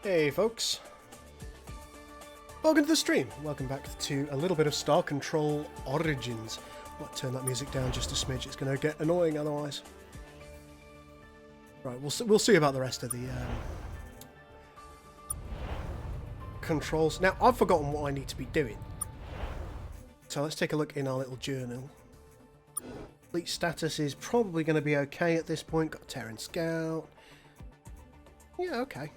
Hey folks, welcome to the stream. Welcome back to a little bit of Star Control Origins. I'll turn that music down just a smidge, it's going to get annoying otherwise. Right, we'll see about the rest of the controls. Now, I've forgotten what I need to be doing. So let's take a look in our little journal. Fleet status is probably going to be okay at this point. Got Terran Scout. Yeah, okay.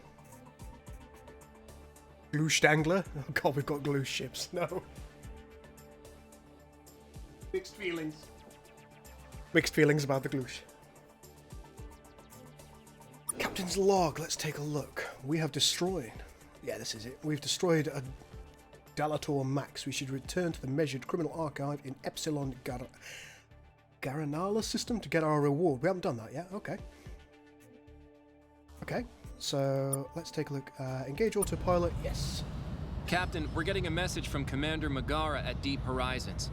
Gloosh Angler? Oh god, we've got Gloosh ships. No. Mixed feelings. Mixed feelings about the Gloosh. Captain's log, let's take a look. We have destroyed... Yeah, this is it. We've destroyed a Dalator Max. We should return to the measured criminal archive in Epsilon Garanala system to get our reward. We haven't done that yet. Okay. Okay. So, let's take a look. Engage autopilot, yes. Captain, we're getting a message from Commander Megara at Deep Horizons.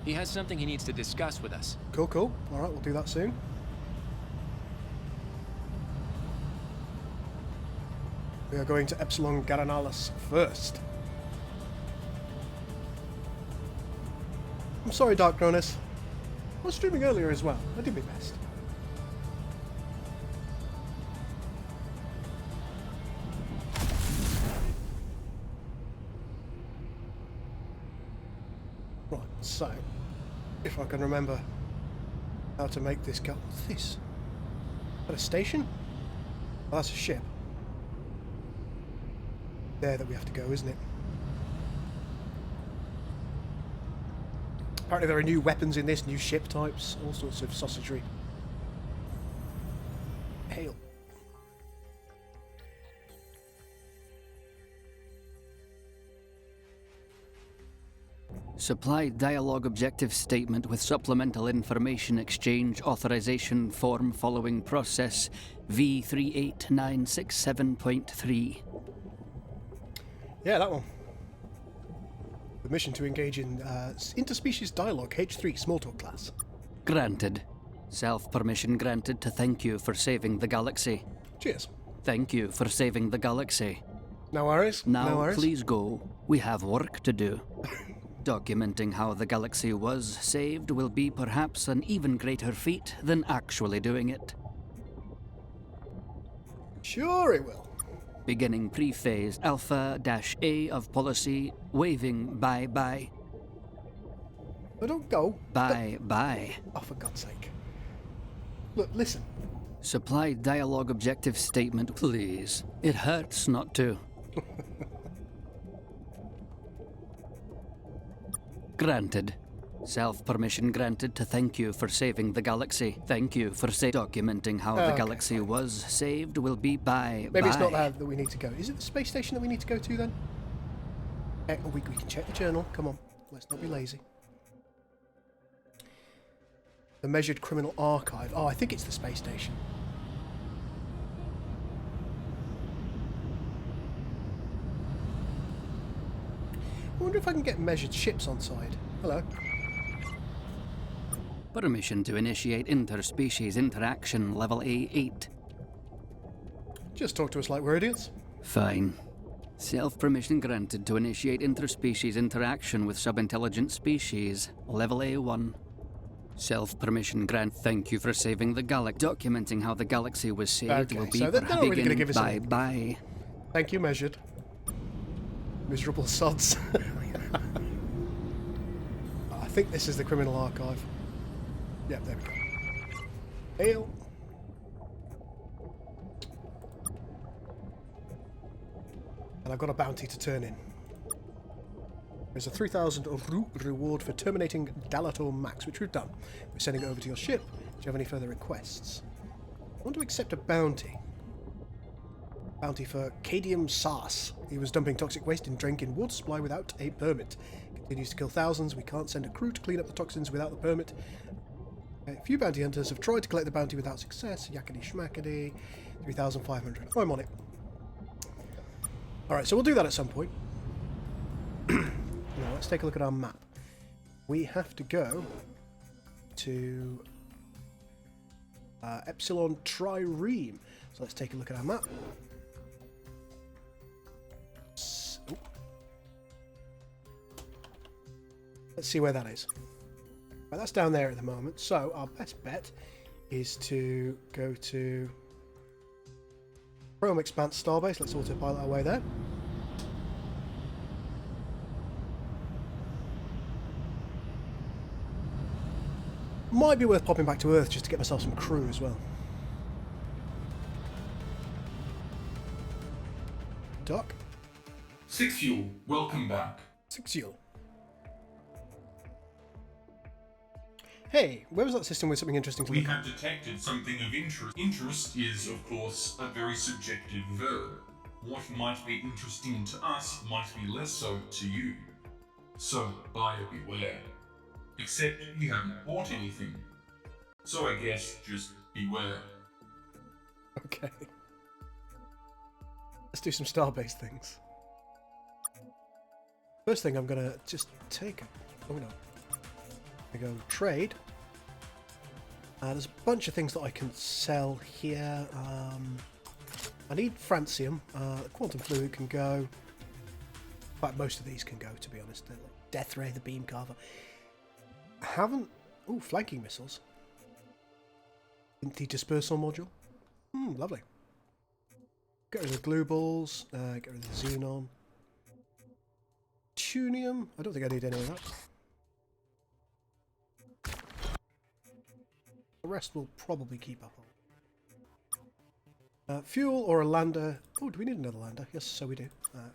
He has something he needs to discuss with us. Cool, cool. Alright, we'll do that soon. We are going to Epsilon Garanalis first. I'm sorry, Dark Cronus. I was streaming earlier as well. I did my best. Right, so, if I can remember how to make this go. What's this? Is that a station? Oh, that's a ship. There that we have to go, isn't it? Apparently there are new weapons in this, new ship types, all sorts of sausagery. Hail. Supply dialogue objective statement with supplemental information exchange authorization form following process V38967.3. Yeah, that one. Permission to engage in interspecies dialogue, H3, small talk class. Granted. Self-permission granted to thank you for saving the galaxy. Cheers. Thank you for saving the galaxy. No worries. Now, no worries. Please go. We have work to do. Documenting how the galaxy was saved will be perhaps an even greater feat than actually doing it. Sure it will. Beginning pre-phase Alpha-A of policy, waving bye-bye. But don't go. Bye-bye. Oh, for God's sake. Look, listen. Supply dialogue objective statement, please. It hurts not to. Granted. Self-permission granted to thank you for saving the galaxy. Thank you for documenting how the galaxy was saved will be bye. Maybe it's not that we need to go. Is it the space station that we need to go to then? We can check the journal. Come on. Let's not be lazy. The measured criminal archive. Oh, I think it's the space station. I wonder if I can get measured ships on side. Hello. Permission to initiate interspecies interaction level A8. Just talk to us like we're idiots. Fine. Self-permission granted to initiate interspecies interaction with sub-intelligent species, level A1. Self-permission grant. Thank you for saving the galaxy. Documenting how the galaxy was saved will be so they're not really going to give us bye-bye. Thank you, measured. Miserable sods. I think this is the criminal archive. Yep, there we go. Hail. And I've got a bounty to turn in. There's a 3,000 reward for terminating Dalator Max, which we've done. We're sending it over to your ship. Do you have any further requests? I want to accept a bounty. Bounty for Cadium Sars. He was dumping toxic waste in drinking water supply without a permit. Continues to kill thousands. We can't send a crew to clean up the toxins without the permit. A few bounty hunters have tried to collect the bounty without success. Yakety schmackety. 3,500. I'm on it. Alright, so we'll do that at some point. Now, let's take a look at our map. We have to go to Epsilon Trireme. So let's take a look at our map. Let's see where that is. Right, that's down there at the moment. So our best bet is to go to Chrome Expanse Starbase. Let's autopilot our way there. Might be worth popping back to Earth just to get myself some crew as well. Doc? Six Fuel, welcome back. 6 Fuel. Hey, where was that system with something interesting to We look at? have detected something of interest. Interest is, of course, a very subjective verb. What might be interesting to us might be less so to you. So, buyer beware. Except you haven't bought anything. So I guess just beware. Okay. Let's do some Starbase things. First thing I'm gonna just take. Oh no. I go trade. There's a bunch of things that I can sell here. I need francium. Quantum fluid can go. In fact, most of these can go, to be honest. Like Death Ray, the beam carver. I haven't. Oh, flanking missiles. Pinti dispersal module. Lovely. Get rid of the glue balls. Get rid of the xenon. Tunium. I don't think I need any of that. The rest will probably keep up on. Fuel or a lander. Oh, do we need another lander? Yes, so we do.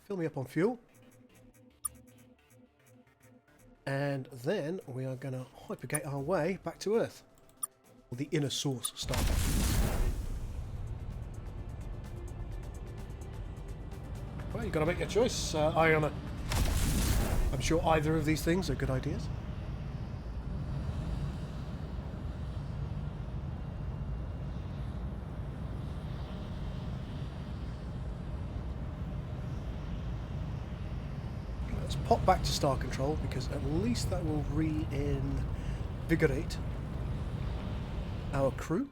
Fill me up on fuel. And then we are going to hypergate our way back to Earth. Or the inner source Starbase. Well, you've got to make your choice, Iona. I'm sure either of these things are good ideas. Let's pop back to Star Control, because at least that will reinvigorate our crew.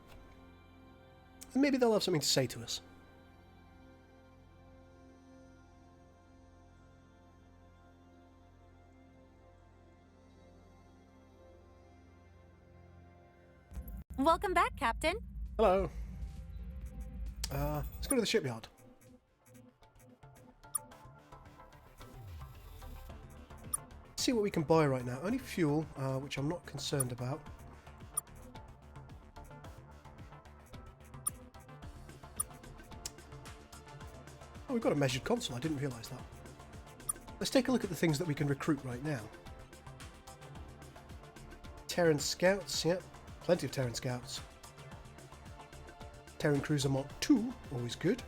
And maybe they'll have something to say to us. Welcome back, Captain. Hello. Let's go to the shipyard. See what we can buy right now. Only fuel, which I'm not concerned about. Oh, we've got a measured console. I didn't realise that. Let's take a look at the things that we can recruit right now. Terran Scouts, yep. Plenty of Terran Scouts. Terran Cruiser Mark II, always good.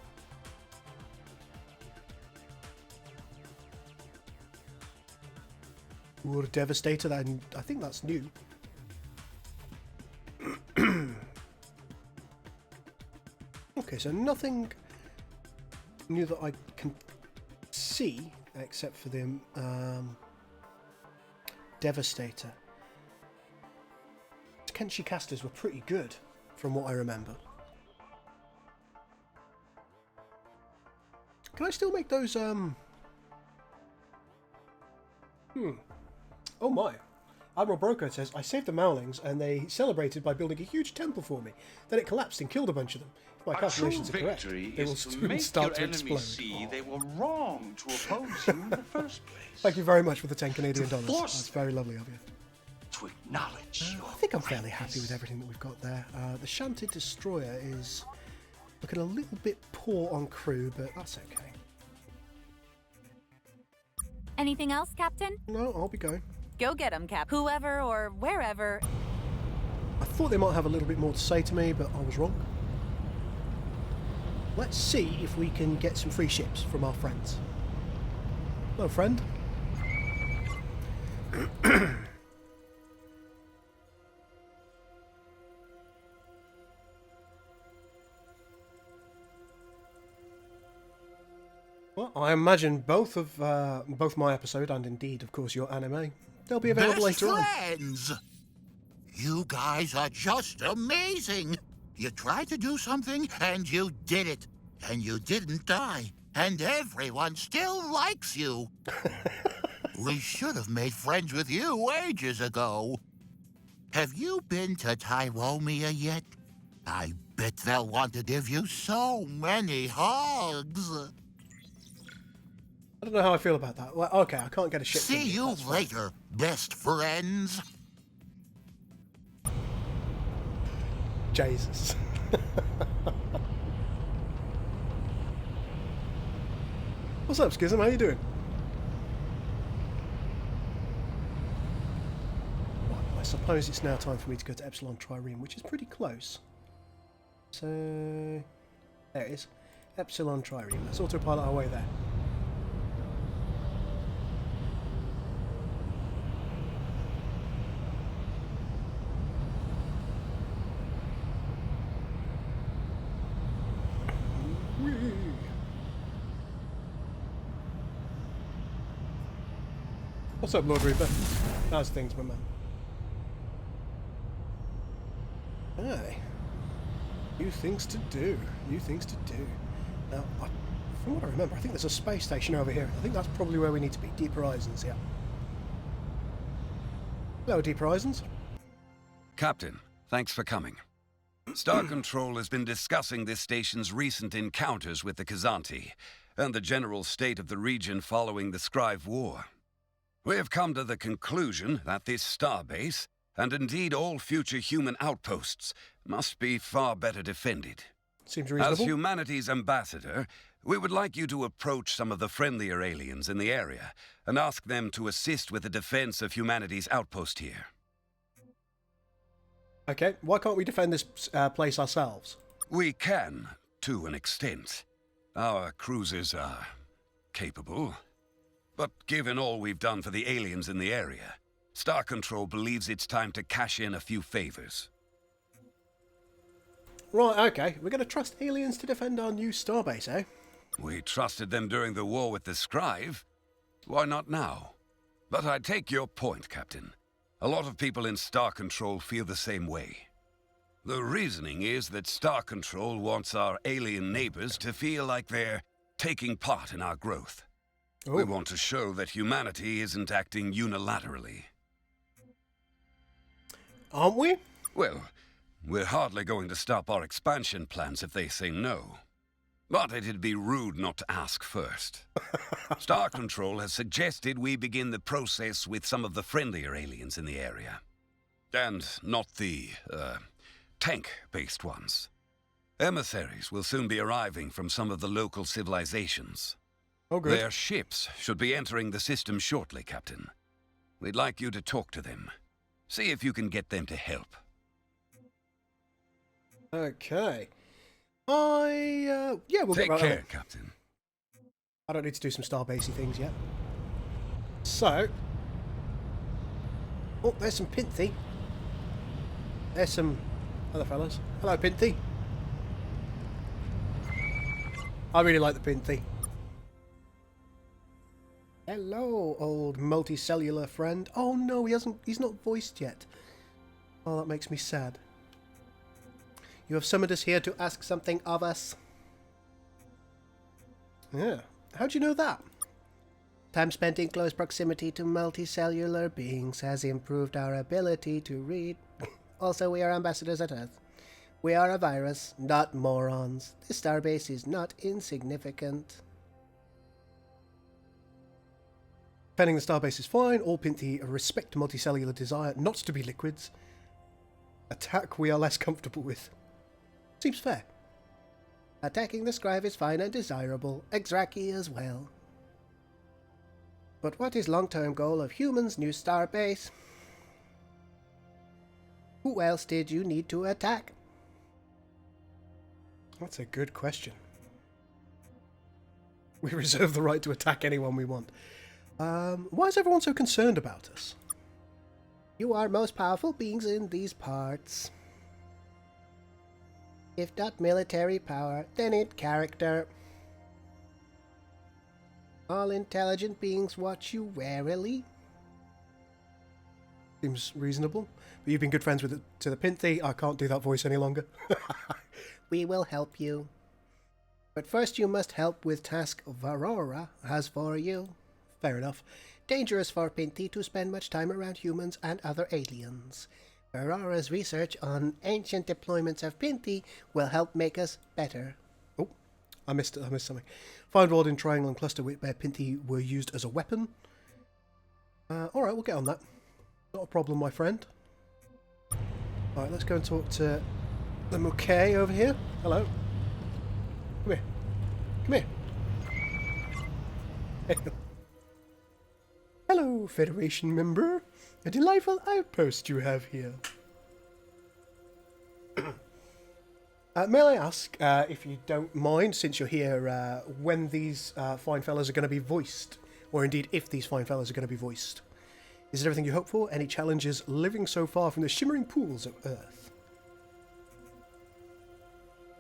War Devastator, I think that's new. Okay, so nothing new that I can see except for the Devastator. Kenshi casters were pretty good from what I remember. Can I still make those Oh my. Admiral Broco says, I saved the Mowlings and they celebrated by building a huge temple for me. Then it collapsed and killed a bunch of them. If my calculations are correct, they will soon start to explode. See they were wrong to oppose you in the first place. Thank you very much for the 10 Canadian dollars. That's very lovely of you. To acknowledge your I think I'm fairly happy with everything that we've got there. The Shanty Destroyer is looking a little bit poor on crew, but that's okay. Anything else, Captain? No, I'll be going. Go get 'em, Cap. Whoever or wherever. I thought they might have a little bit more to say to me, but I was wrong. Let's see if we can get some free ships from our friends. Hello, friend. Well, I imagine both my episode and indeed, of course, your anime, they'll be available later on. Friends! You guys are just amazing! You tried to do something, and you did it. And you didn't die. And everyone still likes you. We should have made friends with you ages ago. Have you been to Taiwanea yet? I bet they'll want to give you so many hugs. I don't know how I feel about that. Well, okay, I can't get a ship. See you later, best friends. Jesus. What's up, Schism? How you doing? Right, I suppose it's now time for me to go to Epsilon Trireme, which is pretty close. So, there it is. Epsilon Trireme. Let's autopilot our way there. What's up, Lord Reaper? How's things, my man? Aye. New things to do. New things to do. Now, from what I remember, I think there's a space station over here. I think that's probably where we need to be. Deep Horizons, yeah. Hello, Deep Horizons. Captain, thanks for coming. Star Control has been discussing this station's recent encounters with the Kazanti and the general state of the region following the Scrive War. We have come to the conclusion that this starbase, and indeed all future human outposts, must be far better defended. Seems reasonable. As humanity's ambassador, we would like you to approach some of the friendlier aliens in the area and ask them to assist with the defense of humanity's outpost here. Okay, why can't we defend this place ourselves? We can, to an extent. Our cruisers are capable. But given all we've done for the aliens in the area, Star Control believes it's time to cash in a few favors. Right, okay. We're going to trust aliens to defend our new starbase, eh? We trusted them during the war with the Scrive. Why not now? But I take your point, Captain. A lot of people in Star Control feel the same way. The reasoning is that Star Control wants our alien neighbors to feel like they're taking part in our growth. Ooh. We want to show that humanity isn't acting unilaterally. Aren't we? Well, we're hardly going to stop our expansion plans if they say no. But it'd be rude not to ask first. Star Control has suggested we begin the process with some of the friendlier aliens in the area. And not the, tank-based ones. Emissaries will soon be arriving from some of the local civilizations. Oh, good. Their ships should be entering the system shortly, Captain. We'd like you to talk to them. See if you can get them to help. Okay. Yeah, we'll Take get right on care, it. Captain. I don't need to do some starbasey things yet. So. Oh, there's some Pinti. There's some other fellas. Hello, Pinti. I really like the Pinti. Hello, old multicellular friend. Oh no, he's not voiced yet. Oh, that makes me sad. You have summoned us here to ask something of us. Yeah. How'd you know that? Time spent in close proximity to multicellular beings has improved our ability to read. Also, we are ambassadors at Earth. We are a virus, not morons. This starbase is not insignificant. Defending the starbase is fine. All Pinti respect multicellular desire not to be liquids. Attack we are less comfortable with. Seems fair. Attacking the Scrive is fine and desirable. Exraki as well. But what is long-term goal of humans' new starbase? Who else did you need to attack? That's a good question. We reserve the right to attack anyone we want. Why is everyone so concerned about us? You are most powerful beings in these parts. If not military power, then in character. All intelligent beings watch you warily. Seems reasonable. But you've been good friends with the Pinti. I can't do that voice any longer. We will help you. But first you must help with task Varora has for you. Fair enough. Dangerous for Pinti to spend much time around humans and other aliens. Aurora's research on ancient deployments of Pinti will help make us better. Oh, I missed something. Find world in triangle and cluster where Pinti were used as a weapon. Alright, we'll get on that. Not a problem, my friend. Alright, let's go and talk to the Mukay over here. Hello. Come here. Come here. Hello, Federation member. A delightful outpost you have here. May I ask, if you don't mind, since you're here, when these fine fellas are going to be voiced? Or indeed, if these fine fellas are going to be voiced? Is it everything you hope for? Any challenges living so far from the shimmering pools of Earth?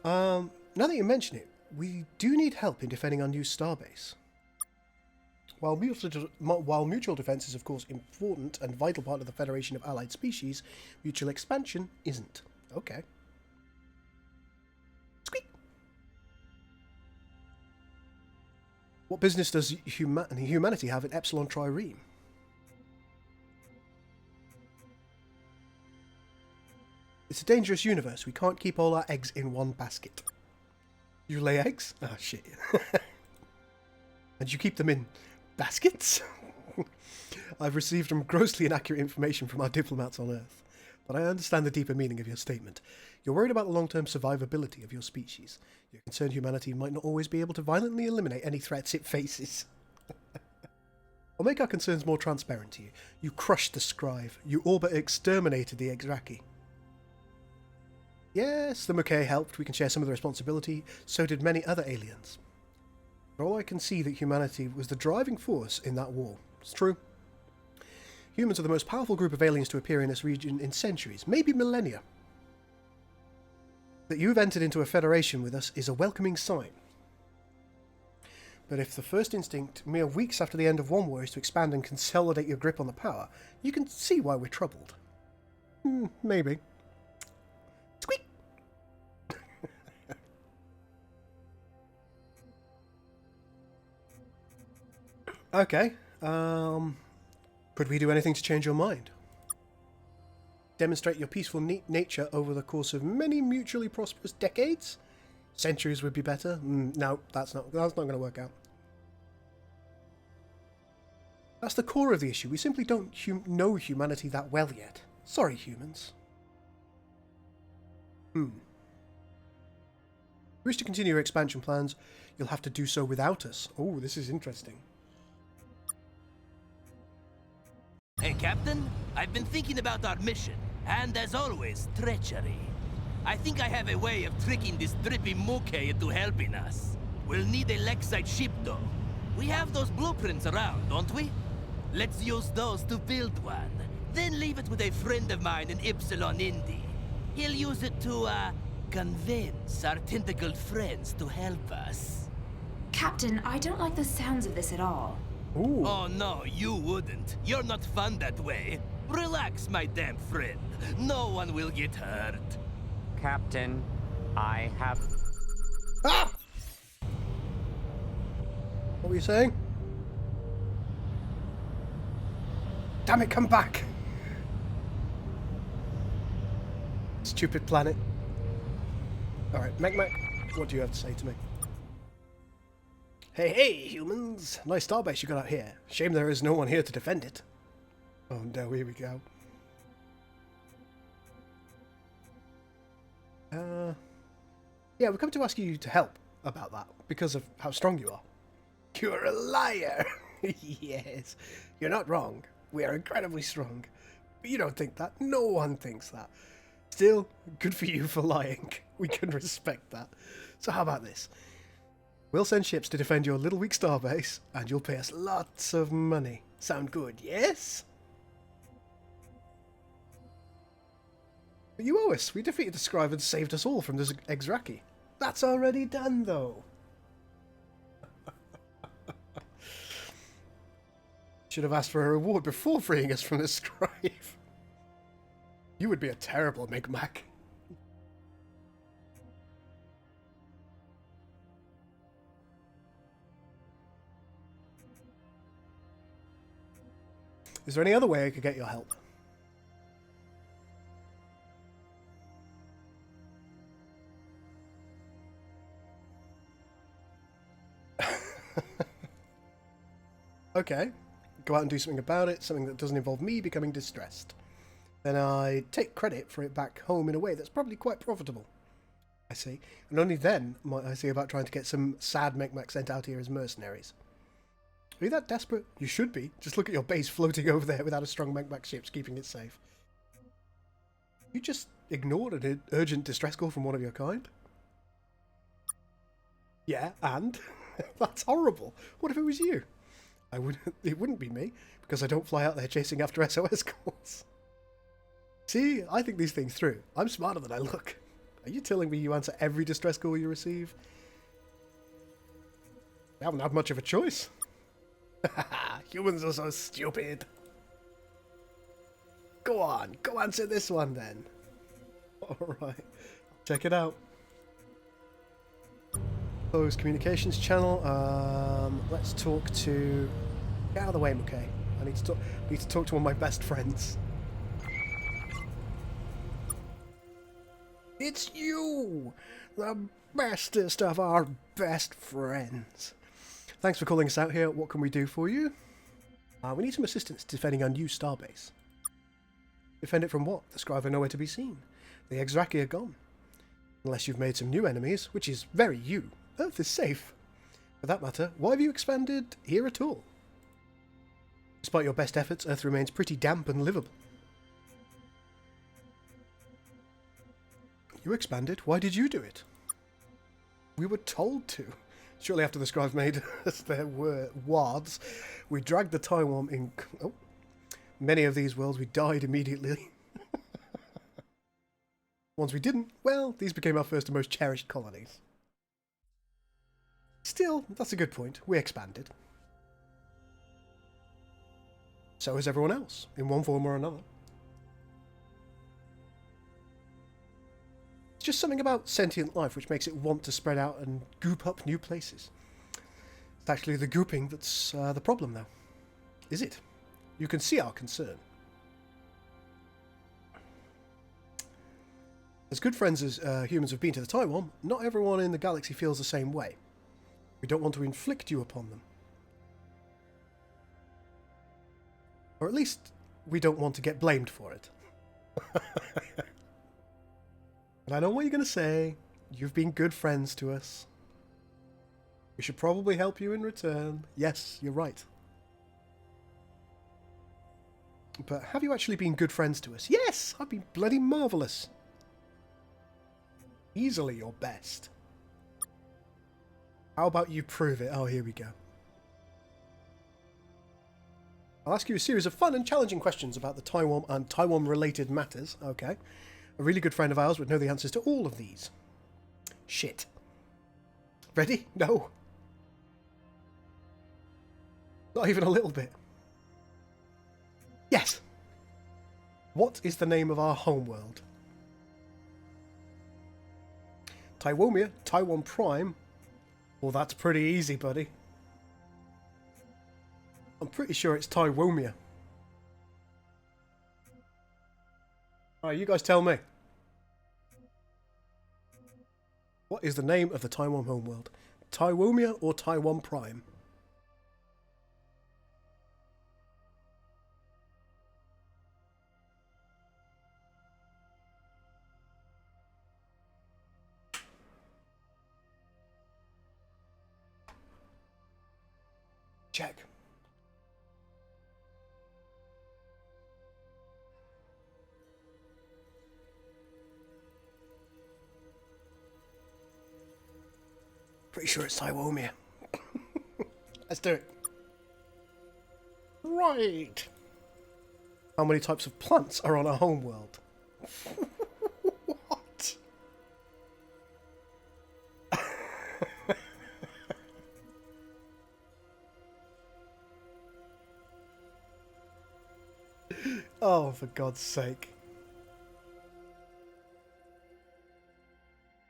Now that you mention it, we do need help in defending our new starbase. While mutual defence is of course important and vital part of the Federation of Allied Species, mutual expansion isn't. Okay. Squeak! What business does humanity have in Epsilon Trireme? It's a dangerous universe. We can't keep all our eggs in one basket. You lay eggs? Ah, shit. And you keep them in baskets? I've received some grossly inaccurate information from our diplomats on Earth, but I understand the deeper meaning of your statement. You're worried about the long-term survivability of your species. You're concerned humanity might not always be able to violently eliminate any threats it faces. I'll make our concerns more transparent to you. You crushed the Scrive. You all but exterminated the Exraki. Yes, the Mukay helped. We can share some of the responsibility. So did many other aliens. For all I can see that humanity was the driving force in that war. It's true. Humans are the most powerful group of aliens to appear in this region in centuries, maybe millennia. That you've entered into a federation with us is a welcoming sign. But if the first instinct, mere weeks after the end of one war, is to expand and consolidate your grip on the power, you can see why we're troubled. Maybe. Squeak! Okay. Could we do anything to change your mind? Demonstrate your peaceful nature over the course of many mutually prosperous decades? Centuries would be better. No, that's not going to work out. That's the core of the issue. We simply don't know humanity that well yet. Sorry, humans. If you wish to continue your expansion plans, you'll have to do so without us. Oh, this is interesting. Hey, Captain. I've been thinking about our mission, and as always, treachery. I think I have a way of tricking this drippy Mukay into helping us. We'll need a Lexite ship, though. We have those blueprints around, don't we? Let's use those to build one. Then leave it with a friend of mine in Epsilon Indy. He'll use it to, convince our tentacled friends to help us. Captain, I don't like the sounds of this at all. Ooh. Oh no, you wouldn't. You're not fun that way. Relax, my damn friend. No one will get hurt. Captain, I have... Ah! What were you saying? Damn it, come back! Stupid planet. Alright, Megamac, what do you have to say to me? Hey, humans! Nice starbase you got out here. Shame there is no one here to defend it. Oh no, here we go. Yeah, we've come to ask you to help about that, because of how strong you are. You're a liar! Yes, you're not wrong. We are incredibly strong. But you don't think that. No one thinks that. Still, good for you for lying. We can respect that. So how about this? We'll send ships to defend your little weak starbase, and you'll pay us lots of money. Sound good, yes? But you owe us. We defeated the Scribe and saved us all from the Exraki. That's already done, though. Should have asked for a reward before freeing us from the Scribe. You would be a terrible Megamac. Is there any other way I could get your help? Okay. Go out and do something about it, something that doesn't involve me becoming distressed. Then I take credit for it back home in a way that's probably quite profitable. I see. And only then might I see about trying to get some sad Megamac sent out here as mercenaries. Are you that desperate? You should be. Just look at your base floating over there without a strong Megamac ship keeping it safe. You just ignored an urgent distress call from one of your kind? Yeah, and? That's horrible. What if it was you? It wouldn't be me, because I don't fly out there chasing after SOS calls. See, I think these things through. I'm smarter than I look. Are you telling me you answer every distress call you receive? You haven't had much of a choice. Humans are so stupid. Go on, go answer this one then. Alright, check it out. Close communications channel. Let's talk to... Get out of the way, McKay. I need to talk to one of my best friends. It's you! The bestest of our best friends. Thanks for calling us out here. What can we do for you? We need some assistance defending our new starbase. Defend it from what? The Scrive are nowhere to be seen. The Exraki are gone. Unless you've made some new enemies, which is very you. Earth is safe. For that matter, why have you expanded here at all? Despite your best efforts, Earth remains pretty damp and livable. You expanded? Why did you do it? We were told to. Shortly after the Scribe made us their wards, we dragged the Taiwan in... Oh. Many of these worlds we died immediately. Ones we didn't, well, these became our first and most cherished colonies. Still, that's a good point. We expanded. So has everyone else, in one form or another. It's just something about sentient life which makes it want to spread out and goop up new places. It's actually the gooping that's the problem, though. Is it? You can see our concern. As good friends as humans have been to the Taiwan, not everyone in the galaxy feels the same way. We don't want to inflict you upon them. Or at least, we don't want to get blamed for it. And I know what you're going to say. You've been good friends to us. We should probably help you in return. Yes, you're right. But have you actually been good friends to us? Yes, I've been bloody marvellous. Easily your best. How about you prove it? Oh, here we go. I'll ask you a series of fun and challenging questions about the Taiwan and Taiwan-related matters. Okay. A really good friend of ours would know the answers to all of these. Shit. Ready? No. Not even a little bit. Yes. What is the name of our homeworld? Taiwanea, Taiwan Prime. Well, that's pretty easy, buddy. I'm pretty sure it's Taiwanea. Alright, you guys tell me. What is the name of the Taiwan homeworld? Taiwanea or Taiwan Prime? Check. Pretty sure it's Taiwanea. Let's do it. Right. How many types of plants are on our homeworld? What? Oh, for God's sake.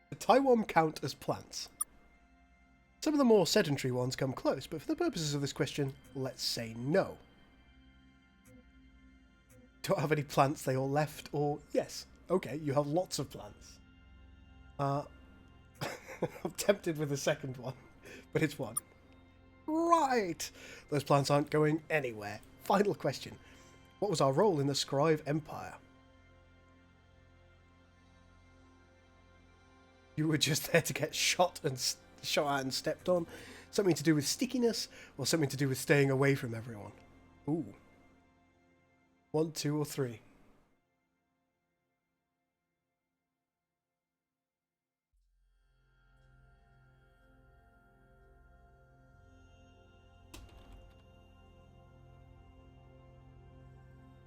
The Taiwan count as plants. Some of the more sedentary ones come close, but for the purposes of this question, let's say no. don't have any plants, they all left, or yes. Okay, you have lots of plants. I'm tempted with the second one, but it's one. Right! Those plants aren't going anywhere. Final question. What was our role in the Scrive Empire? You were just there to get shot at and stepped on. Something to do with stickiness, or something to do with staying away from everyone? Ooh. 1, 2, or 3.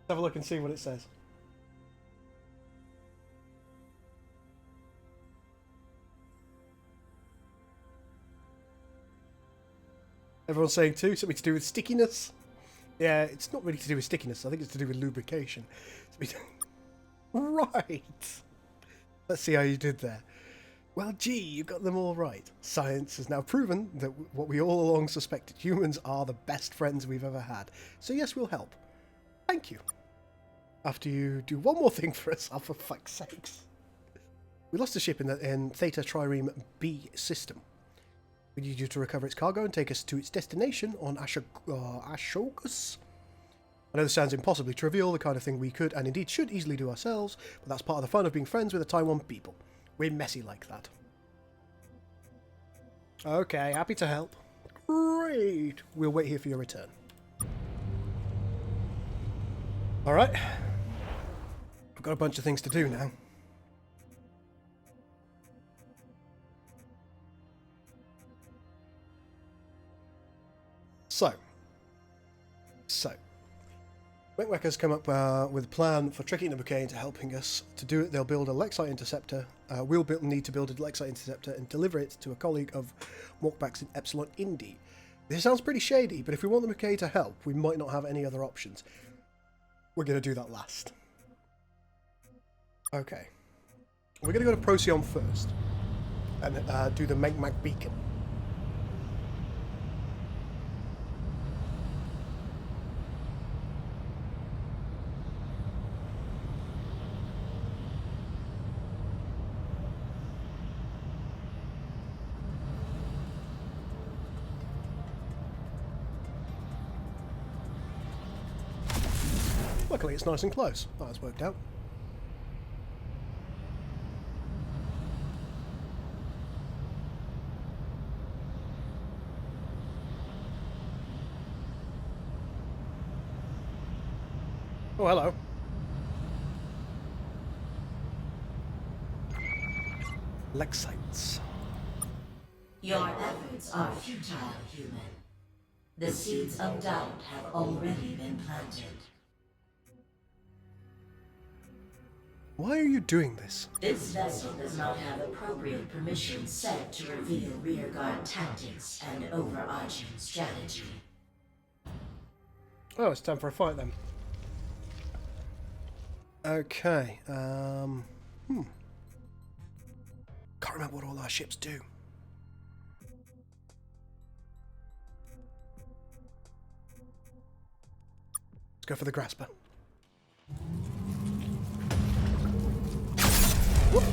Have a look and see what it says. Everyone's saying 2, something to do with stickiness. Yeah, it's not really to do with stickiness. I think it's to do with lubrication. Right. Let's see how you did there. Well, gee, you got them all right. Science has now proven that what we all along suspected, humans are the best friends we've ever had. So yes, we'll help. Thank you. After you do one more thing for us, oh, for fuck's sakes. We lost a ship in Theta Trireme B system. We need you to recover its cargo and take us to its destination on Ashokus. I know this sounds impossibly trivial, the kind of thing we could and indeed should easily do ourselves, but that's part of the fun of being friends with the Taiwan people. We're messy like that. Okay, happy to help. Great. We'll wait here for your return. Alright. I've got a bunch of things to do now. So. Megamac has come up with a plan for tricking the bouquet into helping us. To do it, they'll build a Lexite interceptor. We'll need to build a Lexite interceptor and deliver it to a colleague of Morkback's in Epsilon Indy. This sounds pretty shady, but if we want the bouquet to help, we might not have any other options. We're going to do that last. Okay. We're going to go to Procyon first. And do the Megamac beacon. Luckily it's nice and close. That's worked out. Oh, hello. Lexites. Your efforts are futile, human. The seeds of doubt have already been planted. Why are you doing this? This vessel does not have appropriate permission set to reveal rearguard tactics and overarching strategy. Oh, it's time for a fight then. Okay, Can't remember what all our ships do. Let's go for the Grasper. Whoop.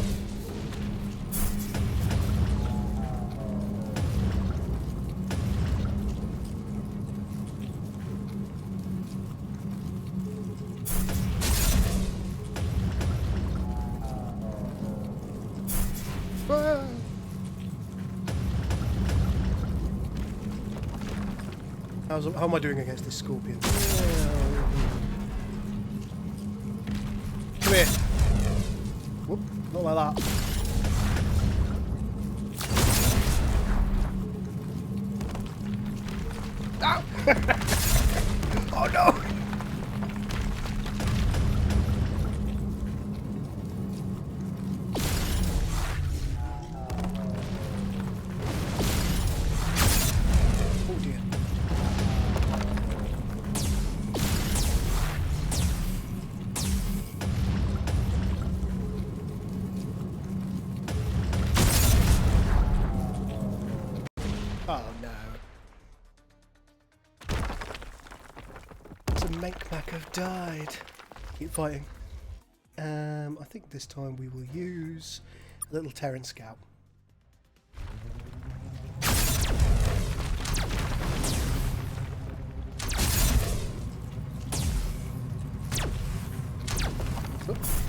How am I doing against this scorpion? Come here. Whoop, not like that. Ow! Oh no! Oh dear. Oh no. The Megamac have died. Keep fighting. I think this time we will use a little Terran scout. Oops.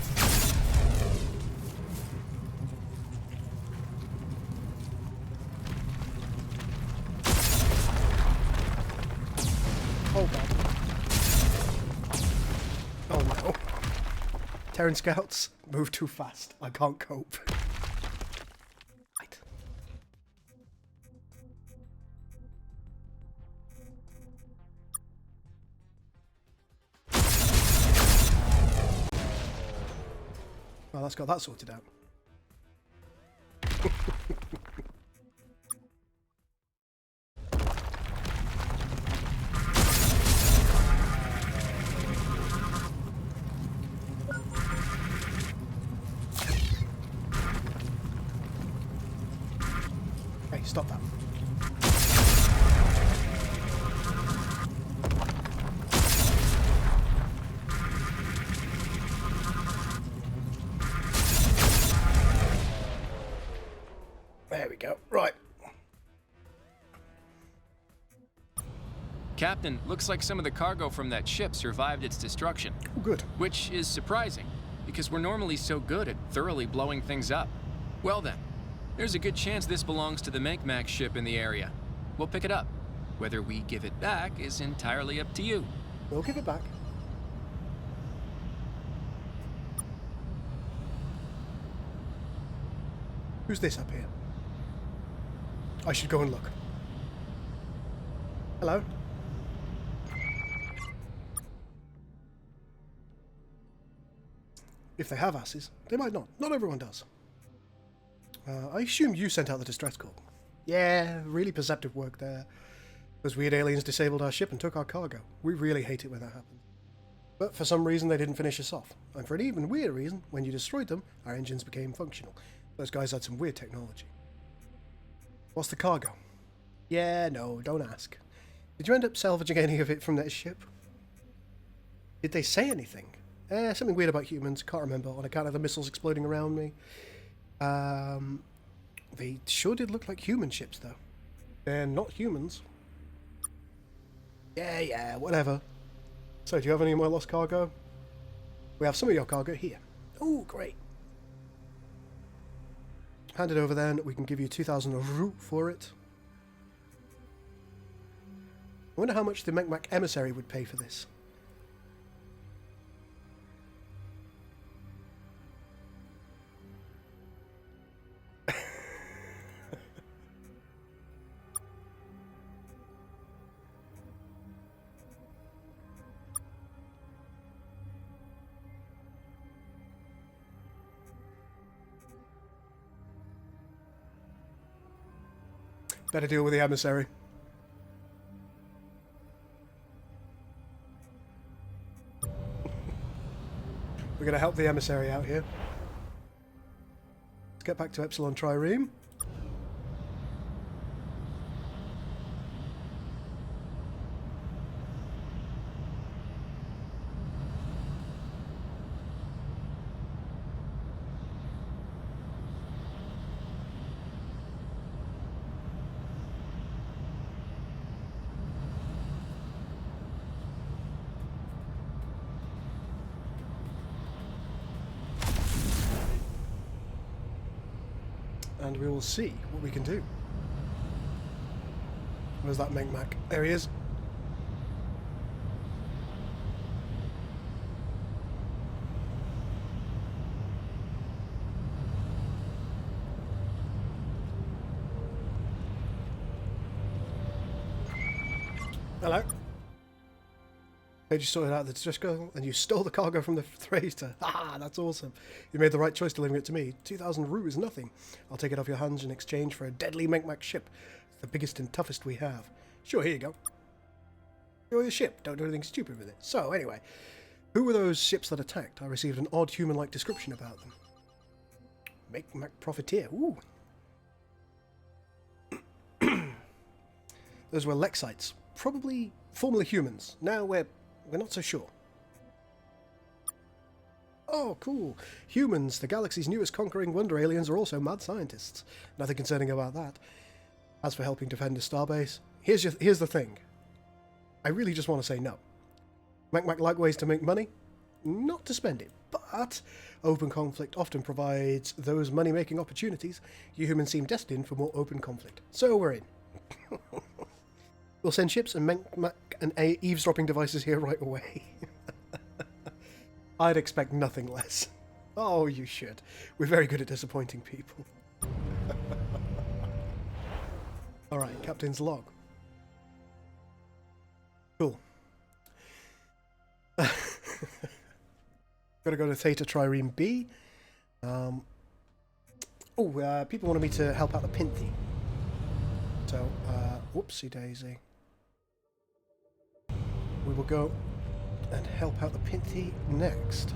Oh god. Oh no. Terran scouts, move too fast. I can't cope. Right. Well, that's got that sorted out. Hey, stop that. There we go. Right. Captain, looks like some of the cargo from that ship survived its destruction. Oh, good. Which is surprising, because we're normally so good at thoroughly blowing things up. Well then, there's a good chance this belongs to the Megamac ship in the area. We'll pick it up. Whether we give it back is entirely up to you. We'll give it back. Who's this up here? I should go and look. Hello? If they have asses. They might not. Not everyone does. I assume you sent out the distress call. Yeah, really perceptive work there. Those weird aliens disabled our ship and took our cargo. We really hate it when that happens. But for some reason they didn't finish us off. And for an even weirder reason, when you destroyed them, our engines became functional. Those guys had some weird technology. What's the cargo? Yeah, no, don't ask. Did you end up salvaging any of it from that ship? Did they say anything? Something weird about humans, can't remember, on account of the missiles exploding around me. They sure did look like human ships, though. They're not humans. Yeah, whatever. So, do you have any of my lost cargo? We have some of your cargo here. Oh, great. Hand it over then, we can give you 2,000 roux for it. I wonder how much the Megamac Emissary would pay for this. Better deal with the Emissary. We're going to help the Emissary out here. Let's get back to Epsilon Trireme. And we will see what we can do. Where's that Megamac? There he is. Hello. They just sorted out the distress call, and you stole the cargo from the freighter. Ah, that's awesome. You made the right choice delivering it to me. 2,000 roux is nothing. I'll take it off your hands in exchange for a deadly Megamac ship. It's the biggest and toughest we have. Sure, here you go. Enjoy your ship. Don't do anything stupid with it. So, anyway, who were those ships that attacked? I received an odd human-like description about them. Megamac Profiteer. Ooh. Those were Lexites. Probably formerly humans. Now we're not so sure. Oh, cool. Humans, the galaxy's newest conquering wonder aliens, are also mad scientists. Nothing concerning about that. As for helping defend a starbase, here's the thing. I really just want to say no. Megamac like ways to make money, not to spend it, but open conflict often provides those money-making opportunities. You humans seem destined for more open conflict, so we're in. We'll send ships and Megamac and eavesdropping devices here right away. I'd expect nothing less. Oh, you should. We're very good at disappointing people. Alright, Captain's log. Cool. Gotta go to Theta Trireme B. People wanted me to help out the Pinti. So, whoopsie daisy. We will go and help out the Pinti next.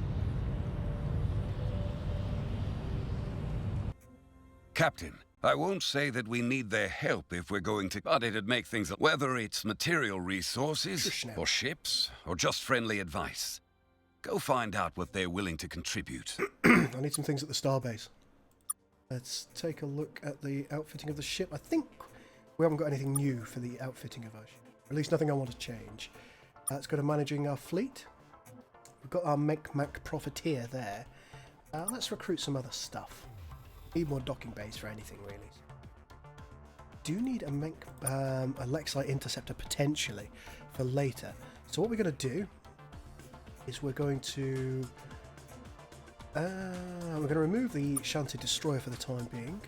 Captain, I won't say that we need their help if we're going to, but it'd make things, whether it's material resources, or ships, or just friendly advice. Go find out what they're willing to contribute. I need some things at the Starbase. Let's take a look at the outfitting of the ship. I think we haven't got anything new for the outfitting of our ship. At least nothing I want to change. Let's go to managing our fleet. We've got our Megamac profiteer there. Let's recruit some other stuff. Need more docking bays for anything, really. Do need a Lexite interceptor potentially for later. So what we're going to do is we're going to remove the Shanty destroyer for the time being,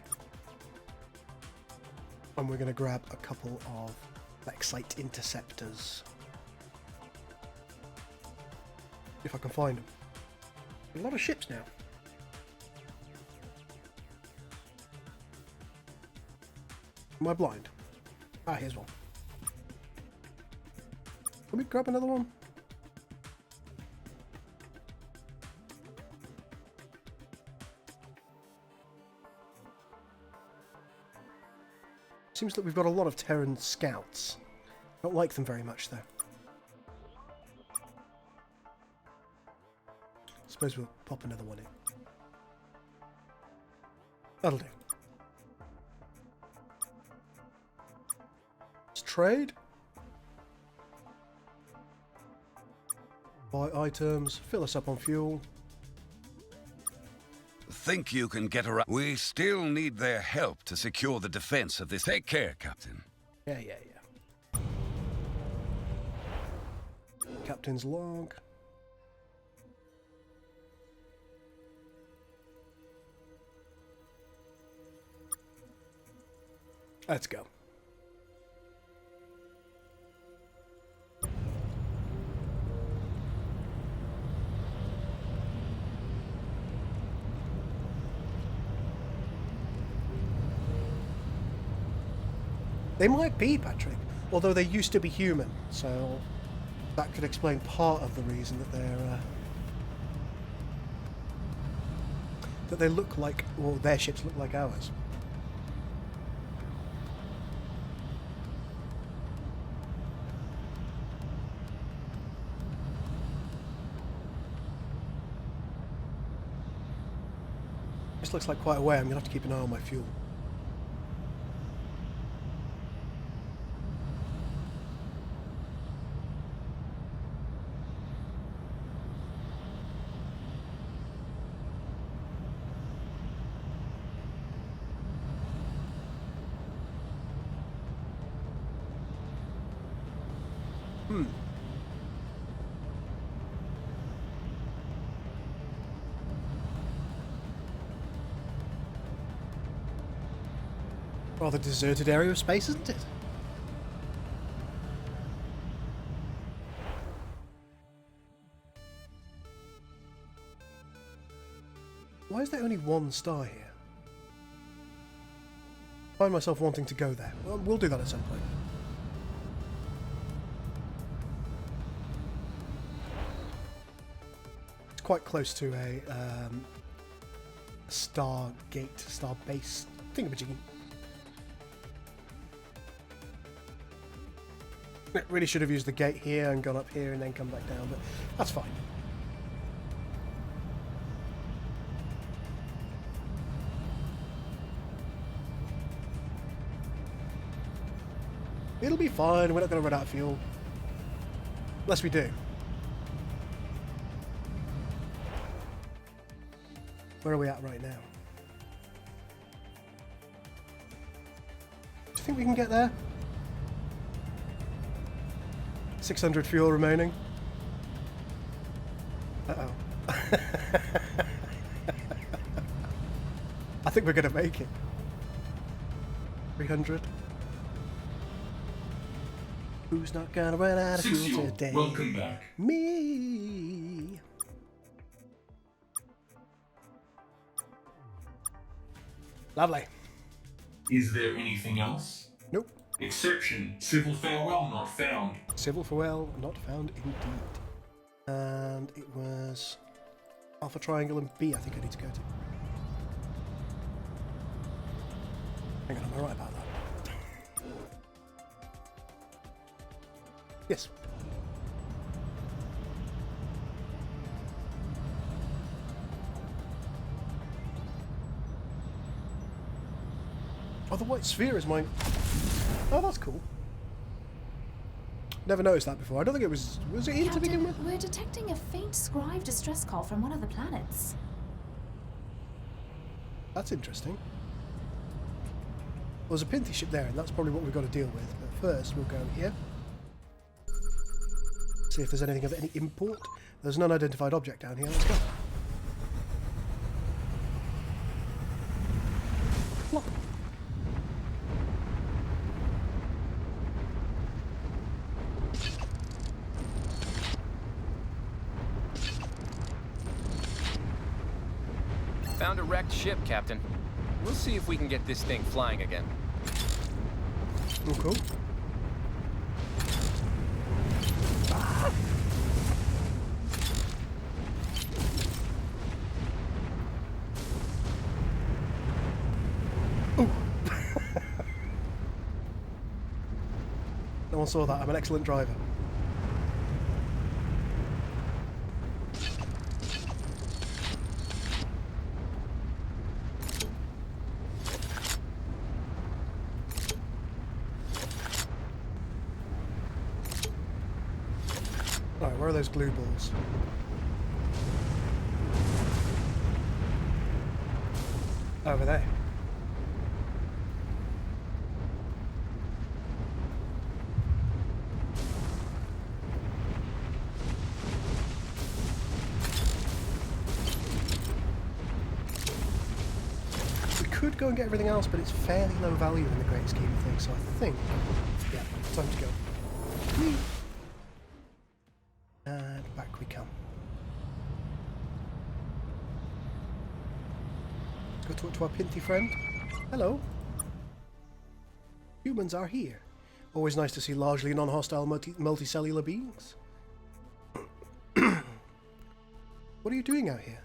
and we're going to grab a couple of Lexite interceptors. If I can find them. A lot of ships now. Am I blind? Ah, here's one. Can we grab another one? Seems that we've got a lot of Terran scouts. Don't like them very much, though. Suppose we'll pop another one in. That'll do. Let's trade. Buy items, fill us up on fuel. Think you can get around? We still need their help to secure the defense of this. Take care, Captain. Yeah. Captain's log. Let's go. They might be, Patrick, although they used to be human, so that could explain part of the reason that they look like, well, their ships look like ours. This looks like quite a way. I'm going to have to keep an eye on my fuel. Rather deserted area of space, isn't it? Why is there only one star here? I find myself wanting to go there. Well, we'll do that at some point. It's quite close to a Starbase thingamajiggy. Really should have used the gate here and gone up here and then come back down, but that's fine. It'll be fine. We're not going to run out of fuel. Unless we do. Where are we at right now? Do you think we can get there? 600 fuel remaining. Uh-oh. I think we're going to make it. 300. Who's not going to run out of fuel today? Welcome back. Me. Lovely. Is there anything else? Nope. Exception. Civil farewell not found. Civil farewell not found indeed. And it was Alpha Triangle and B I think I need to go to. Hang on, am I right about that? Yes. Oh, the white sphere is mine. Oh, that's cool. Never noticed that before. I don't think it was... Was it in to begin with? We're detecting a faint Scrive distress call from one of the planets. That's interesting. Well, there's a Pinti ship there, and that's probably what we've got to deal with. But first, we'll go here. See if there's anything of any import. There's an unidentified object down here. Let's go. Look. Found a wrecked ship, Captain. We'll see if we can get this thing flying again. Oh, cool. Ah. Ooh. No one saw that. I'm an excellent driver. Right, where are those glue balls? Over there. We could go and get everything else, but it's fairly low value in the great scheme of things, so I think, yeah, time to go. Whee! And back we come. Let's go talk to our Pinti friend. Hello. Humans are here. Always nice to see largely non-hostile multicellular beings. What are you doing out here?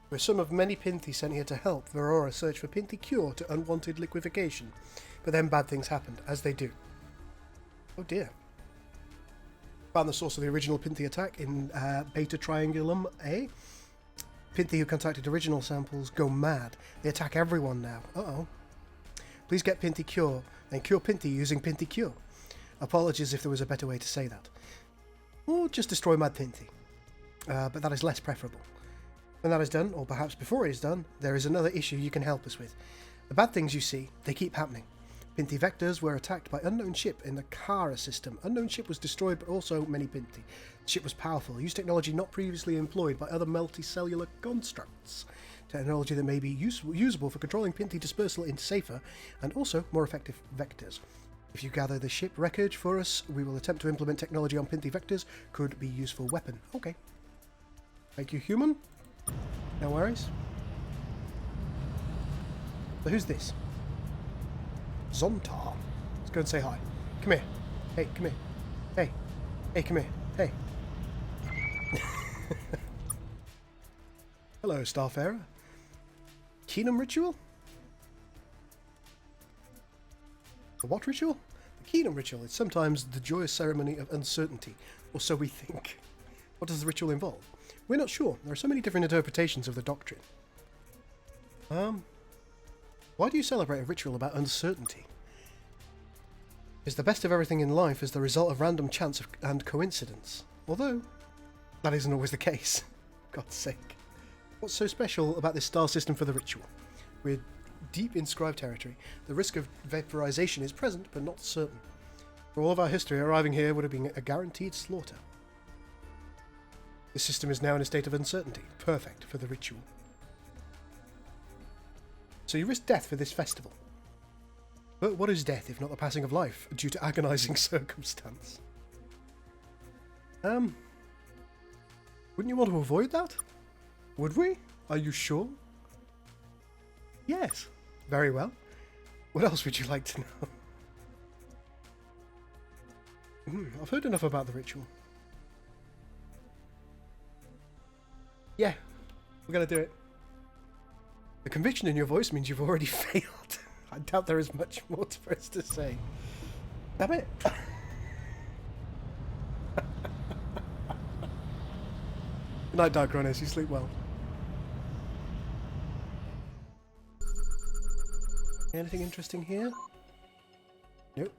We're some of many Pinti sent here to help Verora search for Pinti cure to unwanted liquefaction. But then bad things happened, as they do. Oh dear. Found the source of the original Pinti attack in Beta Triangulum A. Pinti who contacted original samples go mad. They attack everyone now. Uh-oh. Please get Pinti cure, and cure Pinti using Pinti cure. Apologies if there was a better way to say that. Or just destroy Mad Pinti. But that is less preferable. When that is done, or perhaps before it is done, there is another issue you can help us with. The bad things you see, they keep happening. Pinti vectors were attacked by unknown ship in the Kara system. Unknown ship was destroyed, but also many Pinti. The ship was powerful, used technology not previously employed by other multicellular constructs. Technology that may be usable for controlling Pinti dispersal into safer and also more effective vectors. If you gather the ship wreckage for us, we will attempt to implement technology on Pinti vectors. Could be useful weapon. Okay. Thank you, human. No worries. So who's this? Zontar. Let's go and say hi. Come here. Hey, come here. Hey. Hey, come here. Hey. Hello, Starfarer. Keenum ritual? The what ritual? The Keenum ritual is sometimes the joyous ceremony of uncertainty, or so we think. What does the ritual involve? We're not sure. There are so many different interpretations of the doctrine. Why do you celebrate a ritual about uncertainty? Is the best of everything in life is the result of random chance and coincidence. Although, that isn't always the case. God's sake. What's so special about this star system for the ritual? We're deep in Scribe territory. The risk of vaporization is present, but not certain. For all of our history, arriving here would have been a guaranteed slaughter. The system is now in a state of uncertainty. Perfect for the ritual. So you risk death for this festival. But what is death if not the passing of life due to agonizing circumstance? Wouldn't you want to avoid that? Would we? Are you sure? Yes. Very well. What else would you like to know? I've heard enough about the ritual. Yeah, we're going to do it. The conviction in your voice means you've already failed. I doubt there is much more for us to say. Damn it. Good night, Dark Runners. You sleep well. Anything interesting here? Nope.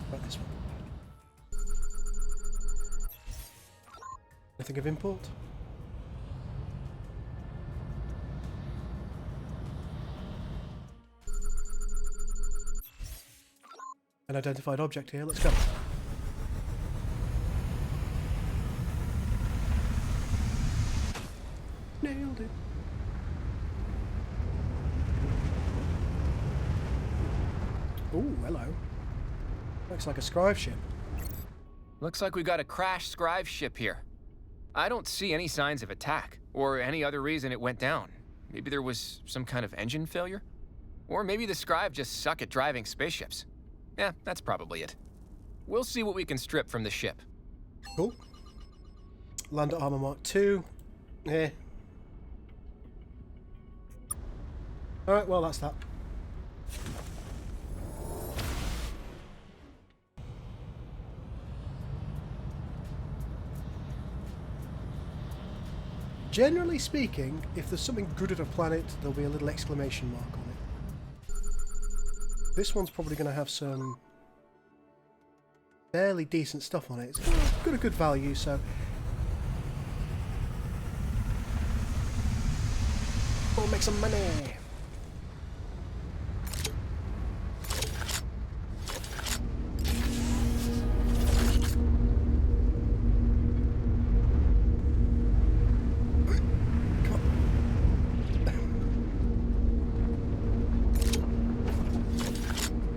About this one. Nothing of import? An identified object here, let's go. Nailed it. Ooh, hello. Looks like a Scrive ship. Looks like we got a crashed Scrive ship here. I don't see any signs of attack, or any other reason it went down. Maybe there was some kind of engine failure? Or maybe the Scribe just suck at driving spaceships. Yeah, that's probably it. We'll see what we can strip from the ship. Cool. Lander Armor Mark II. Eh. Alright, well that's that. Generally speaking, if there's something good at a planet, there'll be a little exclamation mark on it. This one's probably going to have some fairly decent stuff on it. It's got a good value, so... We'll make some money!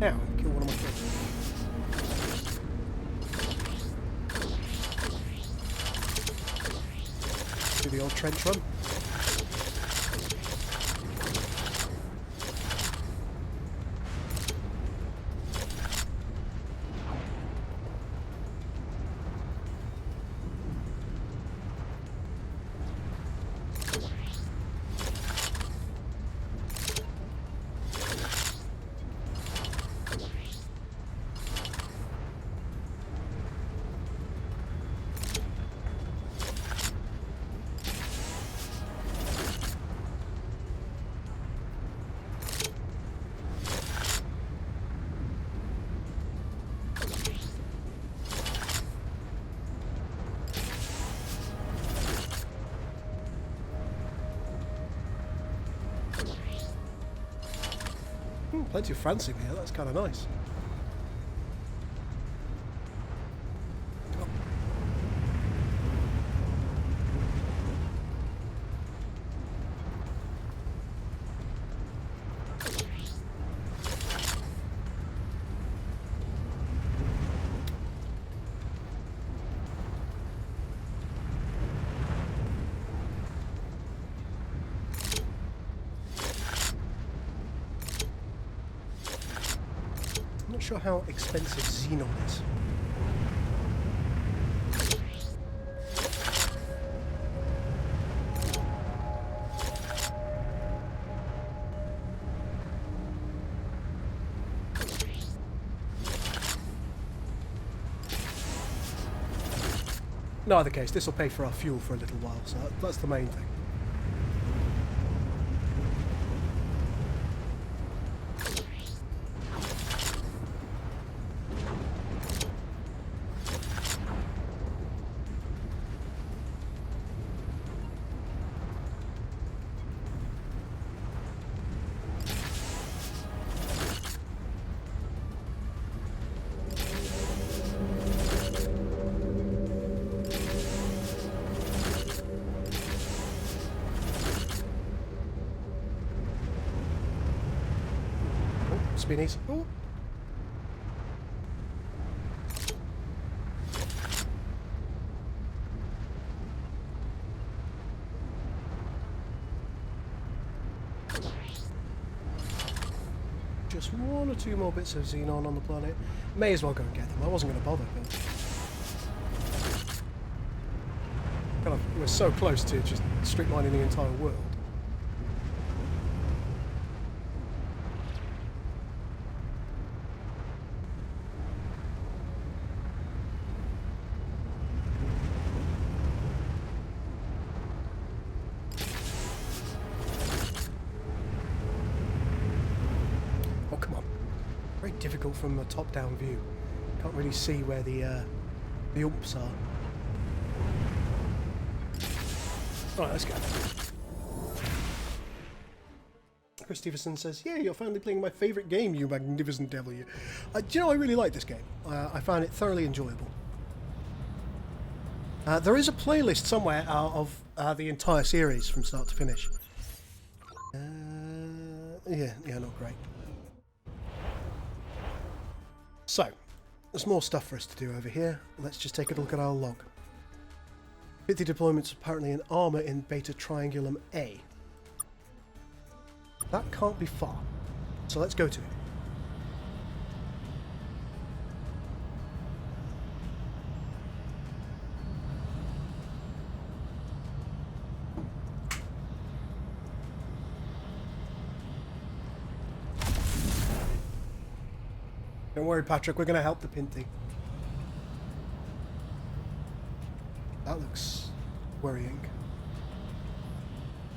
Now, kill one of my kids. Do the old trench run. Plenty of fencing here, that's kind of nice. Not sure how expensive xenon is. In either case, this will pay for our fuel for a little while, so that's the main thing. Spinnies. Ooh. Just one or two more bits of xenon on the planet. May as well go and get them. I wasn't going to bother, but we're so close to just strip mining the entire world. Difficult from a top-down view. Can't really see where the umps are. Alright, let's go. Chris Stevenson says, "Yeah, you're finally playing my favourite game, you magnificent devil, you." Do you know, I really like this game. I found it thoroughly enjoyable. There is a playlist somewhere of the entire series from start to finish. Yeah, not great. So, there's more stuff for us to do over here. Let's just take a look at our log. Pinti deployment's apparently an armour in Beta Triangulum A. That can't be far. So let's go to it. Don't worry, Patrick, we're going to help the Pinti. That looks worrying.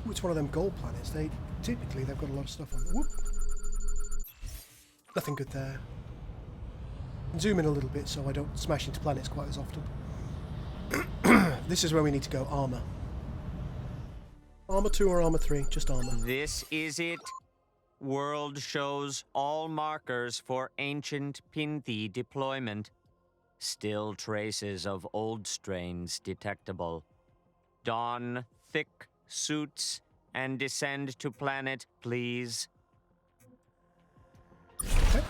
Ooh, it's one of them gold planets. Typically they've got a lot of stuff on. Whoop. Nothing good there. Zoom in a little bit so I don't smash into planets quite as often. This is where we need to go. Armor. Armor 2 or Armor 3? Just armor. This is it. World shows all markers for ancient Pinti deployment. Still traces of old strains detectable. Don thick suits and descend to planet, please. Okay.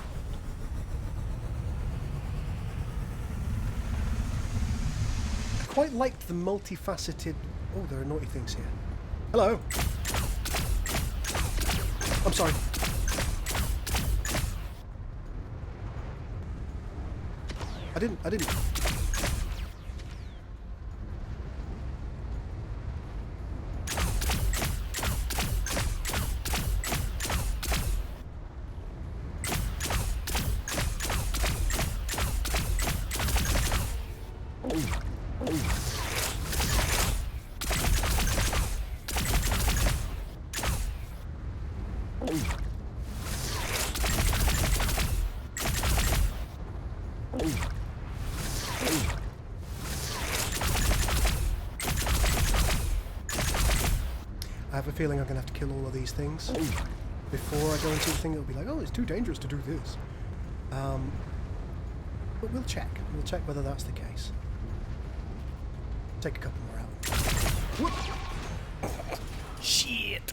I quite liked the multifaceted... Oh, there are naughty things here. Hello. I'm sorry. I didn't. I have a feeling I'm going to have to kill all of these things before I go into the thing. It'll be like, oh, it's too dangerous to do this. But we'll check. We'll check whether that's the case. Take a couple more out. Whoop. Shit.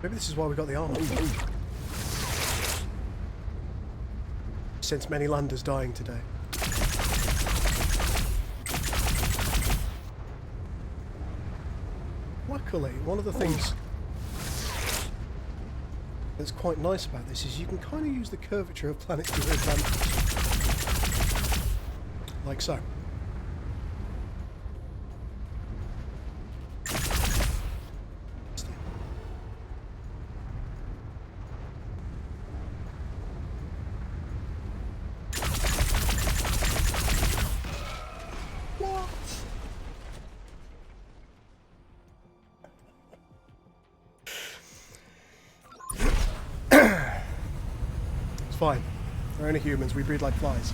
Maybe this is why we got the armor. Since many landers dying today. Luckily, one of the things that's quite nice about this is you can kind of use the curvature of planets to your advantage. Like so. Fine. We're only humans, we breed like flies.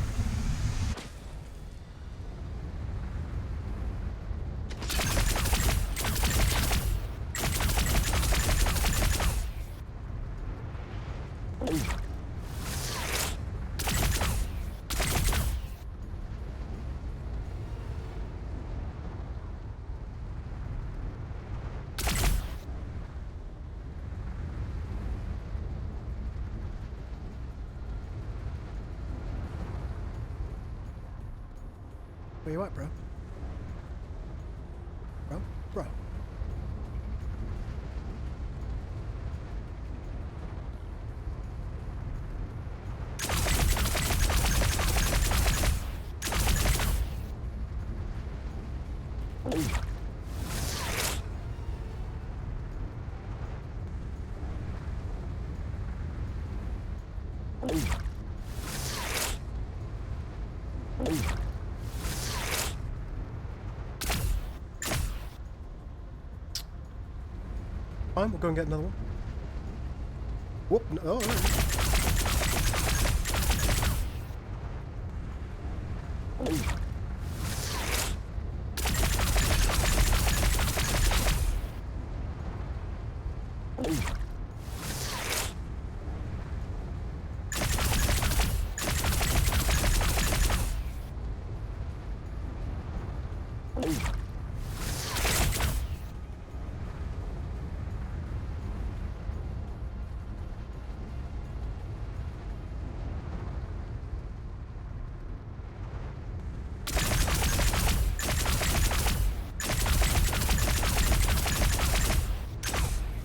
Where you at, bro? Bro. Fine, we'll go and get another one. Whoop, no, oh,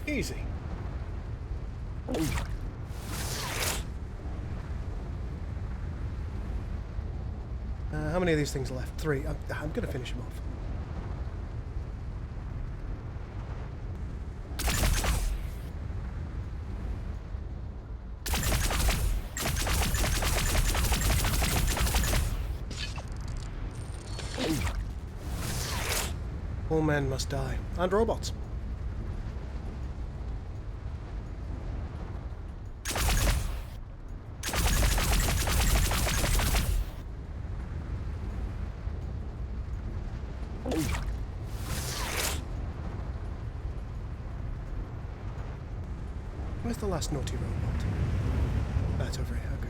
easy. How many of these things are left? 3. I'm going to finish them off. All men must die. And robots. Where's the last naughty robot? That's over here, okay.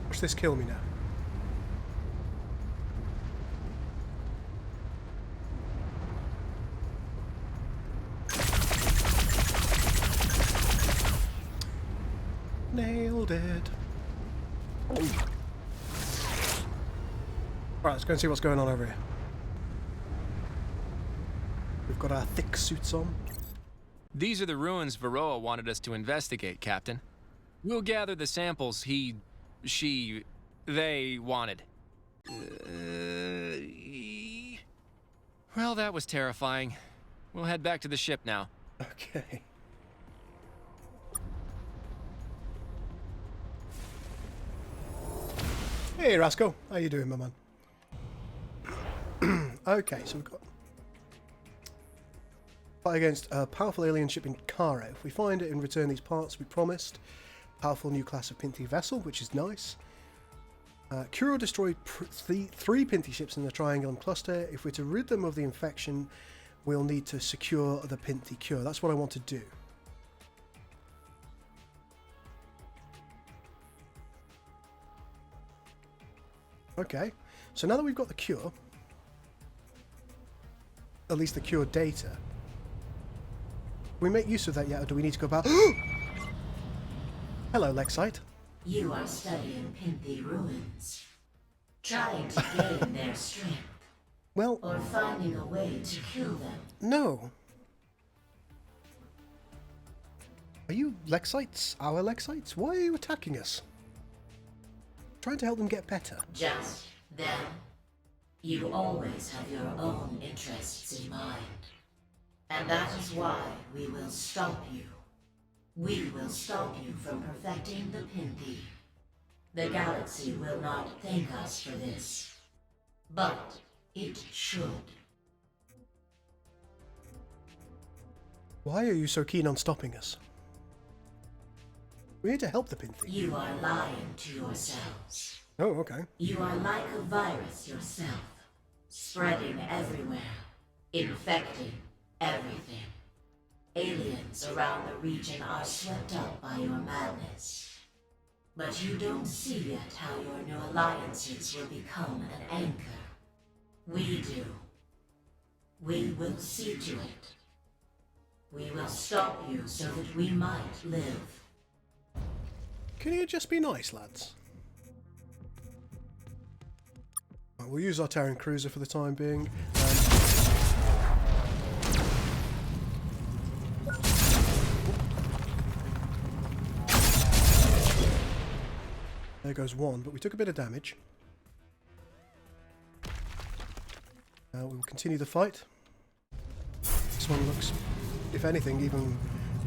Watch this kill me now. Nailed it. Alright, let's go and see what's going on over here. We've got our thick suits on. These are the ruins Varroa wanted us to investigate, Captain. We'll gather the samples they wanted. Well, that was terrifying. We'll head back to the ship now. Okay. Hey, Rascal. How you doing, my man? Okay, so we've got... Fight against a powerful alien ship in Cairo. If we find it and return these parts we promised. Powerful new class of Pinti vessel, which is nice. Cure or destroy 3 Pinti ships in the Triangle cluster. If we're to rid them of the infection, we'll need to secure the Pinti cure. That's what I want to do. Okay, so now that we've got the cure, at least the cure data. Can we make use of that yet, or do we need to go back? Hello, Lexite. You are studying Pinti ruins, trying to gain their strength. Well, or finding a way to kill them. No. Are you Lexites? Our Lexites? Why are you attacking us? Trying to help them get better. Just them. You always have your own interests in mind. And that is why we will stop you. We will stop you from perfecting the Pinti. The galaxy will not thank us for this. But it should. Why are you so keen on stopping us? We're here to help the Pinti. You are lying to yourselves. Oh, okay. You are like a virus yourself, spreading everywhere, infecting everything. Aliens around the region are swept up by your madness. But you don't see yet how your new alliances will become an anchor. We do. We will see to it. We will stop you so that we might live. Can you just be nice, lads? Right, we'll use our Terran cruiser for the time being. There goes one, but we took a bit of damage. Now we will continue the fight. This one looks, if anything, even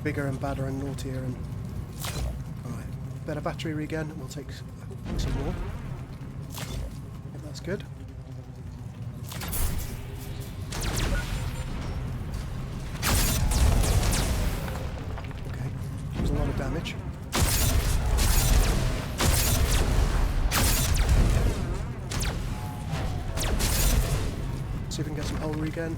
bigger and badder and naughtier. And alright, better battery regen. We'll take some more. Yeah, that's good. Okay, that was a lot of damage. See if we can get some hull regen.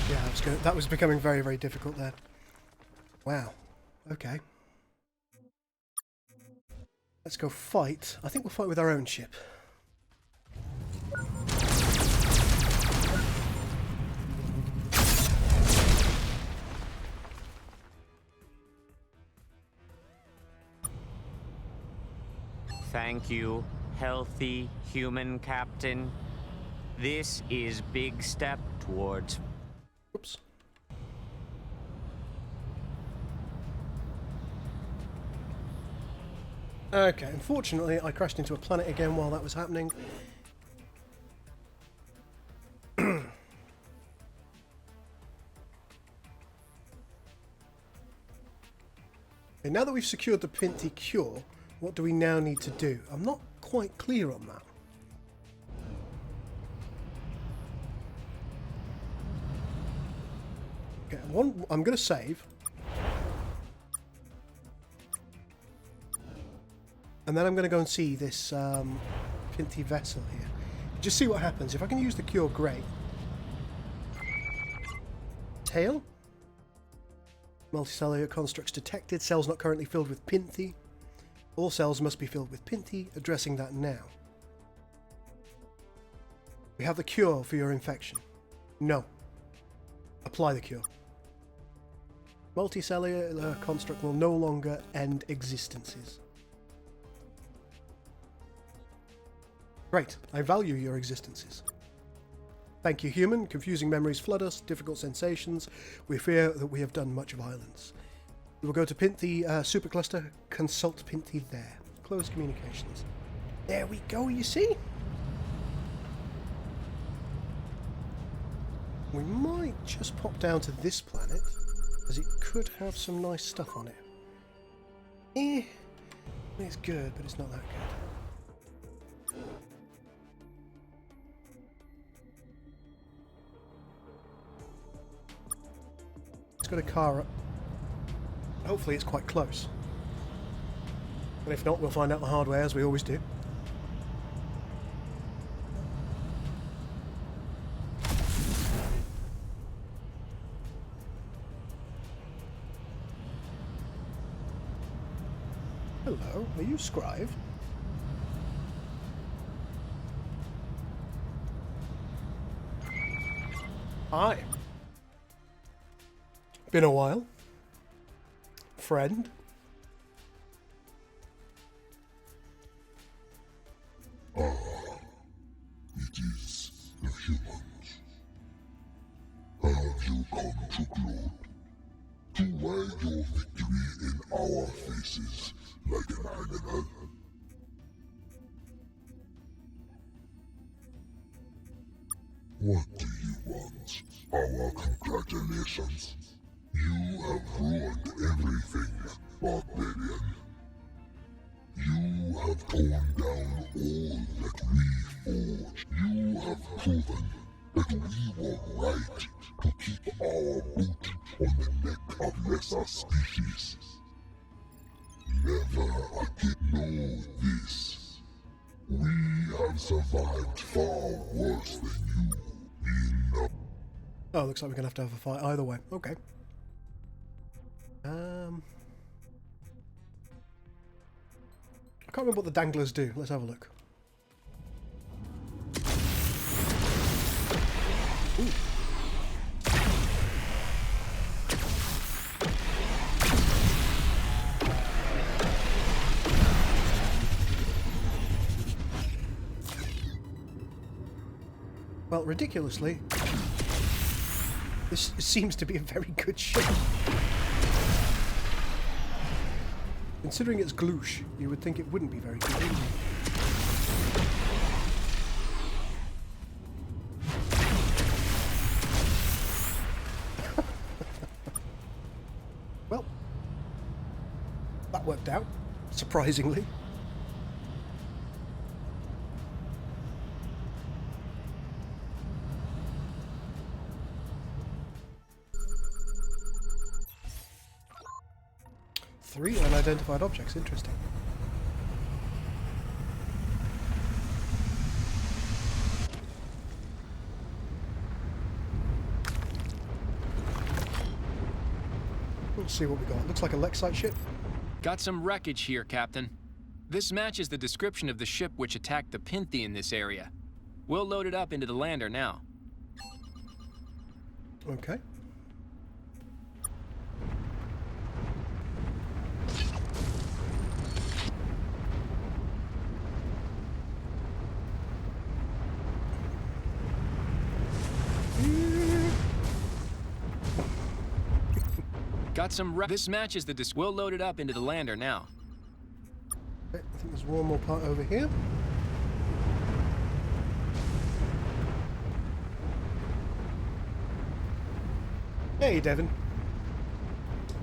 Yeah, that was becoming very, very difficult there. Wow. Okay. Let's go fight. I think we'll fight with our own ship. Thank you, healthy human captain. This is big step towards... Oops. Okay, unfortunately I crashed into a planet again while that was happening. Okay, now that we've secured the Pinti cure, what do we now need to do? I'm not quite clear on that. Okay, I'm going to save. And then I'm going to go and see this Pinti vessel here. Just see what happens. If I can use the cure, great. Tail. Multicellular constructs detected. Cells not currently filled with Pinti. All cells must be filled with Pinti. Addressing that now. We have the cure for your infection. No. Apply the cure. Multicellular construct will no longer end existences. Great. I value your existences. Thank you, human. Confusing memories flood us. Difficult sensations. We fear that we have done much violence. We will go to Pinti supercluster. Consult Pinti there. Close communications. There we go, you see? We might just pop down to this planet, as it could have some nice stuff on it. It's good, but it's not that good. It's got a car up. Hopefully it's quite close. And if not, we'll find out the hard way, as we always do. Hello, are you Scrive? Hi. Been a while. Friend. It is the humans. Have you come to gloat? To wag your victory in our faces like an animal? What do you want? Our congratulations. You have ruined everything, barbarian. You have torn down all that we forged. You have proven that we were right to keep our boot on the neck of lesser species. Never again. Know this. We have survived far worse than you. Oh, looks like we're gonna have to have a fight either way. Okay. I can't remember what the danglers do. Let's have a look. Ooh. Well, ridiculously, this seems to be a very good ship. Considering it's gloosh, you would think it wouldn't be very good, wouldn't you? Well, that worked out, surprisingly. Three unidentified objects, interesting. Let's see what we got. Looks like a Lexite ship. Got some wreckage here, Captain. This matches the description of the ship which attacked the Pinti in this area. We'll load it up into the lander now. Okay. Got some This matches the We'll load it up into the lander now. Okay, I think there's one more part over here. Hey, Devin.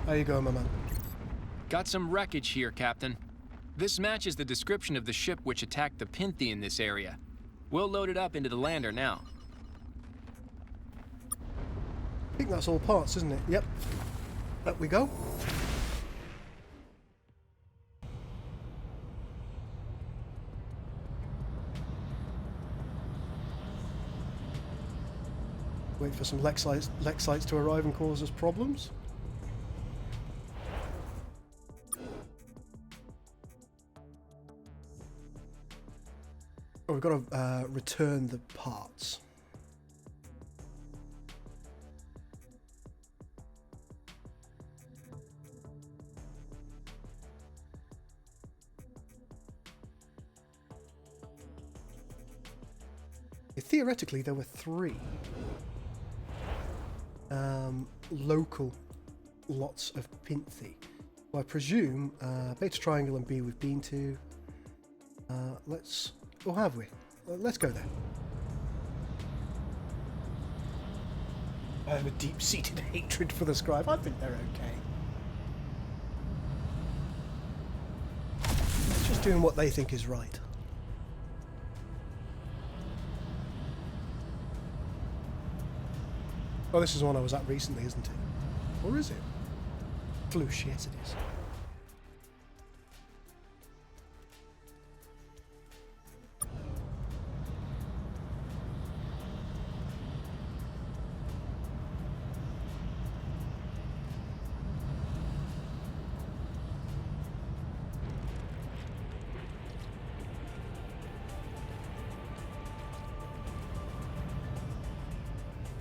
How you going, my man? Got some wreckage here, Captain. This matches the description of the ship which attacked the Pinti in this area. We'll load it up into the lander now. I think that's all parts, isn't it? Yep. Up we go. Wait for some Lexites to arrive and cause us problems. Oh, we've got to return the parts. Theoretically, there were three local lots of Pinti. Well, I presume Beta Triangle and B we've been to. Or have we? Let's go there. I have a deep-seated hatred for the Scribe. I think they're okay. Just doing what they think is right. Oh, this is the one I was at recently, isn't it? Or is it? Floosh, yes it is.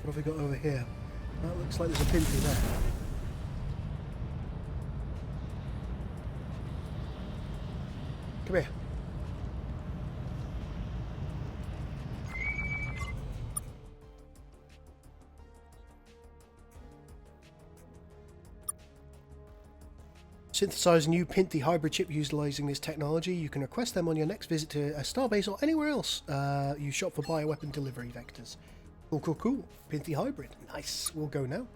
What have we got over here? That looks like there's a Pinti there. Come here. Synthesize a new Pinti hybrid chip utilizing this technology. You can request them on your next visit to a Starbase or anywhere else you shop for bioweapon delivery vectors. Cool, cool, cool. Pinti hybrid. Nice. We'll go now.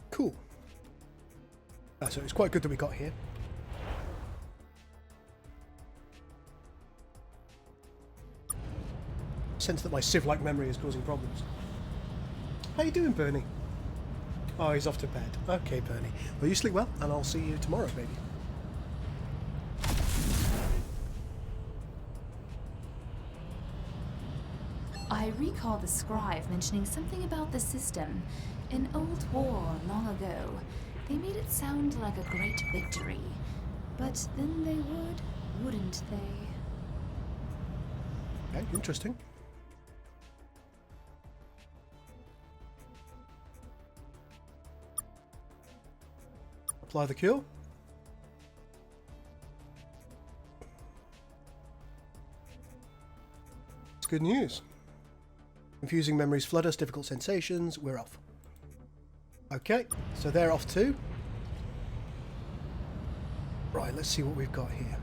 Cool. So it's quite good that we got here. Sense that my Civ-like memory is causing problems. How you doing, Bernie? Oh, he's off to bed. Okay, Bernie. Well, you sleep well, and I'll see you tomorrow, baby. I recall the Scrive mentioning something about the system. In old war, long ago, they made it sound like a great victory. But then they wouldn't they? Okay, interesting. Apply the cure. It's good news. Confusing memories flood us, difficult sensations, we're off. Okay, so they're off too. Right, let's see what we've got here.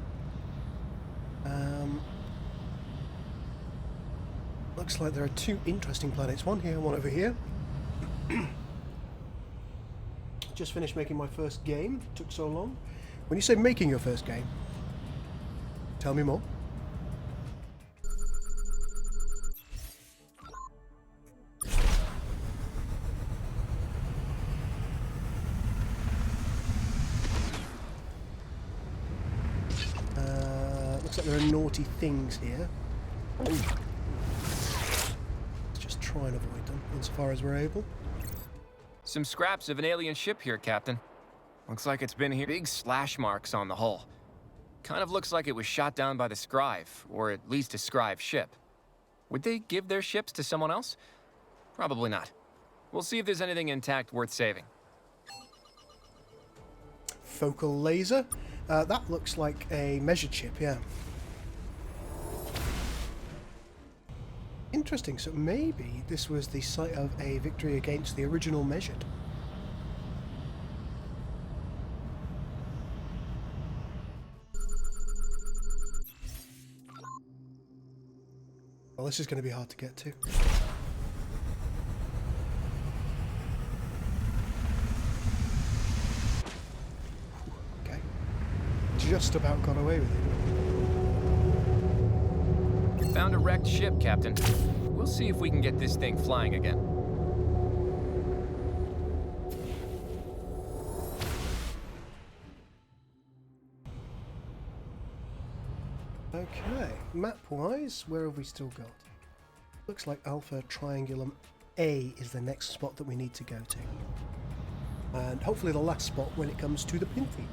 Looks like there are two interesting planets, one here and one over here. Just finished making my first game. Took so long. When you say making your first game, tell me more. Looks like there are naughty things here. Let's just try and avoid them insofar as we're able. Some scraps of an alien ship here, Captain. Looks like it's been here. Big slash marks on the hull. Kind of looks like it was shot down by the Scrive, or at least a Scrive ship. Would they give their ships to someone else? Probably not. We'll see if there's anything intact worth saving. Focal laser? That looks like a measured ship, yeah. Interesting, so maybe this was the site of a victory against the original measured. Well, this is going to be hard to get to. Okay. Just about got away with it. Found a wrecked ship, Captain. We'll see if we can get this thing flying again. Okay, map-wise, where have we still got? Looks like Alpha Triangulum A is the next spot that we need to go to. And hopefully the last spot when it comes to the Pinti.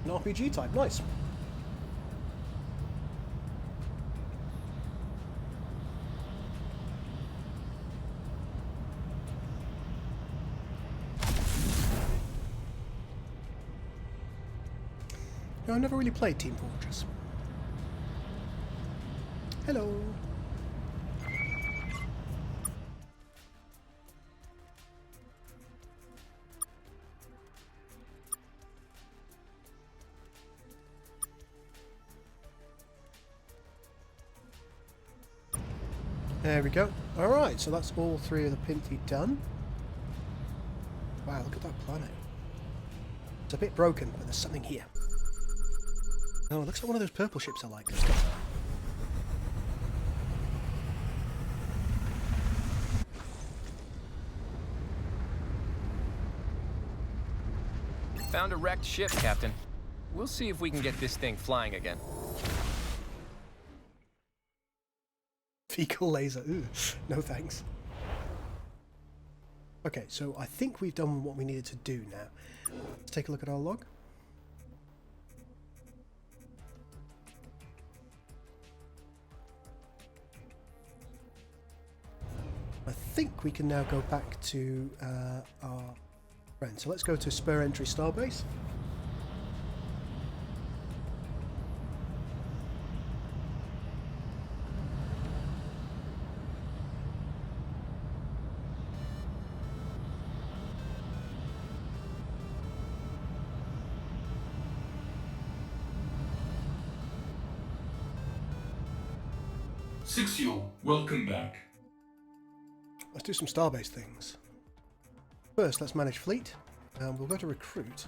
An RPG type, nice. No, I never really played Team Fortress. Hello. There we go. Alright, so that's all three of the Pinti done. Wow, look at that planet. It's a bit broken, but there's something here. Oh, it looks like one of those purple ships I like. Let's go. Found a wrecked ship, Captain. We'll see if we can get this thing flying again. Fecal laser. Ooh, no thanks. Okay, so I think we've done what we needed to do now. Let's take a look at our log. think we can now go back to our friend. So let's go to spur entry Starbase. Sixiel, welcome back. Let's do some Starbase things. First, let's manage fleet. We'll go to recruit.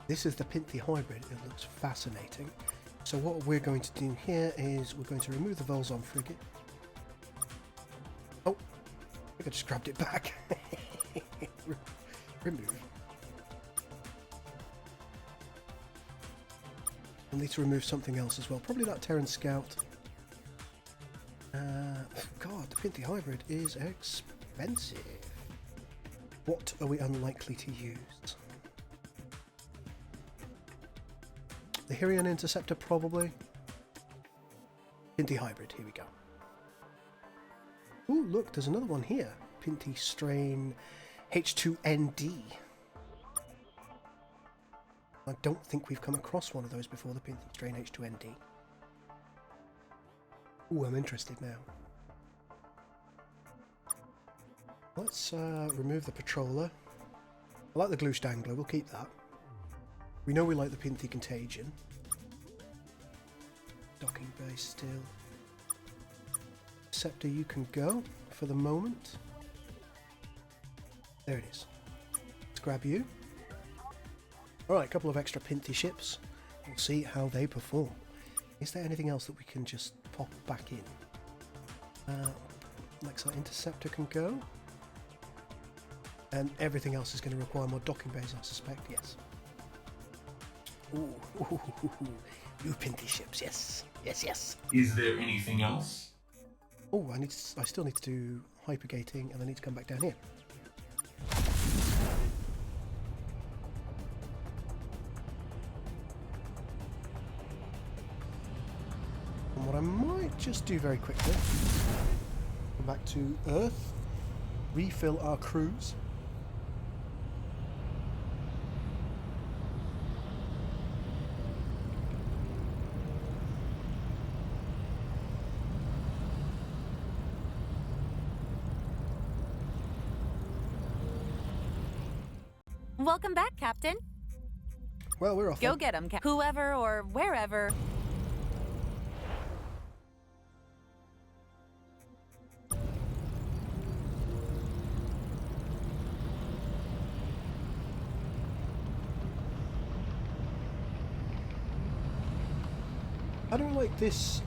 This is the Pinti hybrid. It looks fascinating. So what we're going to do here is we're going to remove the Volzon frigate. Oh, I think I just grabbed it back. Remove. We'll need to remove something else as well. Probably that Terran Scout. God, the Pinti hybrid is expensive. What are we unlikely to use? The Hyrian Interceptor, probably. Pinti hybrid, here we go. Ooh, look, there's another one here. Pinti strain H2ND. I don't think we've come across one of those before, the Pinti strain H2ND. Ooh, I'm interested now. Let's remove the Patroller. I like the Gloosh Dangler, we'll keep that. We know we like the Pinti Contagion. Docking base still. Scepter, you can go for the moment. There it is. Let's grab you. Alright, a couple of extra Pinti ships. We'll see how they perform. Is there anything else that we can just pop back in? Lexite Interceptor can go. And everything else is going to require more docking bays, I suspect, yes. Ooh, new Pinti ships, yes. Yes, yes. Is there anything else? Oh, I still need to do hypergating, and I need to come back down here. And what I might just do very quickly, come back to Earth, refill our crews. Welcome back, Captain. Well, we're off. Go get him, whoever or wherever. I don't like this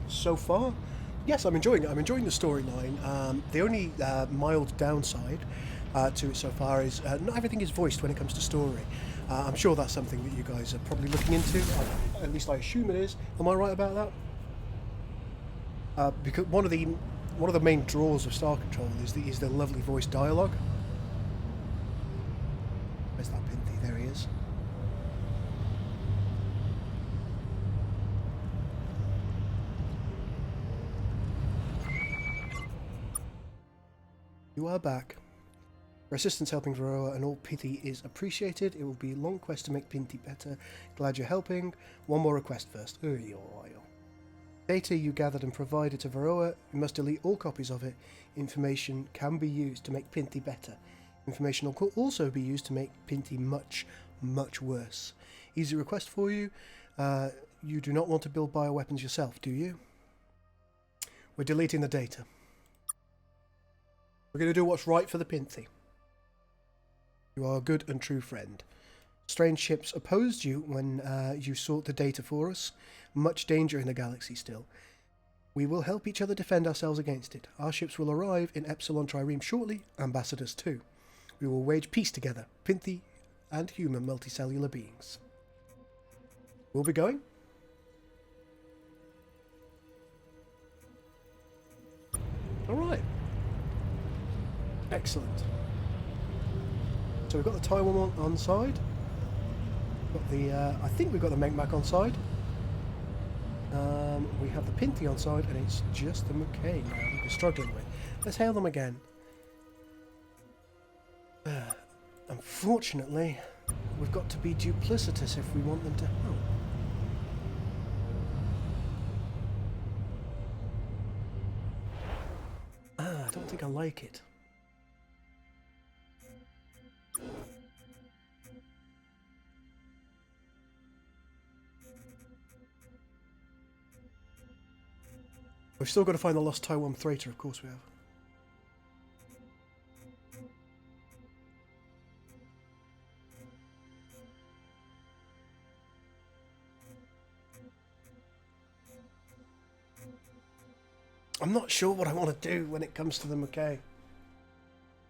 so far. Yes, I'm enjoying it. I'm enjoying the storyline. The only mild downside to it so far is not everything is voiced when it comes to story. I'm sure that's something that you guys are probably looking into. At least I assume it is. Am I right about that? Because one of the main draws of Star Control is the lovely voice dialogue. Where's that Pinti? There he is. You are back. Your assistance helping Varroa and all Pinti is appreciated. It will be a long quest to make Pinti better. Glad you're helping. One more request first. Data you gathered and provided to Varroa, you must delete all copies of it. Information can be used to make Pinti better. Information will also be used to make Pinti much, much worse. Easy request for you. You do not want to build bioweapons yourself, do you? We're deleting the data. We're going to do what's right for the Pinti. You are a good and true friend. Strange ships opposed you when you sought the data for us. Much danger in the galaxy still. We will help each other defend ourselves against it. Our ships will arrive in Epsilon Trireme shortly, ambassadors too. We will wage peace together, Pinti and human multicellular beings. We'll be going. Alright. Excellent. So we've got the Taiwan on side. Got the I think we've got the Megamac on side. We have the Pinti on side, and it's just the McCain now that we're struggling with. Let's hail them again. Unfortunately, we've got to be duplicitous if we want them to help. I don't think I like it. We've still got to find the lost Taiwan freighter, of course we have. I'm not sure what I want to do when it comes to the Mackay.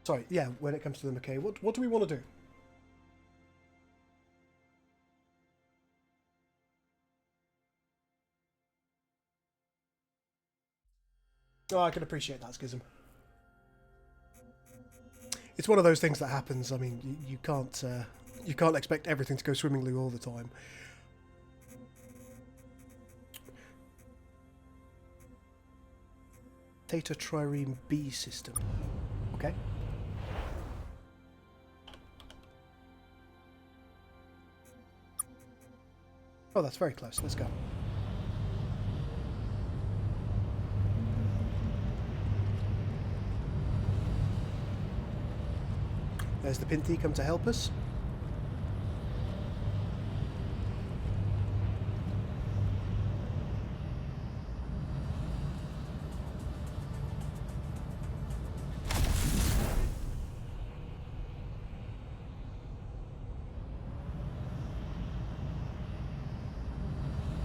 Sorry, yeah, when it comes to the Mackay. What do we want to do? Oh, I can appreciate that, Schism. It's one of those things that happens. I mean, you can't expect everything to go swimmingly all the time. Theta Trireme B system. Okay. Oh, that's very close. Let's go. There's the Pinti come to help us.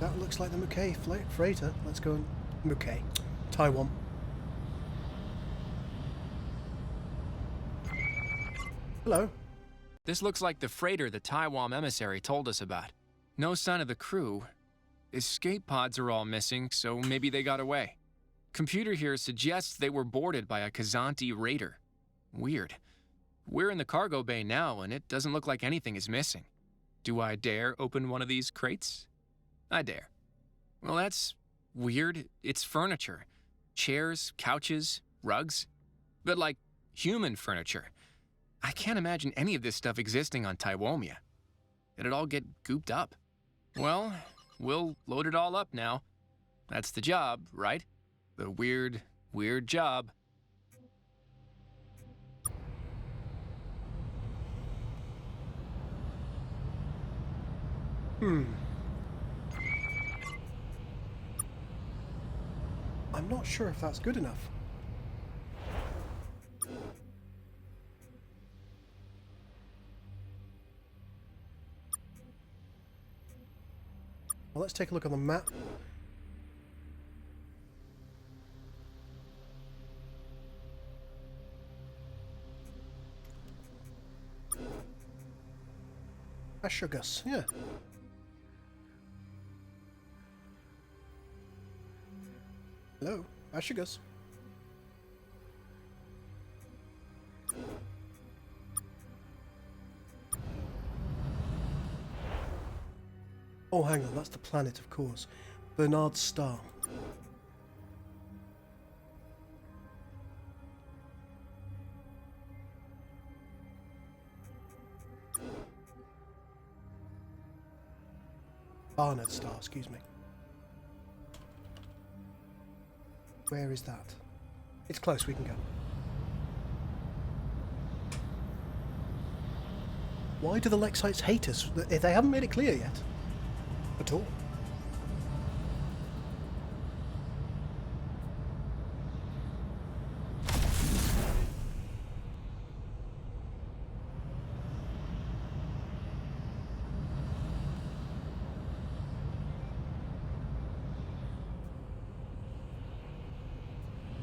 That looks like the Mackay freighter. Let's go and... Mackay. Taiwan. Hello. This looks like the freighter the Taiwan Emissary told us about. No sign of the crew. Escape pods are all missing, so maybe they got away. Computer here suggests they were boarded by a Kazanti raider. Weird. We're in the cargo bay now, and it doesn't look like anything is missing. Do I dare open one of these crates? I dare. Well, that's weird. It's furniture. Chairs, couches, rugs. But like human furniture. I can't imagine any of this stuff existing on Taiwanea. It'd all get gooped up. Well, we'll load it all up now. That's the job, right? The weird, weird job. I'm not sure if that's good enough. Well, let's take a look on the map. Ashugus, yeah. Hello, Ashugus. Oh, hang on, that's the planet, of course. Bernard's star. Barnard's star, excuse me. Where is that? It's close, we can go. Why do the Lexites hate us? They haven't made it clear yet. At all.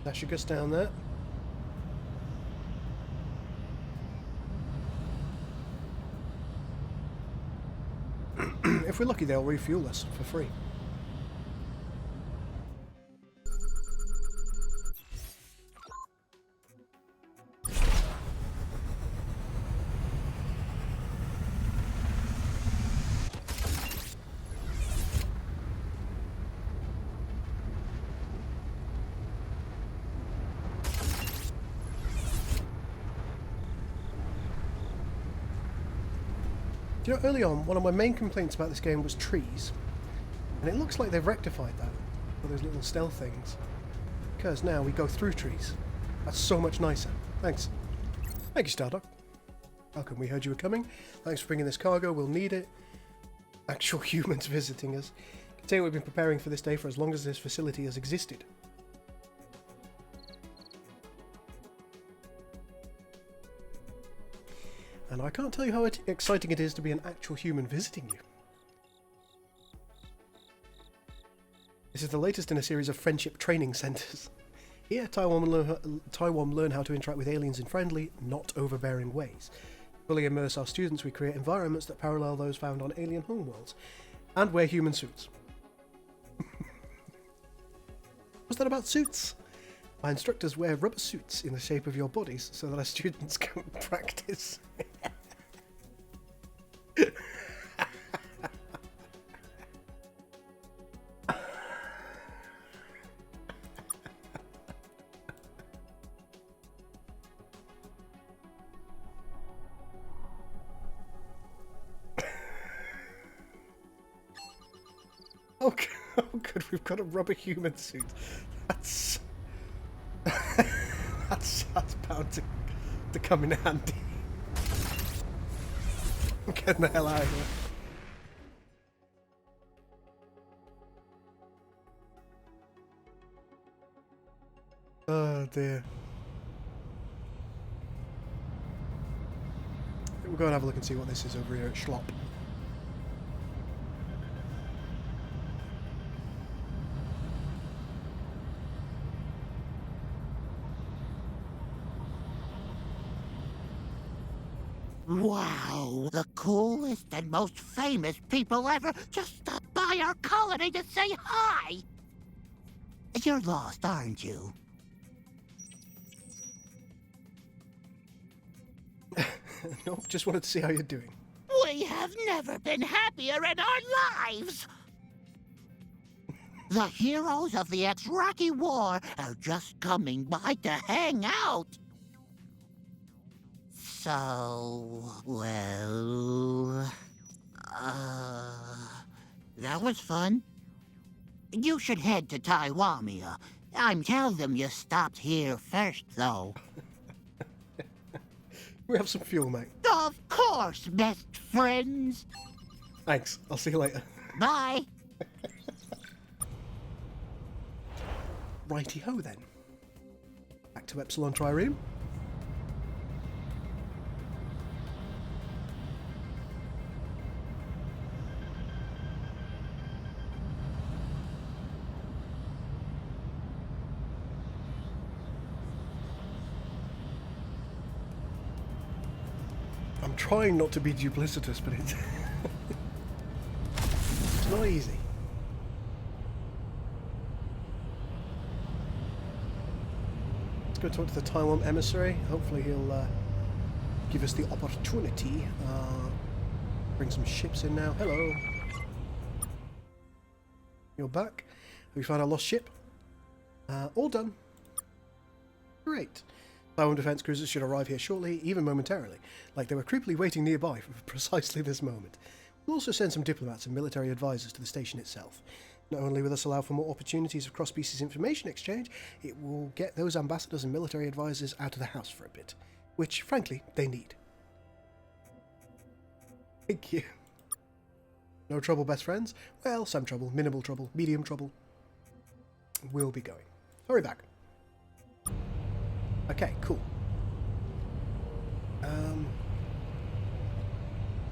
That should get us down there. If we're lucky, they'll refuel us for free. Do you know, early on, one of my main complaints about this game was trees. And it looks like they've rectified that. All those little stealth things. Because now we go through trees. That's so much nicer. Thanks. Thank you, Stardock. Welcome, we heard you were coming. Thanks for bringing this cargo, we'll need it. Actual humans visiting us. I can tell you we've been preparing for this day for as long as this facility has existed. And I can't tell you how exciting it is to be an actual human visiting you. This is the latest in a series of friendship training centres. Here, Taiwan learn how to interact with aliens in friendly, not overbearing ways. Fully immerse our students, we create environments that parallel those found on alien homeworlds, and wear human suits. Was that about suits? My instructors wear rubber suits in the shape of your bodies so that our students can practice. Oh good, we've got a rubber human suit. That's that's bound to come in handy. I'm getting the hell out of here. Oh dear. We'll go and have a look and see what this is over here at Schlop. Wow, the coolest and most famous people ever just stopped by our colony to say hi. You're lost, aren't you? Nope, just wanted to see how you're doing. We have never been happier in our lives. The heroes of the Ex-Rocky War are just coming by to hang out. So, well, that was fun. You should head to Taiwanea. I'm telling them you stopped here first, though. We have some fuel, mate. Of course, best friends. Thanks. I'll see you later. Bye. Righty-ho, then. Back to Epsilon Trireme. I'm trying not to be duplicitous, but it's it's not easy. Let's go talk to the Taiwan Emissary. Hopefully he'll give us the opportunity. Bring some ships in now. Hello. You're back. Have we found our lost ship? All done. Great. Taiwan defense cruisers should arrive here shortly, even momentarily, like they were creepily waiting nearby for precisely this moment. We'll also send some diplomats and military advisors to the station itself. Not only will this allow for more opportunities of cross-species information exchange, it will get those ambassadors and military advisors out of the house for a bit, which, frankly, they need. Thank you. No trouble, best friends? Well, some trouble, minimal trouble, medium trouble. We'll be going. Hurry back. Okay, cool.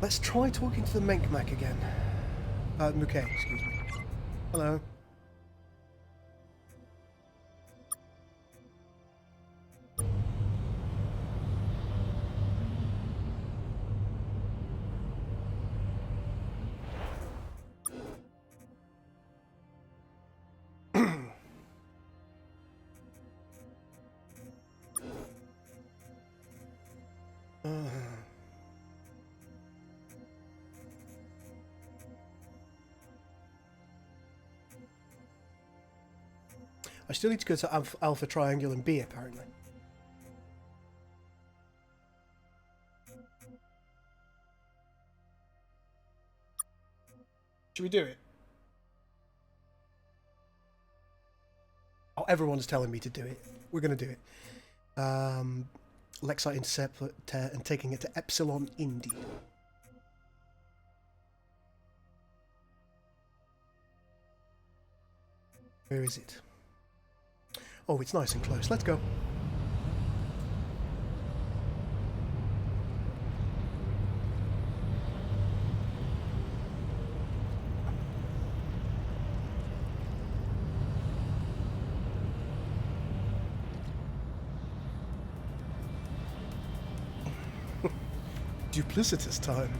Let's try talking to the Megamac again. Muke, excuse me. Hello. I still need to go to Alpha Triangle and B, apparently. Should we do it? Oh, everyone's telling me to do it. We're going to do it. Lexite interceptor and taking it to Epsilon Indy. Where is it? Oh, it's nice and close. Let's go. Duplicitous time.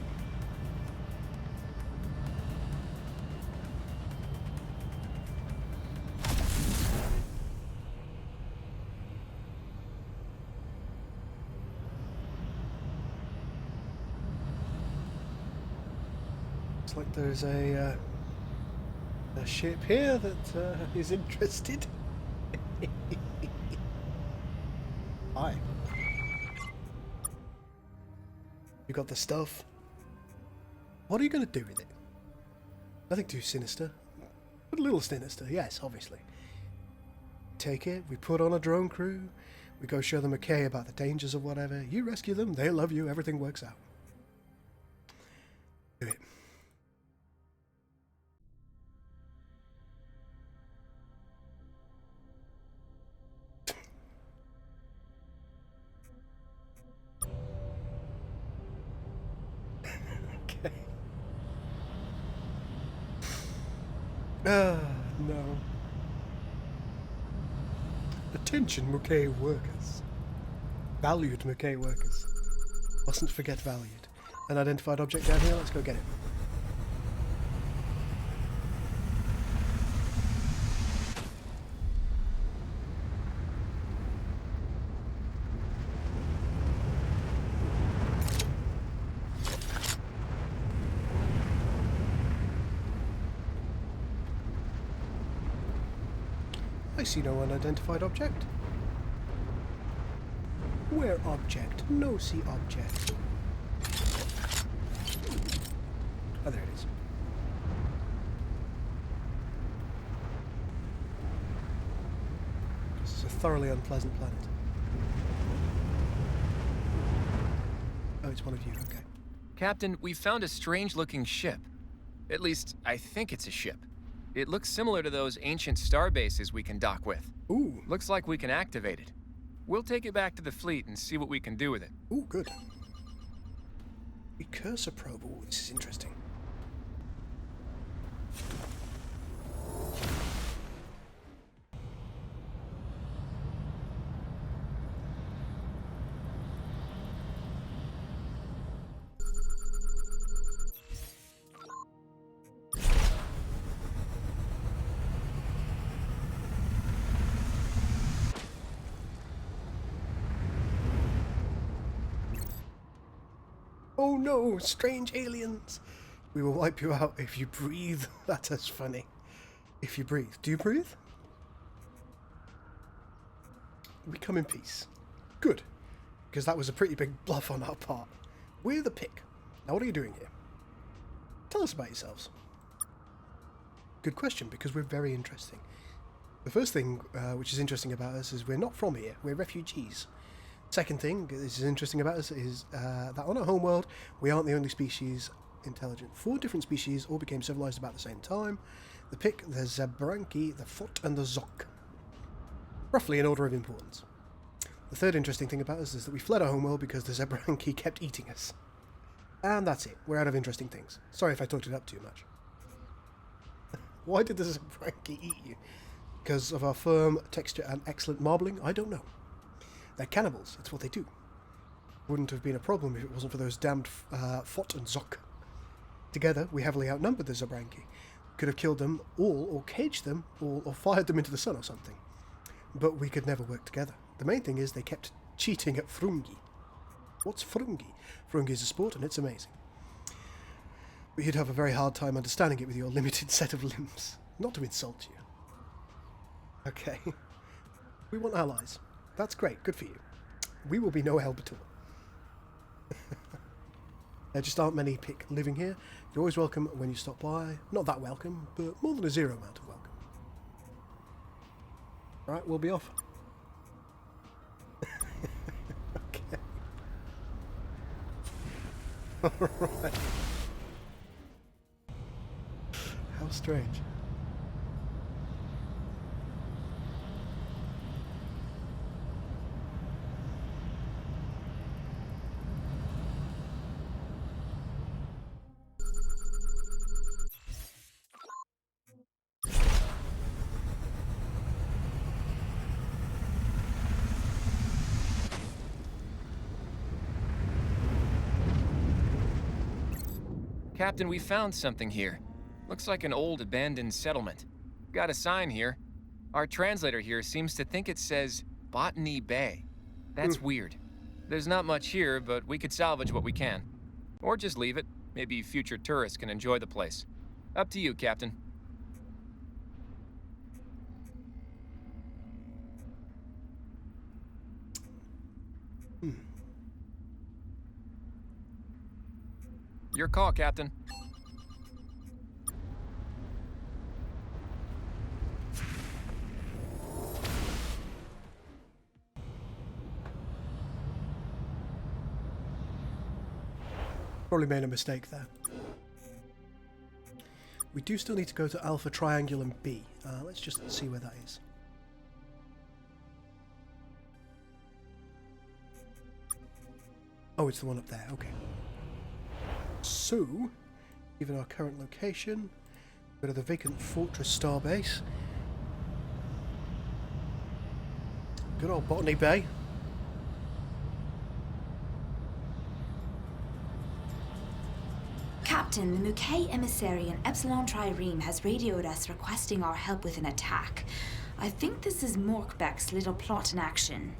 Looks like there's a ship here that is interested. Hi. You got the stuff. What are you going to do with it? Nothing too sinister. But a little sinister, yes, obviously. Take it, we put on a drone crew, we go show the McKay about the dangers of whatever, you rescue them, they love you, everything works out. Do it. Ah, no. Attention, McKay workers. Valued McKay workers. Mustn't forget valued. An identified object down here, let's go get it. I see no unidentified object. Where object? No see object. Oh, there it is. This is a thoroughly unpleasant planet. Oh, it's one of you, okay. Captain, we found a strange-looking ship. At least, I think it's a ship. It looks similar to those ancient starbases we can dock with. Ooh. Looks like we can activate it. We'll take it back to the fleet and see what we can do with it. Ooh, good. Precursor probe. Ooh, this is interesting. Oh no, strange aliens! We will wipe you out if you breathe. That's funny. If you breathe. Do you breathe? We come in peace. Good. Because that was a pretty big bluff on our part. We're the pick. Now what are you doing here? Tell us about yourselves. Good question, because we're very interesting. The first thing which is interesting about us is we're not from here. We're refugees. Second thing that is interesting about us is that on our homeworld, we aren't the only species intelligent. 4 different species all became civilized about the same time. The Pick, the Zabranki, the Fot, and the Zok. Roughly in order of importance. The third interesting thing about us is that we fled our homeworld because the Zabranki kept eating us. And that's it. We're out of interesting things. Sorry if I talked it up too much. Why did the Zabranki eat you? Because of our firm texture and excellent marbling? I don't know. They're cannibals. It's what they do. Wouldn't have been a problem if it wasn't for those damned Fot and Zok. Together, we heavily outnumbered the Zabranki. Could have killed them all, or caged them, or fired them into the sun or something. But we could never work together. The main thing is they kept cheating at Frungi. What's Frungi? Frungi is a sport, and it's amazing. But you'd have a very hard time understanding it with your limited set of limbs. Not to insult you. Okay. We want allies. That's great. Good for you. We will be no help at all. There just aren't many pick living here. You're always welcome when you stop by. Not that welcome, but more than a zero amount of welcome. Right, we'll be off. Okay. Alright. How strange. Captain, we found something here. Looks like an old abandoned settlement. Got a sign here. Our translator here seems to think it says Botany Bay. That's weird. There's not much here, but we could salvage what we can. Or just leave it. Maybe future tourists can enjoy the place. Up to you, Captain. Your call, Captain. Probably made a mistake there. We do still need to go to Alpha Triangulum B. Let's just see where that is. Oh, it's the one up there. Okay. So, given our current location, go to the vacant Fortress Starbase. Good old Botany Bay. Captain, the Mukay Emissary in Epsilon Trireme has radioed us requesting our help with an attack. I think this is Morkbeck's little plot in action.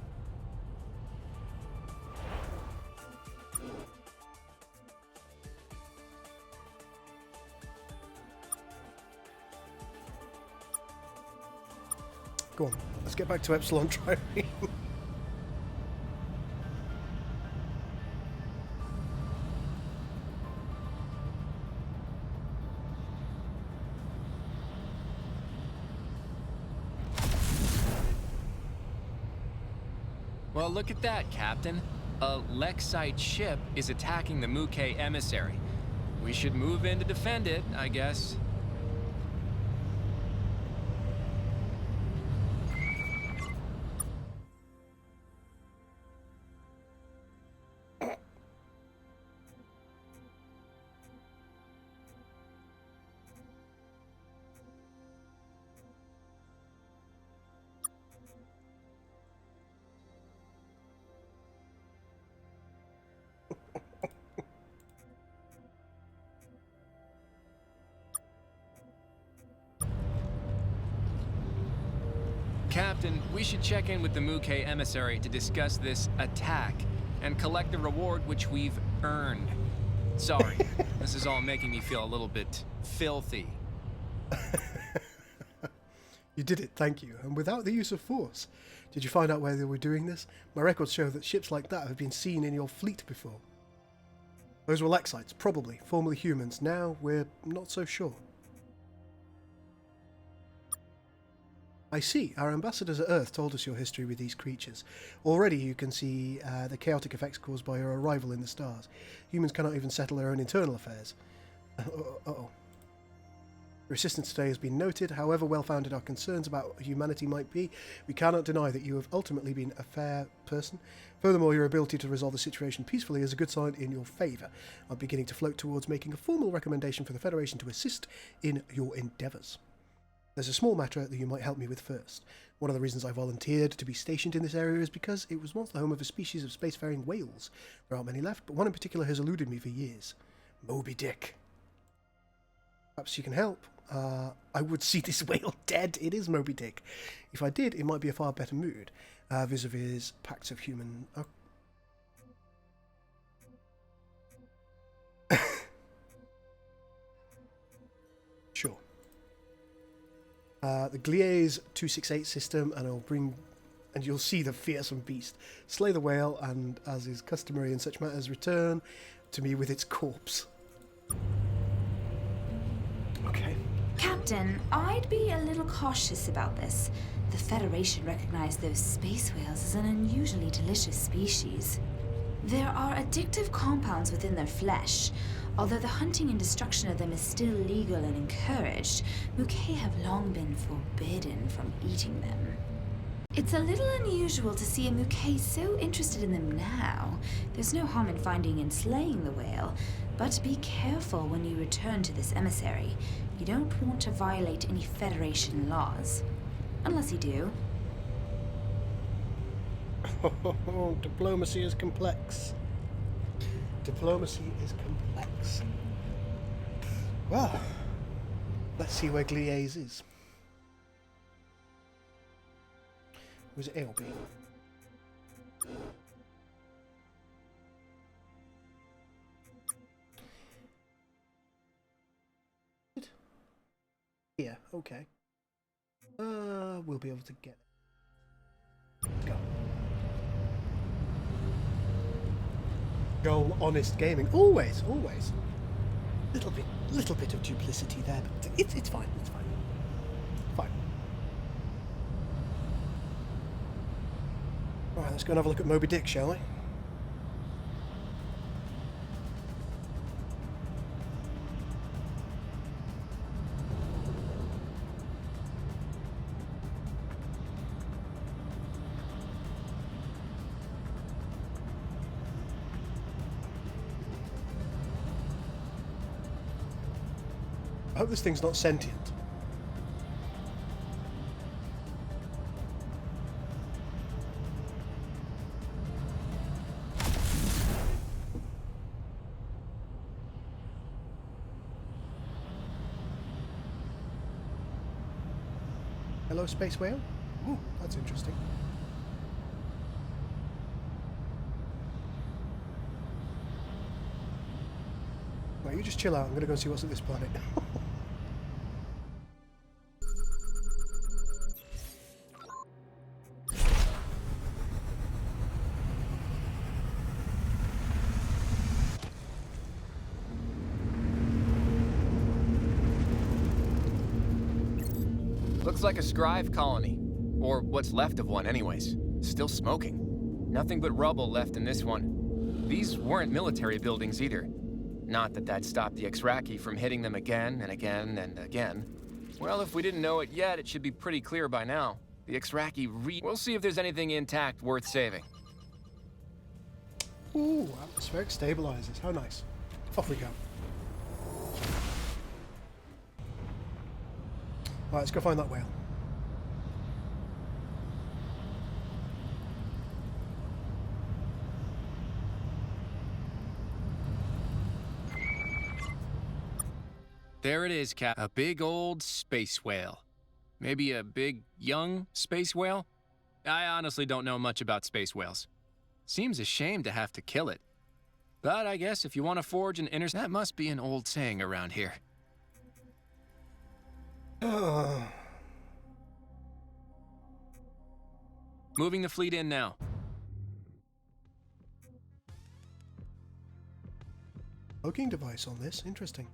Go on, let's get back to Epsilon Trireme. Well, look at that, Captain. A Lexite ship is attacking the Mukay Emissary. We should move in to defend it, I guess. Captain, we should check in with the Mukay Emissary to discuss this attack and collect the reward which we've earned. Sorry, this is all making me feel a little bit filthy. You did it, thank you, and without the use of force. Did you find out where they were doing this? My records show that ships like that have been seen in your fleet before. Those were Lexites, probably, formerly humans. Now, we're not so sure. I see. Our ambassadors at Earth told us your history with these creatures. Already you can see the chaotic effects caused by your arrival in the stars. Humans cannot even settle their own internal affairs. Uh-oh. Your assistance today has been noted. However well-founded our concerns about humanity might be, we cannot deny that you have ultimately been a fair person. Furthermore, your ability to resolve the situation peacefully is a good sign in your favour. I'm beginning to float towards making a formal recommendation for the Federation to assist in your endeavours. There's a small matter that you might help me with first. One of the reasons I volunteered to be stationed in this area is because it was once the home of a species of spacefaring whales. There aren't many left, but one in particular has eluded me for years. Moby Dick. Perhaps you can help. I would see this whale dead. It is Moby Dick. If I did, it might be a far better mood. Vis-a-vis pacts of human... Sure. The Gliese 268 system, and you'll see the fearsome beast. Slay the whale, and as is customary in such matters, return to me with its corpse. Okay. Captain, I'd be a little cautious about this. The Federation recognized those space whales as an unusually delicious species. There are addictive compounds within their flesh. Although the hunting and destruction of them is still legal and encouraged, Muke have long been forbidden from eating them. It's a little unusual to see a Muke so interested in them now. There's no harm in finding and slaying the whale, but be careful when you return to this emissary. You don't want to violate any Federation laws. Unless you do. Diplomacy is complex. Diplomacy is complex. Well, let's see where Gliese is. Was it A or B? Yeah, okay. We'll be able to get it. Go. Goal, honest gaming. Always, always. Little bit of duplicity there, but it's fine. It's fine. Fine. All right, let's go and have a look at Moby Dick, shall we? I hope this thing's not sentient. Hello, space whale? Ooh, that's interesting. Right, you just chill out. I'm gonna go and see what's at this planet. Looks like a Scrive colony. Or what's left of one anyways. Still smoking. Nothing but rubble left in this one. These weren't military buildings either. Not that that stopped the Exraki from hitting them again and again and again. Well, if we didn't know it yet, it should be pretty clear by now. The Exraki We'll see if there's anything intact worth saving. Ooh, atmospheric stabilizers. How nice. Off we go. Alright, let's go find that whale. There it is, Cap. A big old space whale. Maybe a big, young space whale? I honestly don't know much about space whales. Seems a shame to have to kill it. But I guess if you want to forge an that must be an old saying around here. Moving the fleet in now. Cloaking device on this. Interesting.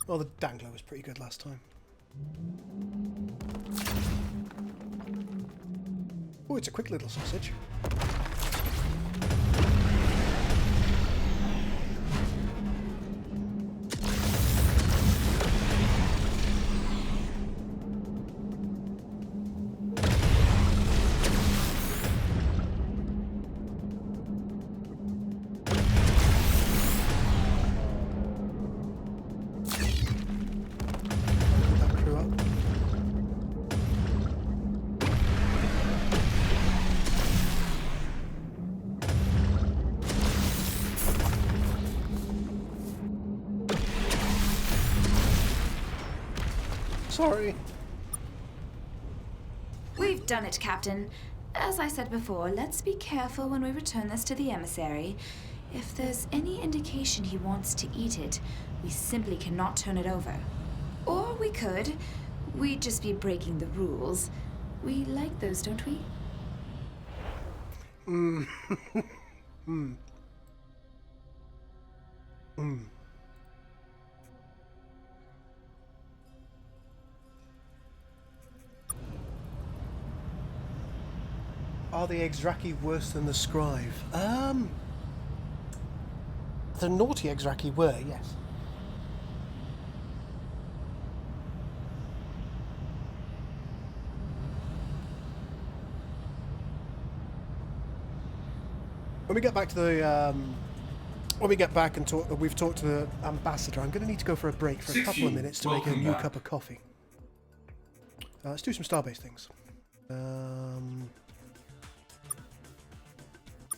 Well, the dangler was pretty good last time. Oh, it's a quick little sausage. Sorry. We've done it, Captain. As I said before, let's be careful when we return this to the Emissary. If there's any indication he wants to eat it, we simply cannot turn it over. Or we could. We'd just be breaking the rules. We like those, don't we? Are the Exraki worse than the Scrive? The naughty Exraki were, yes. When we get back to the, when we get back and we've talked to the ambassador, I'm going to need to go for a break for a couple of minutes to make a new cup of coffee. Let's do some Starbase things.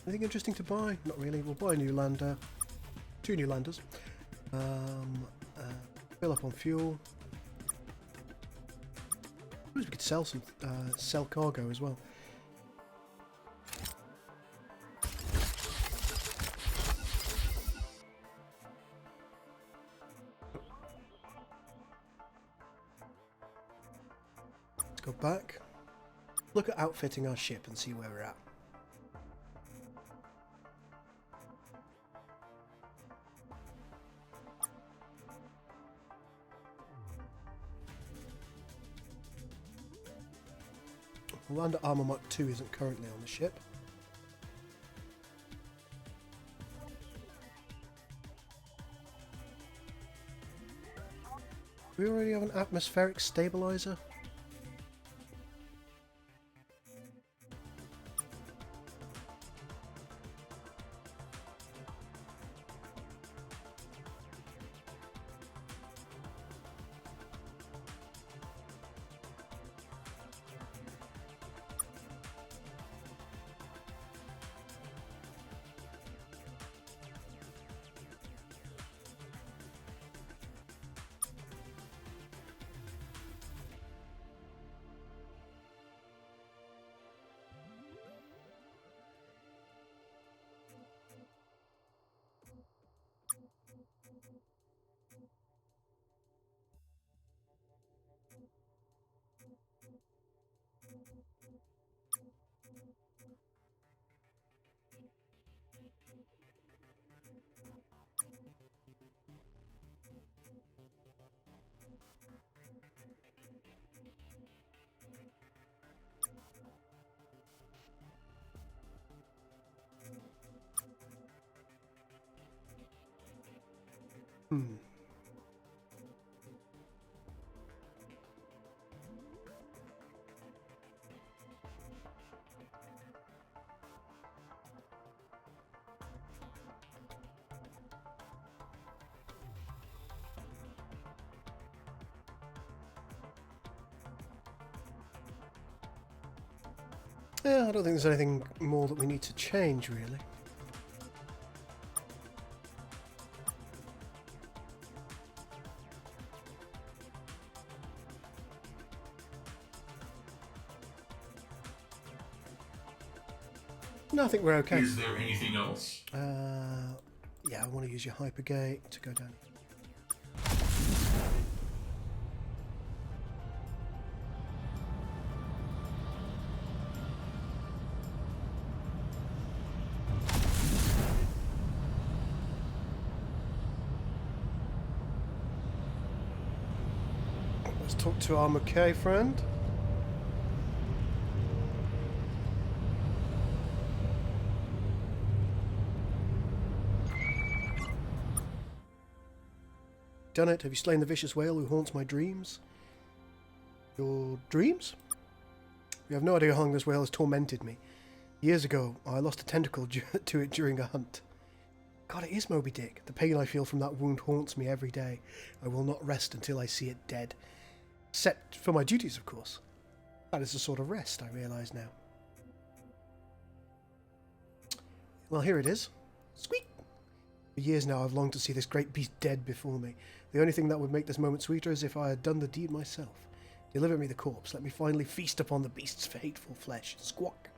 Anything interesting to buy? Not really. We'll buy a new lander. 2 new landers. Fill up on fuel. I suppose we could sell some, sell cargo as well. Let's go back. Look at outfitting our ship and see where we're at. Lander Armor Mark 2 isn't currently on the ship. We already have an atmospheric stabilizer. Yeah, I don't think there's anything more that we need to change, really. No, I think we're okay. Is there anything else? Yeah, I want to use your hypergate to go down. Let's talk to our McKay friend. Done it. Have you slain the vicious whale who haunts my dreams? Your dreams? You have no idea how long this whale has tormented me. Years ago, I lost a tentacle to it during a hunt. God, it is Moby Dick. The pain I feel from that wound haunts me every day. I will not rest until I see it dead. Except for my duties, of course. That is the sort of rest I realise now. Well, here it is. Squeak! For years now, I've longed to see this great beast dead before me. The only thing that would make this moment sweeter is if I had done the deed myself. Deliver me the corpse. Let me finally feast upon the beast's hateful flesh. Squawk.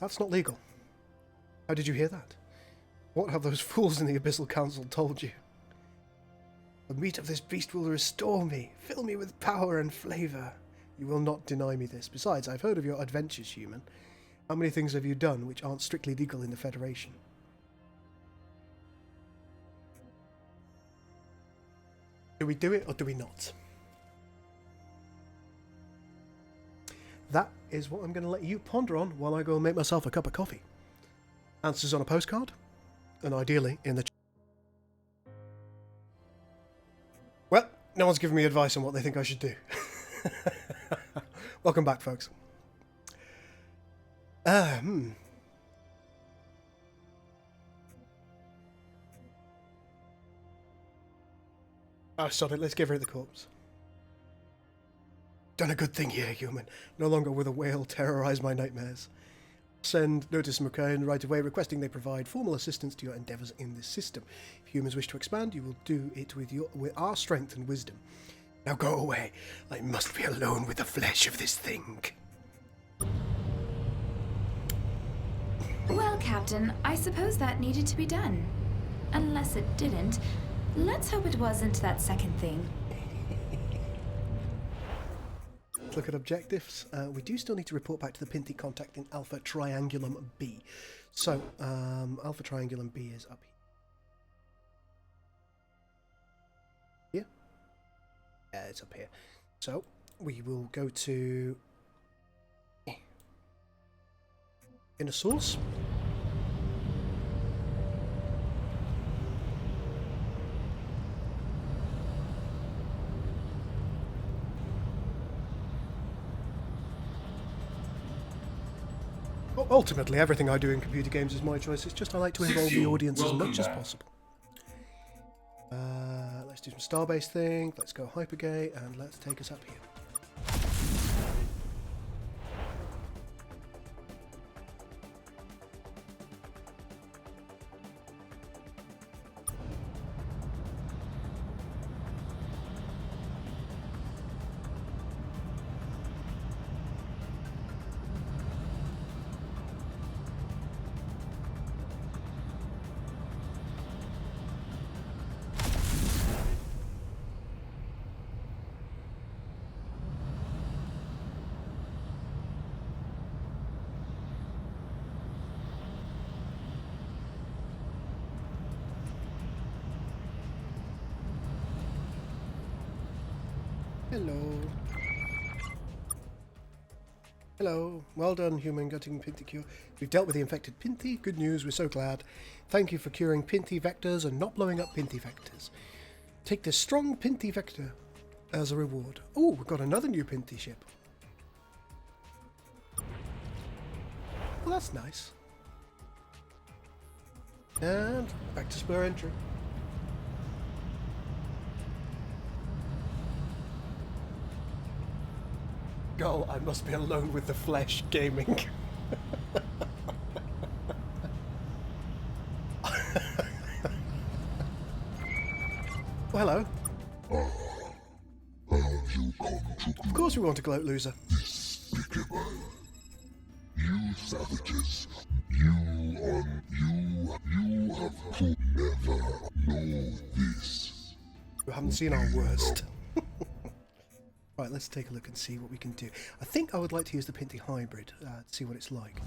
That's not legal. How did you hear that? What have those fools in the Abyssal Council told you? The meat of this beast will restore me, fill me with power and flavour. You will not deny me this. Besides, I've heard of your adventures, human. How many things have you done which aren't strictly legal in the Federation? Do we do it or do we not? That is what I'm going to let you ponder on while I go and make myself a cup of coffee. Answers on a postcard, and ideally in the... Well, no one's given me advice on what they think I should do. Welcome back, folks. Oh, sod it, let's give her the corpse. Done a good thing here, human. No longer will the whale terrorise my nightmares. Send notice McCain right away requesting they provide formal assistance to your endeavours in this system. If humans wish to expand, you will do it with our strength and wisdom. Now go away. I must be alone with the flesh of this thing. Well, Captain, I suppose that needed to be done. Unless it didn't. Let's hope it wasn't that second thing. Let's look at objectives. We do still need to report back to the Pinti contact in Alpha Triangulum B. So, Alpha Triangulum B is up here. Yeah, it's up here. So, we will go to inner source. Ultimately, everything I do in computer games is my choice. It's just I like to involve the audience as much as possible. Let's do some Starbase thing. Let's go Hypergate, and let's take us up here. Hello. Hello. Well done, human, gutting Pinti cure. We've dealt with the infected Pinti. Good news, we're so glad. Thank you for curing Pinti vectors and not blowing up Pinti vectors. Take this strong Pinti vector as a reward. Oh, we've got another new Pinti ship. Well, that's nice. And back to spur entry. Gull, I must be alone with the flesh gaming. Well, hello. Of course we want to gloat, loser. Despicable. You savages, you have could never know this. You haven't seen our worst. Right, let's take a look and see what we can do. I think I would like to use the Pinti hybrid to see what it's like.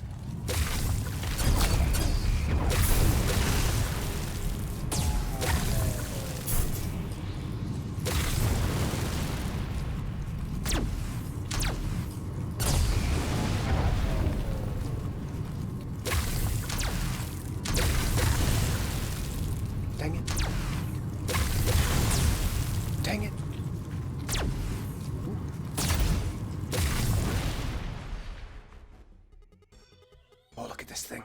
Dang it. Dang it. Oh, look at this thing.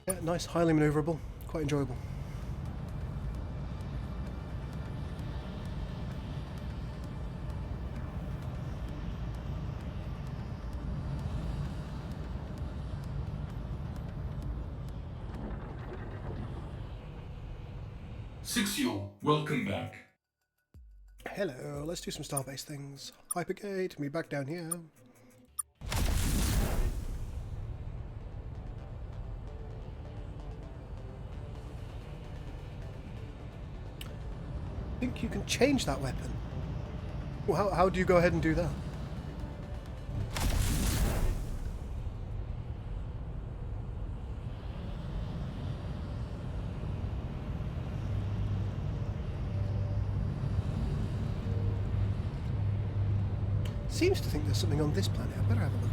Yeah, nice, highly manoeuvrable, quite enjoyable. Sixiel, welcome back. Hello, let's do some Starbase things. Hypergate, me back down here. I think you can change that weapon. Well, how do you go ahead and do that? Seems to think there's something on this planet. I better have a look.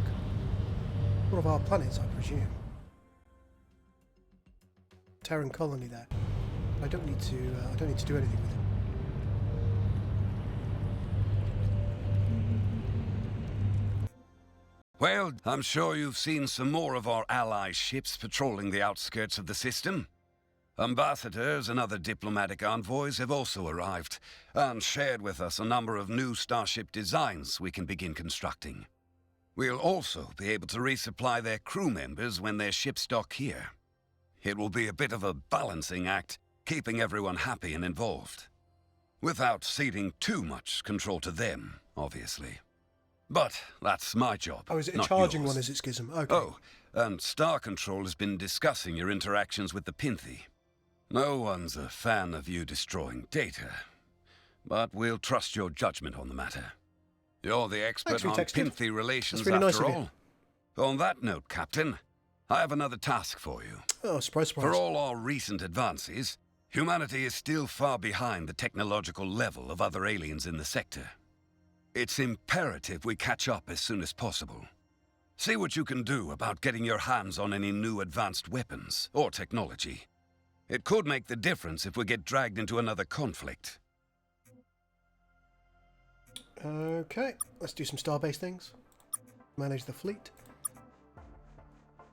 One of our planets, I presume. Terran colony there. I don't need to do anything with it. Well, I'm sure you've seen some more of our ally ships patrolling the outskirts of the system. Ambassadors and other diplomatic envoys have also arrived, and shared with us a number of new starship designs we can begin constructing. We'll also be able to resupply their crew members when their ships dock here. It will be a bit of a balancing act, keeping everyone happy and involved. Without ceding too much control to them, obviously. But that's my job. Oh, is it a not charging yours. one, is it, Schism? Okay. Oh, and Star Control has been discussing your interactions with the Pinti. No one's a fan of you destroying data, but we'll trust your judgment on the matter. You're the expert on Pinti relations really after nice of all. On that note, Captain, I have another task for you. Oh, surprise, surprise. For all our recent advances, humanity is still far behind the technological level of other aliens in the sector. It's imperative we catch up as soon as possible. See what you can do about getting your hands on any new advanced weapons or technology. It could make the difference if we get dragged into another conflict. Okay, let's do some Starbase things. Manage the fleet.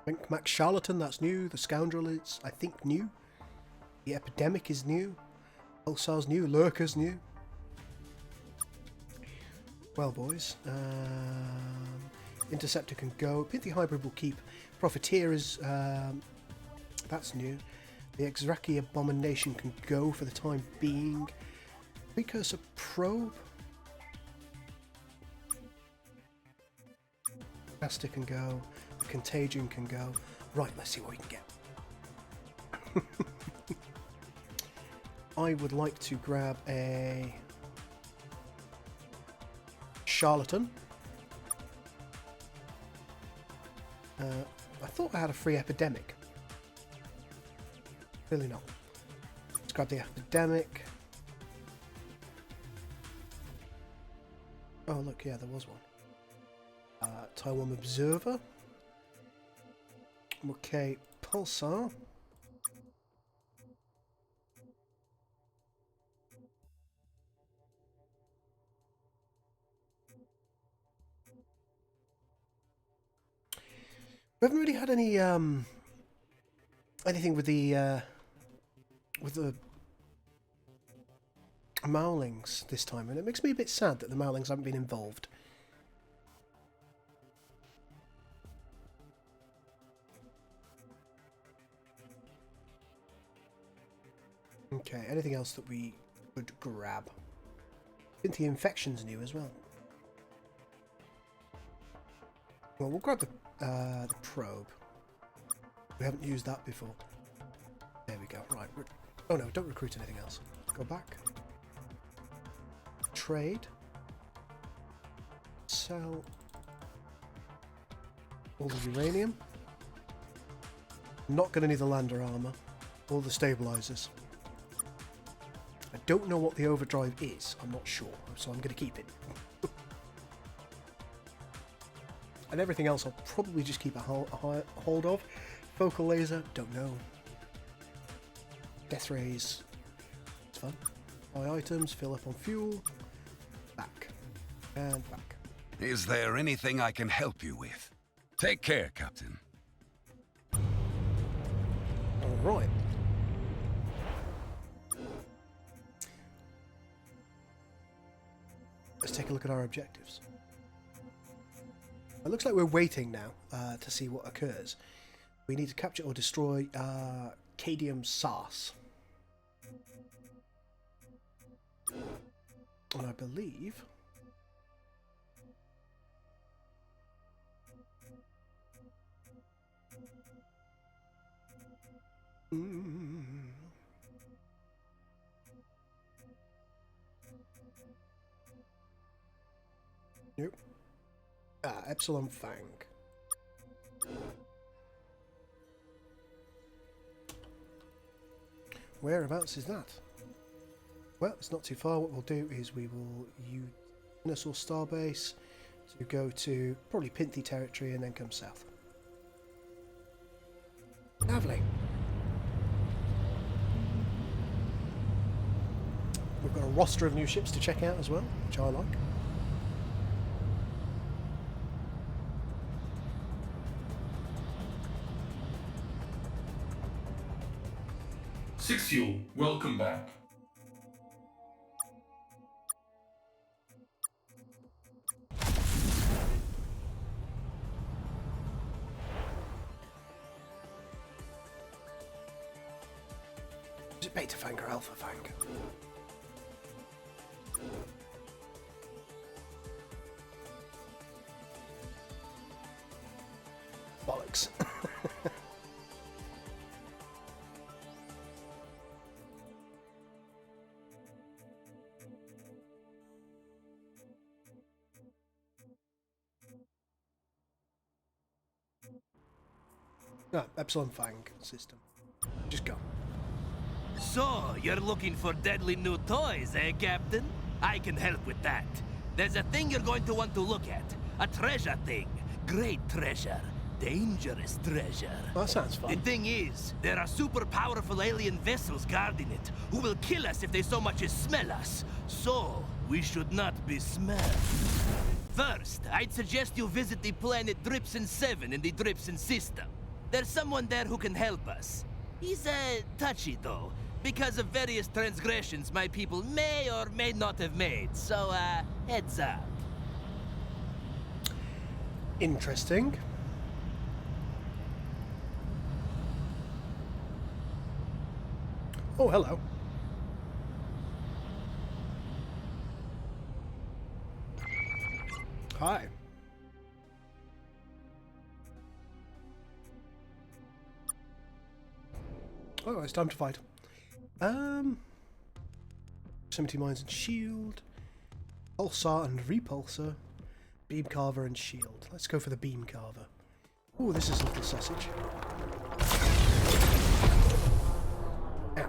Megamac Charlatan, that's new. The Scoundrel is, I think, new. The Epidemic is new. Pulsar's new. Lurker's new. Well, boys. Interceptor can go. Pinti Hybrid will keep. Profiteer is... that's new. The Exraki Abomination can go for the time being. Precursor Probe. Master can go. The Contagion can go. Right, let's see what we can get. I would like to grab a Charlatan. I thought I had a free Epidemic. Really not. Let's grab the Epidemic. Oh look, yeah, there was one. Taiwan Observer. Okay, Pulsar. We haven't really had any anything with the Maolings this time, and it makes me a bit sad that the Maolings haven't been involved. Okay, anything else that we could grab? I think the Infection's new as well. Well, we'll grab the probe. We haven't used that before. There we go. Right. Oh no, don't recruit anything else. Go back. Trade. Sell. All the uranium. Not going to need the lander armor. All the stabilizers. I don't know what the overdrive is. I'm not sure, so I'm going to keep it. And everything else I'll probably just keep a hold of. Focal laser, don't know. Death rays, it's fun. Buy items, fill up on fuel. Back. And back. Is there anything I can help you with? Take care, Captain. Right. Let's take a look at our objectives. It looks like we're waiting now to see what occurs. We need to capture or destroy Cadium Sars. And I believe... Nope. Epsilon Fang. Whereabouts is that? Well, it's not too far. What we'll do is we will use Universal Starbase to go to probably Pinti territory and then come south. Lovely. We've got a roster of new ships to check out as well, which I like. Six Fuel, welcome back. Is it Beta Fang or Alpha Fang? Bollocks. No, Epsilon Fang system. Just go. So, you're looking for deadly new toys, eh, Captain? I can help with that. There's a thing you're going to want to look at. A treasure thing. Great treasure. Dangerous treasure. Well, that sounds fun. The thing is, there are super powerful alien vessels guarding it, who will kill us if they so much as smell us. So, we should not be smelled. First, I'd suggest you visit the planet Dripson 7 in the Dripson system. There's someone there who can help us. He's, touchy, though, because of various transgressions my people may or may not have made, so, heads up. Interesting. Oh, hello. Hi. Oh, it's time to fight. Proximity mines and shield, pulsar and repulsor, beam carver and shield. Let's go for the beam carver. Oh, this is a little sausage. Ow.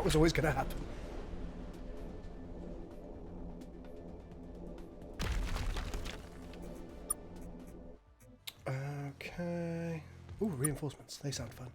Was always going to happen. Okay. Ooh, reinforcements. They sound fun.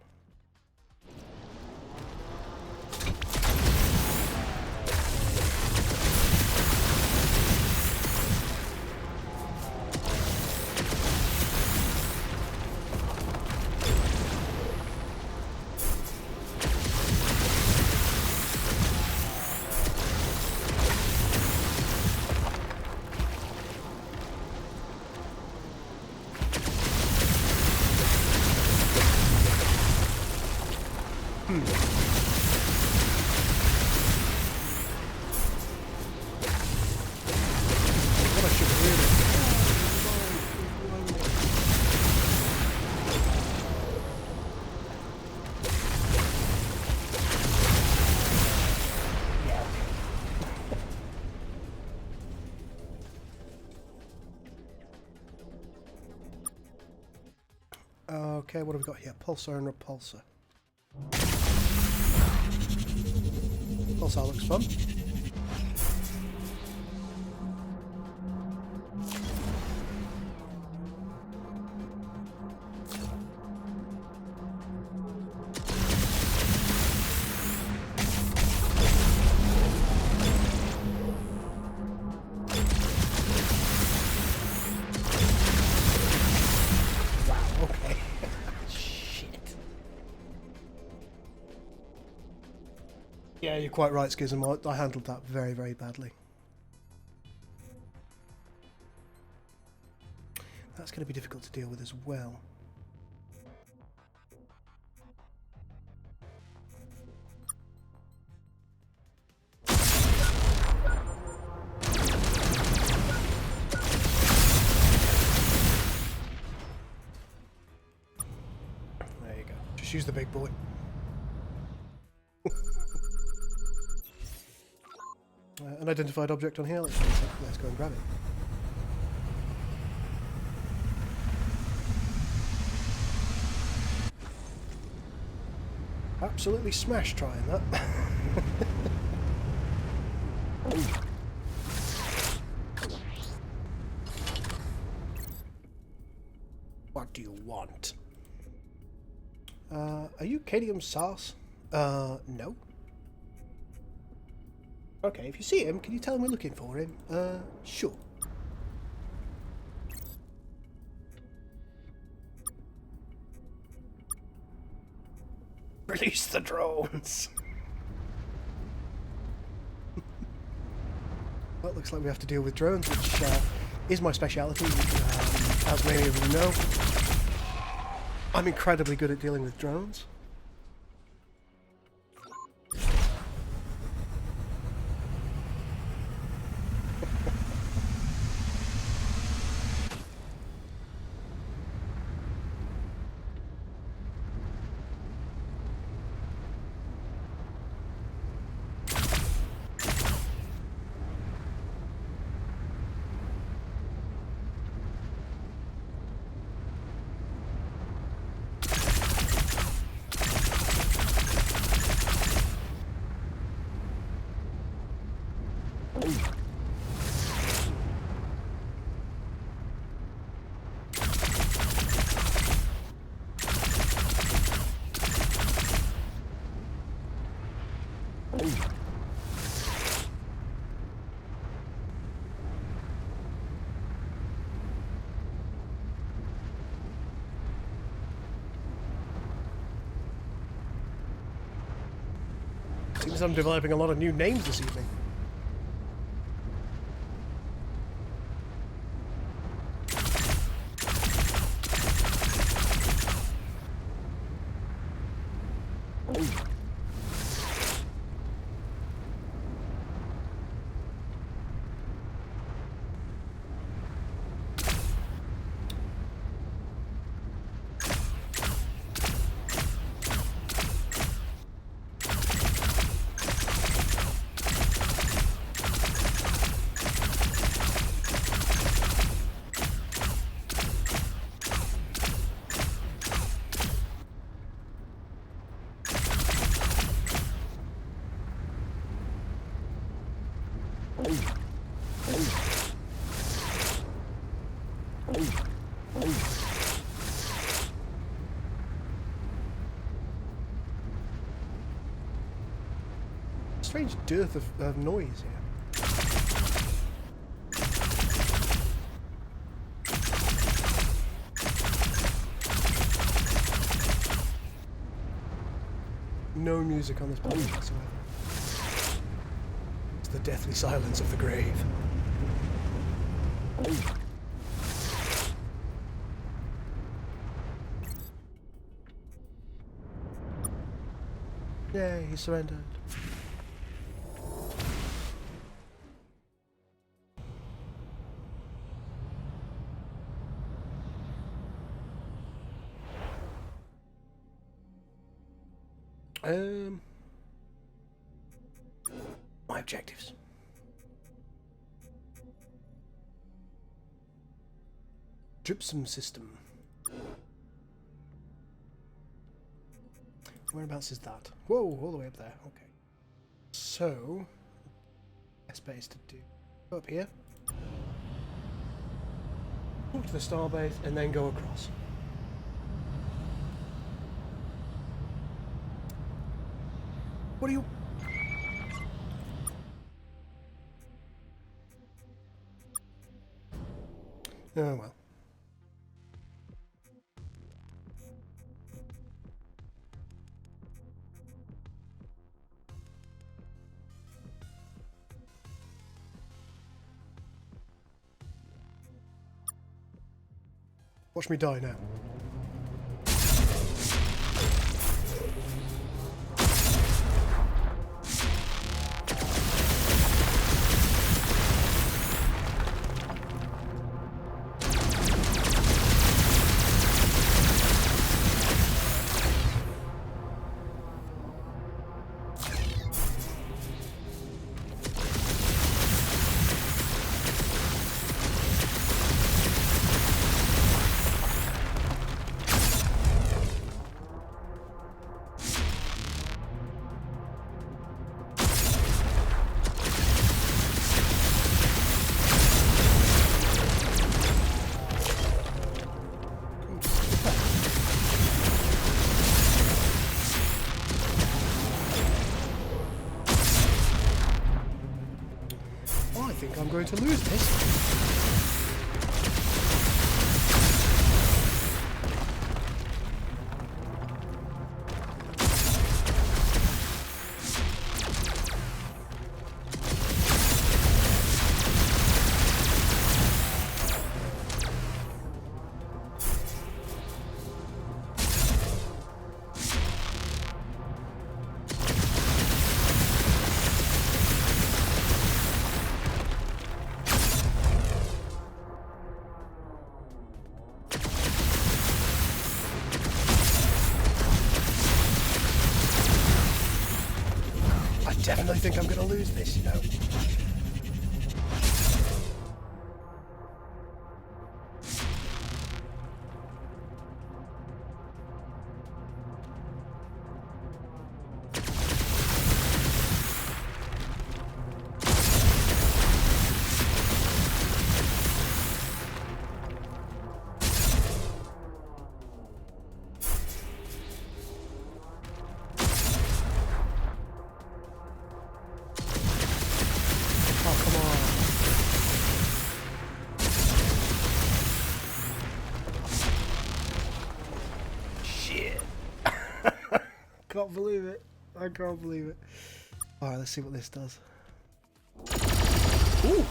Okay, what have we got here? Pulsar and repulsor. Also looks fun. Yeah, you're quite right, Schism. I handled that very, very badly. That's going to be difficult to deal with as well. There you go. Just use the big boy. Unidentified object on here. Let's go and grab it. Absolutely smashed trying that. What do you want? Are you Cadium Sars? No. Okay, if you see him, can you tell him we're looking for him? Sure. Release the drones! Well, it looks like we have to deal with drones, which is my speciality, as many of you know. I'm incredibly good at dealing with drones. Seems I'm developing a lot of new names this evening. Strange dearth of noise here. No music on this planet whatsoever. It's the deathly silence of the grave. Yay, he surrendered. My objectives. Gypsum system. Whereabouts is that? Whoa, all the way up there. Okay. So, best bet is to go up here, walk to the Starbase, and then go across. What are you? Oh well. Watch me die now. I think I'm going to lose this. Definitely think I'm going to lose this, you know. I can't believe it. I can't believe it. Alright, let's see what this does. Ooh!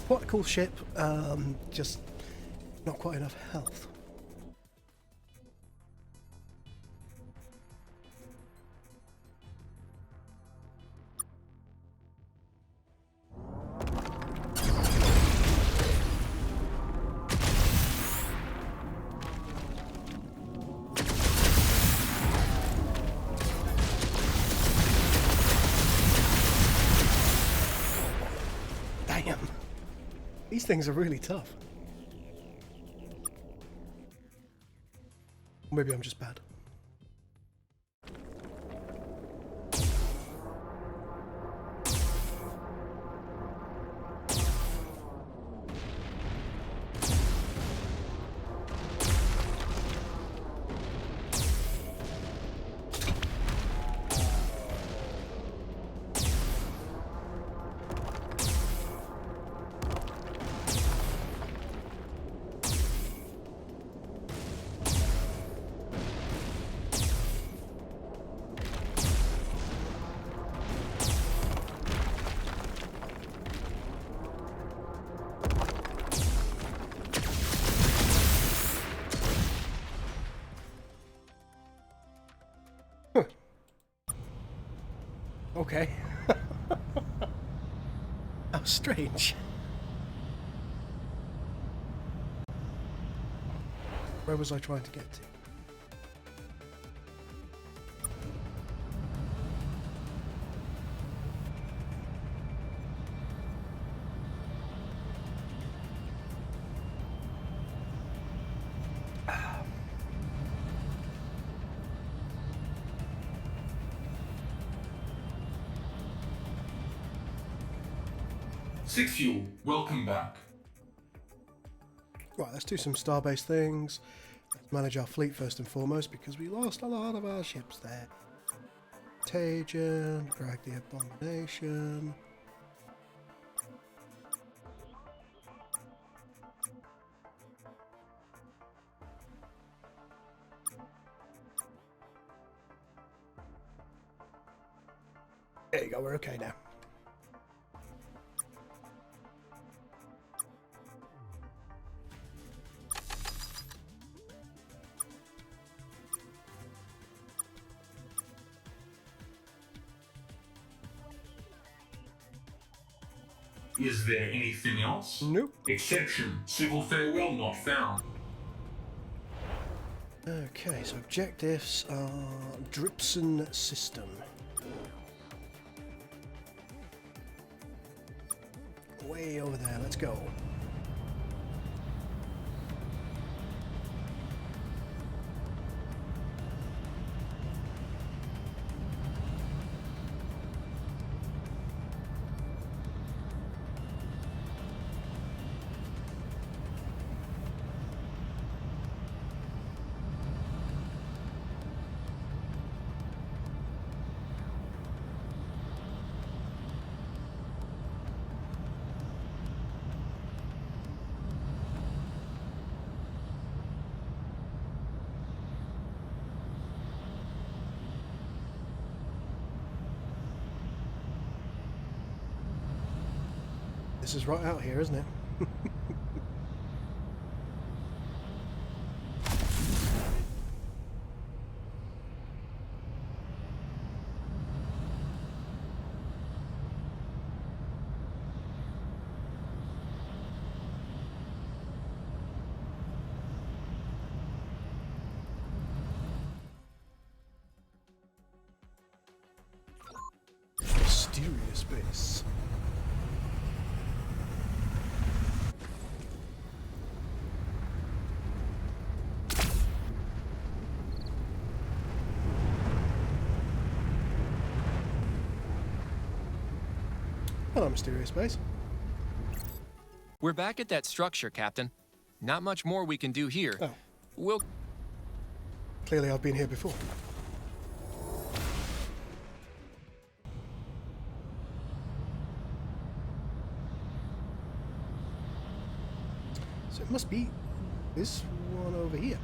Quite a cool ship, just not quite enough health. Damn. These things are really tough. Maybe I'm just bad. Okay. How strange. Where was I trying to get to? Six Fuel, welcome back. Right, let's do some Starbase things. Let's manage our fleet first and foremost because we lost a lot of our ships there. Contagion, drag the abomination. There you go, we're okay now. Is there anything else? Nope. Exception, civil farewell not found. Okay, so objectives are Dripson system. Way over there, let's go. This is right out here, isn't it? Mysterious base. Hello, mysterious base. We're back at that structure, Captain. Not much more we can do here. Oh. We'll... Clearly I've been here before. So it must be this one over here.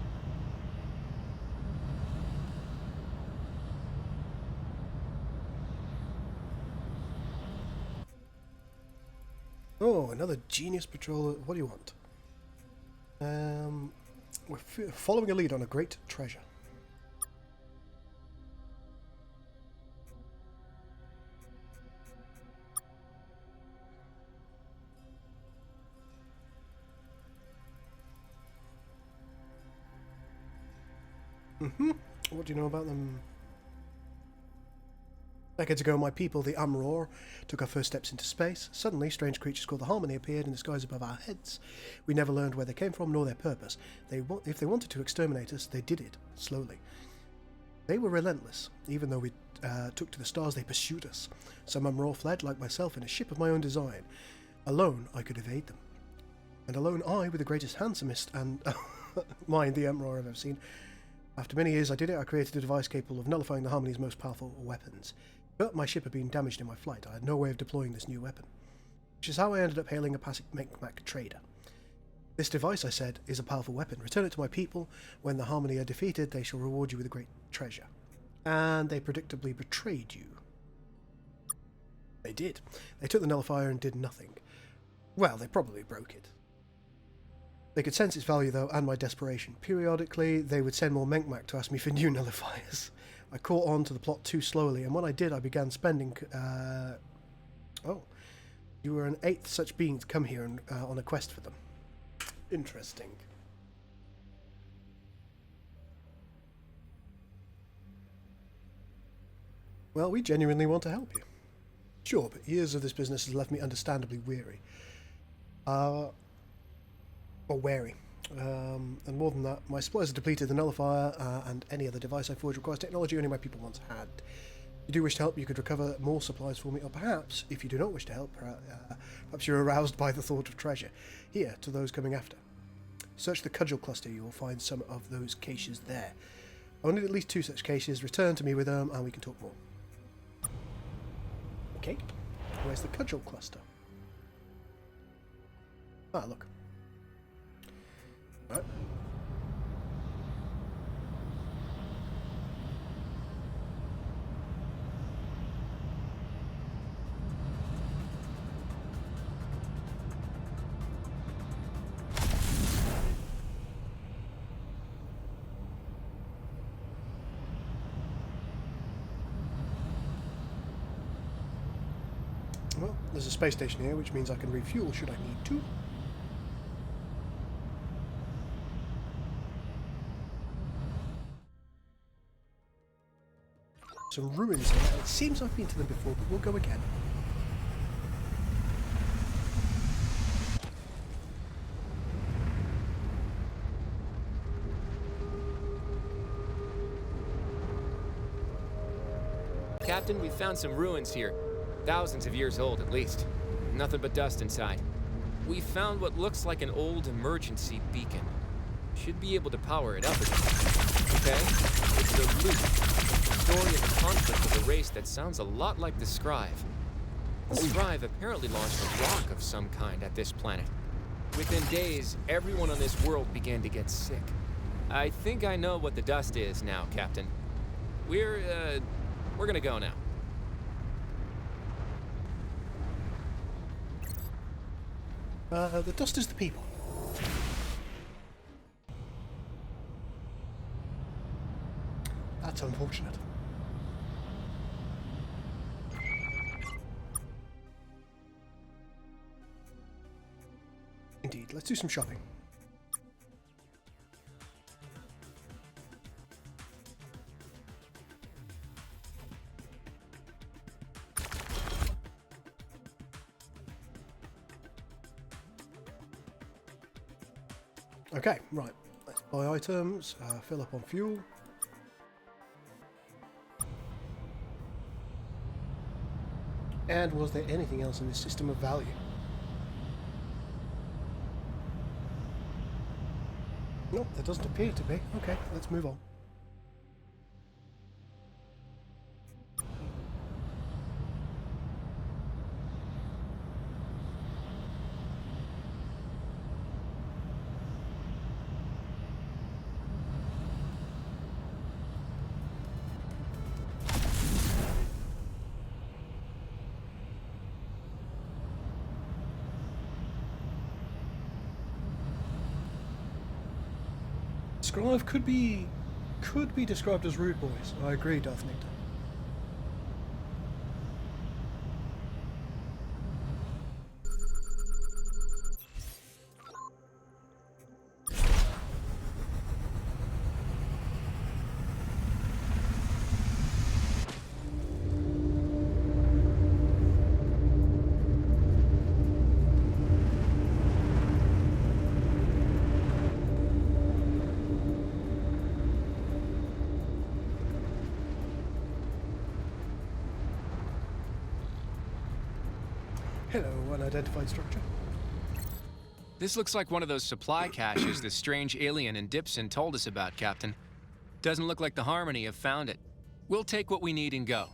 Oh, another genius patrol. What do you want? We're following a lead on a great treasure. What do you know about them? Decades ago, my people, the Amror, took our first steps into space. Suddenly, strange creatures called the Harmony appeared in the skies above our heads. We never learned where they came from, nor their purpose. If they wanted to exterminate us, they did it, slowly. They were relentless. Even though we took to the stars, they pursued us. Some Amror fled, like myself, in a ship of my own design. Alone, I could evade them. And alone, I, with the greatest, handsomest, and mind, the Emperor I've ever seen. After many years I did it, I created a device capable of nullifying the Harmony's most powerful weapons. But my ship had been damaged in my flight. I had no way of deploying this new weapon. Which is how I ended up hailing a passing Megamac trader. This device, I said, is a powerful weapon. Return it to my people. When the Harmony are defeated, they shall reward you with a great treasure. And they predictably betrayed you. They did. They took the nullifier and did nothing. Well, they probably broke it. They could sense its value, though, and my desperation. Periodically, they would send more Megamac to ask me for new nullifiers. I caught on to the plot too slowly, and when I did, I began spending... Oh. You were an 8th such being to come here and, on a quest for them. Interesting. Well, we genuinely want to help you. Sure, but years of this business has left me understandably weary. Or wary. And more than that, my supplies are depleted. The nullifier and any other device I forge requires technology only my people once had. If you do wish to help, you could recover more supplies for me, or perhaps, if you do not wish to help, perhaps you're aroused by the thought of treasure. Here, to those coming after. Search the cudgel cluster, you will find some of those caches there. I will need at least 2 such caches. Return to me with them, and we can talk more. Okay, where's the cudgel cluster? Ah, look. Right. Well, there's a space station here, which means I can refuel should I need to. Some ruins here. It seems I've been to them before, but we'll go again. Captain, we found some ruins here. Thousands of years old, at least. Nothing but dust inside. We found what looks like an old emergency beacon. Should be able to power it up again. Okay? It's a loop. Story of the conflict of a race that sounds a lot like the Scrive. The Scrive apparently launched a rock of some kind at this planet. Within days, everyone on this world began to get sick. I think I know what the dust is now, Captain. We're gonna go now. The dust is the people. That's unfortunate. Indeed, let's do some shopping. Okay, right. Let's buy items, fill up on fuel. And was there anything else in this system of value? Nope, there doesn't appear to be. Okay, let's move on. Scrive could be described as rude boys. I agree, Darth Nectar. unidentified structure. This looks like one of those supply caches the strange alien in Dipson told us about, Captain. Doesn't look like the Harmony have found it. We'll take what we need and go.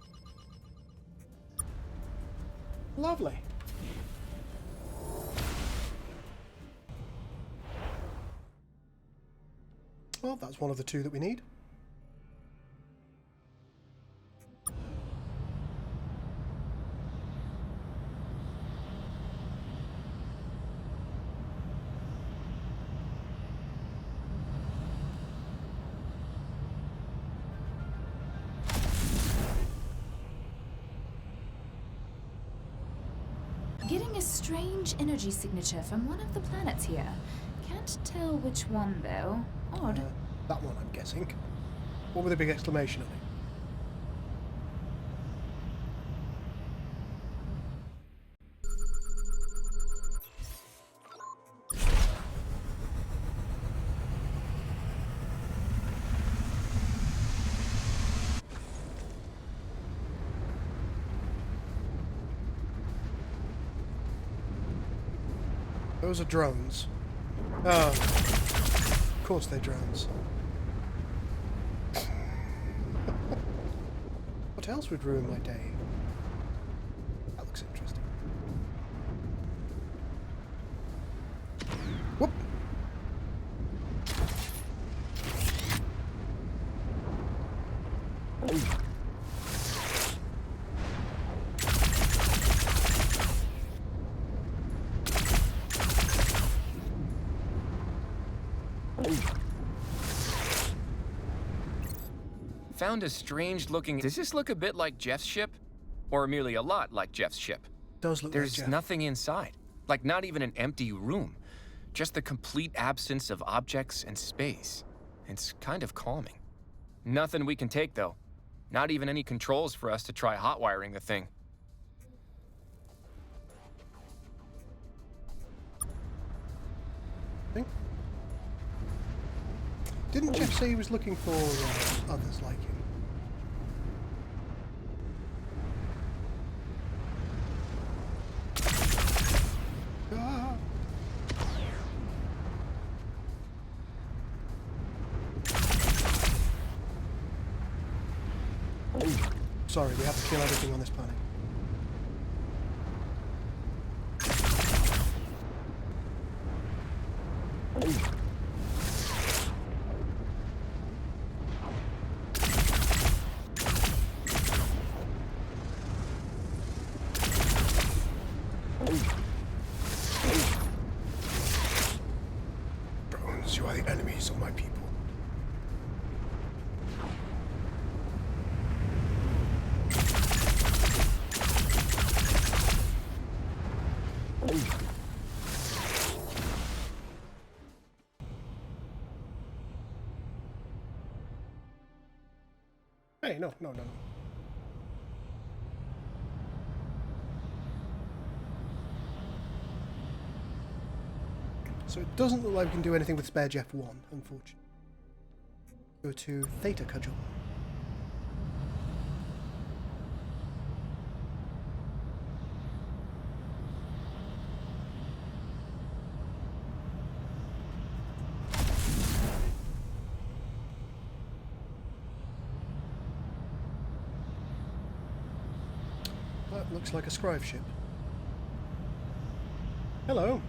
Lovely. Well, that's one of the two that we need. Getting a strange energy signature from one of the planets here. Can't tell which one, though. Odd. That one, I'm guessing. What with a big exclamation on it? Those are drones. Oh, of course they're drones. What else would ruin my day? That looks interesting. Whoop! Found a strange looking... Does this look a bit like Jeff's ship? Or merely a lot like Jeff's ship? Does look There's like Jeff. nothing inside. Like not even an empty room. Just the complete absence of objects and space. It's kind of calming. Nothing we can take though. Not even any controls for us to try hotwiring the thing. Didn't Jeff say he was looking for others like him? Ah. Sorry, we have to kill everything on this planet. Drones, you are the enemies of my people. Hey, no. So it doesn't look like we can do anything with spare Jeff 1, unfortunately. Go to Theta Cudgel. That looks like a Scrive ship. Hello.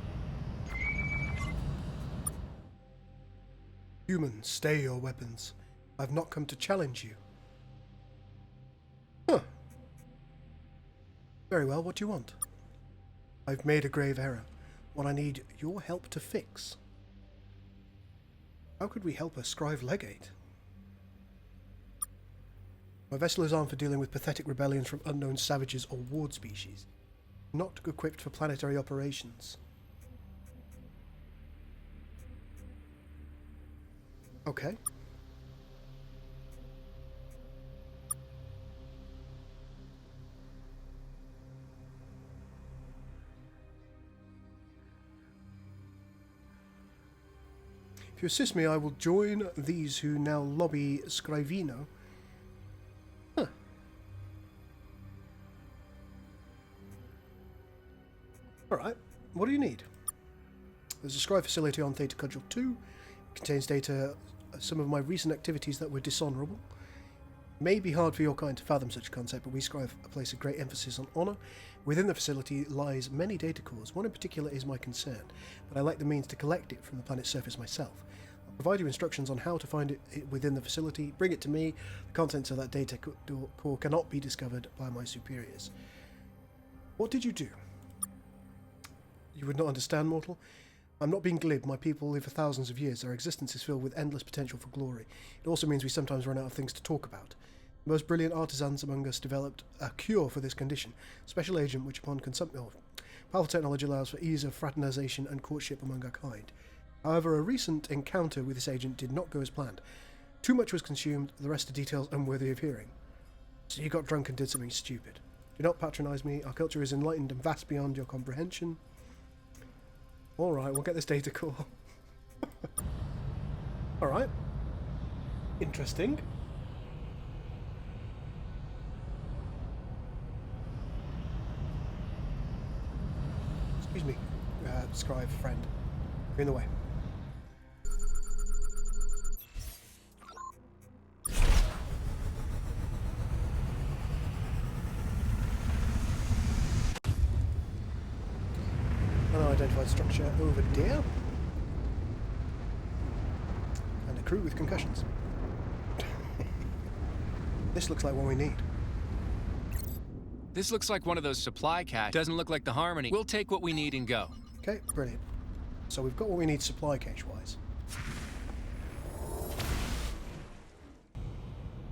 Humans, stay your weapons. I've not come to challenge you. Huh. Very well, what do you want? I've made a grave error. One I need your help to fix. How could we help a Scrive legate? My vessel is armed for dealing with pathetic rebellions from unknown savages or ward species. Not equipped for planetary operations. Okay. If you assist me, I will join these who now lobby Scrivino. Huh. what do you need? There's a Scrive facility on Theta Cudgel 2. It contains data, some of my recent activities that were dishonourable. It may be hard for your kind to fathom such a concept, but we Scrive place a great emphasis on honour. Within the facility lies many data cores. One in particular is my concern, but I lack the means to collect it from the planet's surface myself. I'll provide you instructions on how to find it within the facility. Bring it to me. The contents of that data core cannot be discovered by my superiors. What did you do? You would not understand, mortal. I'm not being glib. My people live for thousands of years. Their existence is filled with endless potential for glory. It also means we sometimes run out of things to talk about. The most brilliant artisans among us developed a cure for this condition. A special agent which, upon consumption, powerful technology allows for ease of fraternization and courtship among our kind. However, a recent encounter with this agent did not go as planned. Too much was consumed, the rest are details unworthy of hearing. So you got drunk and did something stupid. Do not patronize me. Our culture is enlightened and vast beyond your comprehension. Alright, we'll get this data core. Alright. Interesting. Excuse me, Scribe friend. You're in the way. Unidentified structure over there. And a crew with concussions. This looks like what we need. This looks like one of those supply caches. Doesn't look like the Harmony. We'll take what we need and go. Okay, brilliant. So we've got what we need supply cache-wise.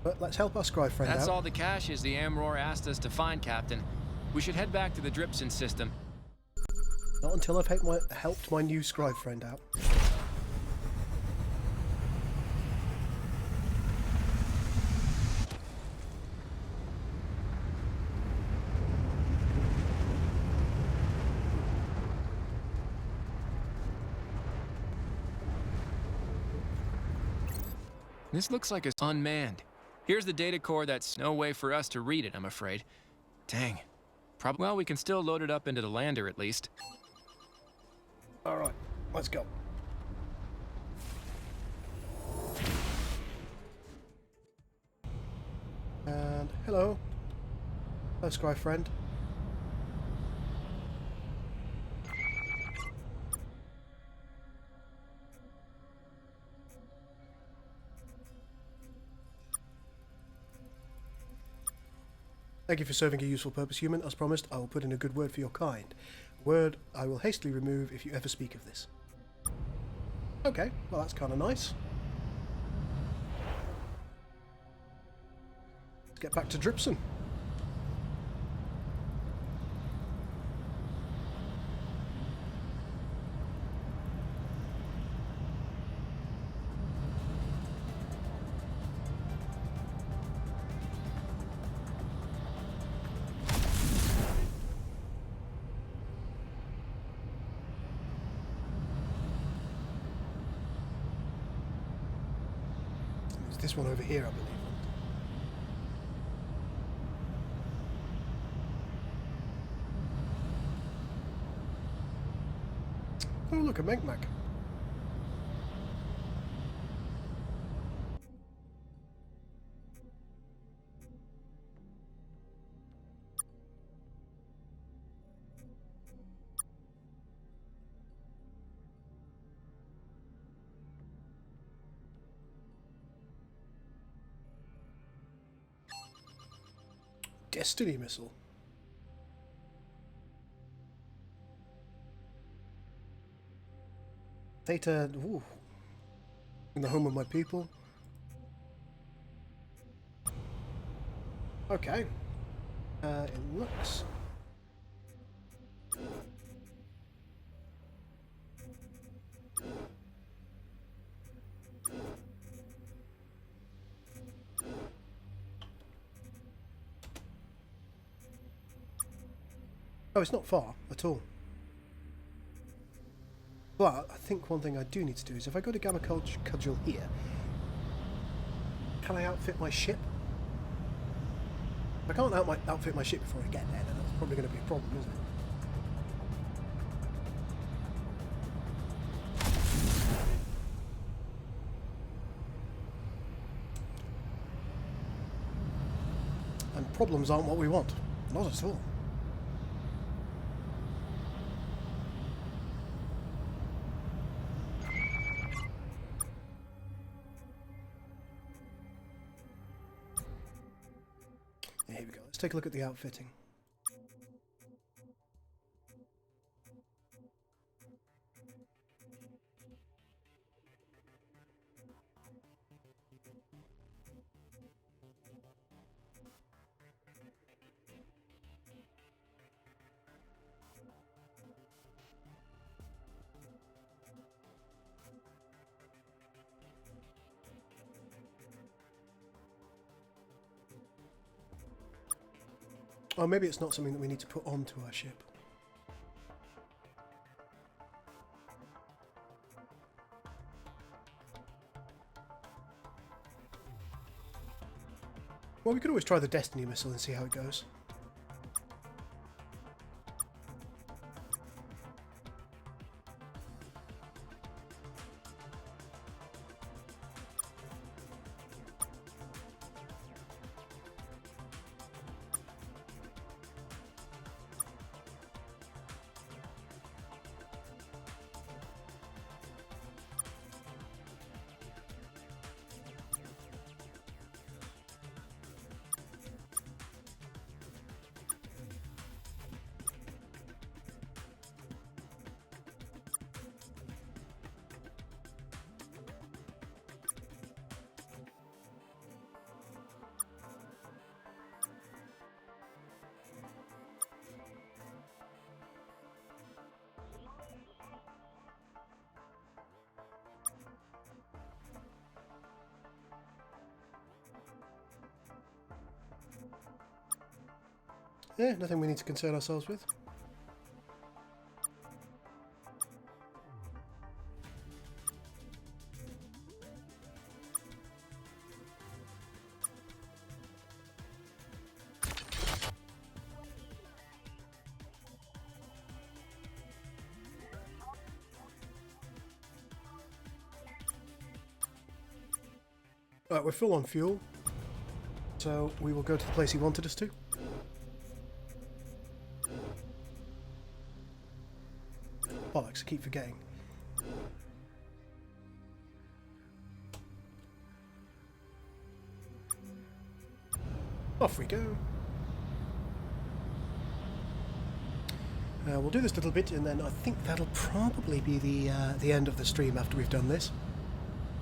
But let's help our Scribe friend out. That's all the caches the Amror asked us to find, Captain. We should head back to the Dripson system. Not until I've helped my new Scribe friend out. This looks like it's unmanned. Here's the data core that's no way for us to read it, I'm afraid. Dang. Well, we can still load it up into the lander at least. Alright, let's go. And hello. Hello, Scribe friend. Thank you for serving a useful purpose, human. As promised, I will put in a good word for your kind. A word I will hastily remove if you ever speak of this. Okay, well that's kind of nice. Let's get back to Dripson. This one over here, I believe. Oh, look, a Megamac. Destiny missile. Theta, ooh, in the home of my people. Okay. It looks. Oh, it's not far at all. But I think one thing I do need to do is if I go to Gamma Cudgel here, can I outfit my ship? If I can't outfit my ship before I get there, then that's probably going to be a problem, isn't it? problems aren't what we want. Not at all. Here we go. Let's take a look at the outfitting. Or maybe it's not something that we need to put onto our ship. Well, we could always try the Destiny missile and see how it goes. Yeah, nothing we need to concern ourselves with. Right, we're full on fuel, so we will go to the place he wanted us to. Bollocks, I keep forgetting. Off we go. We'll do this little bit, and then I think that'll probably be the end of the stream after we've done this,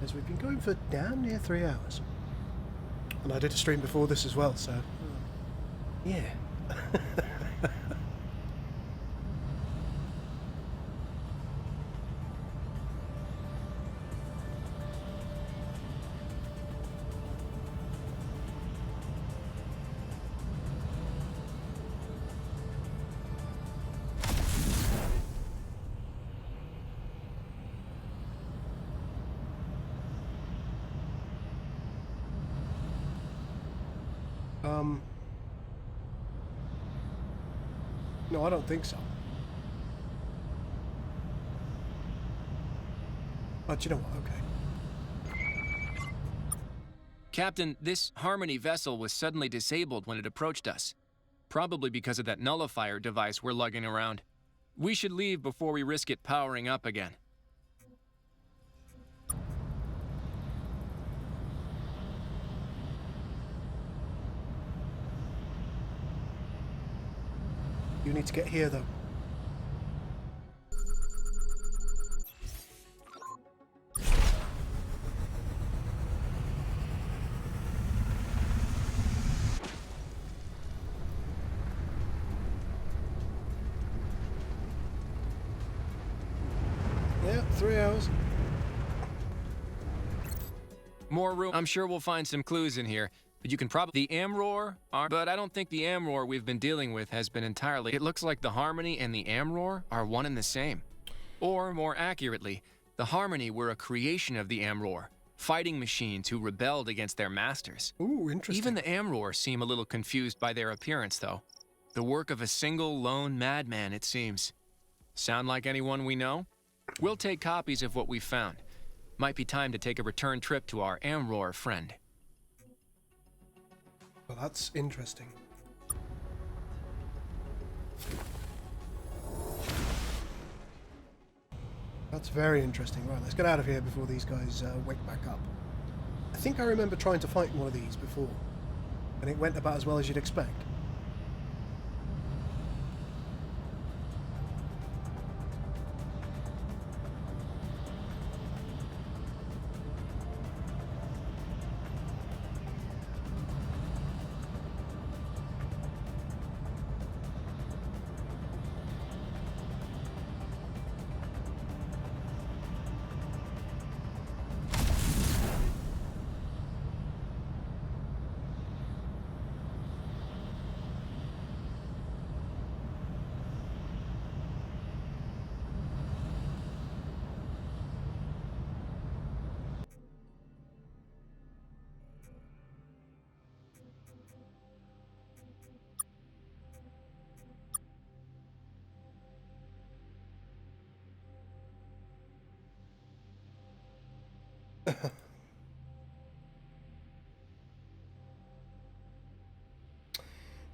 as we've been going for damn near 3 hours. And I did a stream before this as well, so yeah. No, I don't think so. But you know what, okay. Captain, this Harmony vessel was suddenly disabled when it approached us. Probably because of that nullifier device we're lugging around. We should leave before we risk it powering up again. You need to get here, though. Yeah, 3 hours. More room. I'm sure we'll find some clues in here. But you can probably... The Amroar are... But I don't think the Amroar we've been dealing with has been entirely... It looks like the Harmony and the Amroar are one and the same. Or, more accurately, the Harmony were a creation of the Amroar, fighting machines who rebelled against their masters. Ooh, interesting. Even the Amroar seem a little confused by their appearance, though. The work of a single lone madman, it seems. Sound like anyone we know? We'll take copies of what we've found. Might be time to take a return trip to our Amroar friend. Well, that's interesting. That's very interesting. Right, let's get out of here before these guys wake back up. I think I remember trying to fight one of these before, and it went about as well as you'd expect.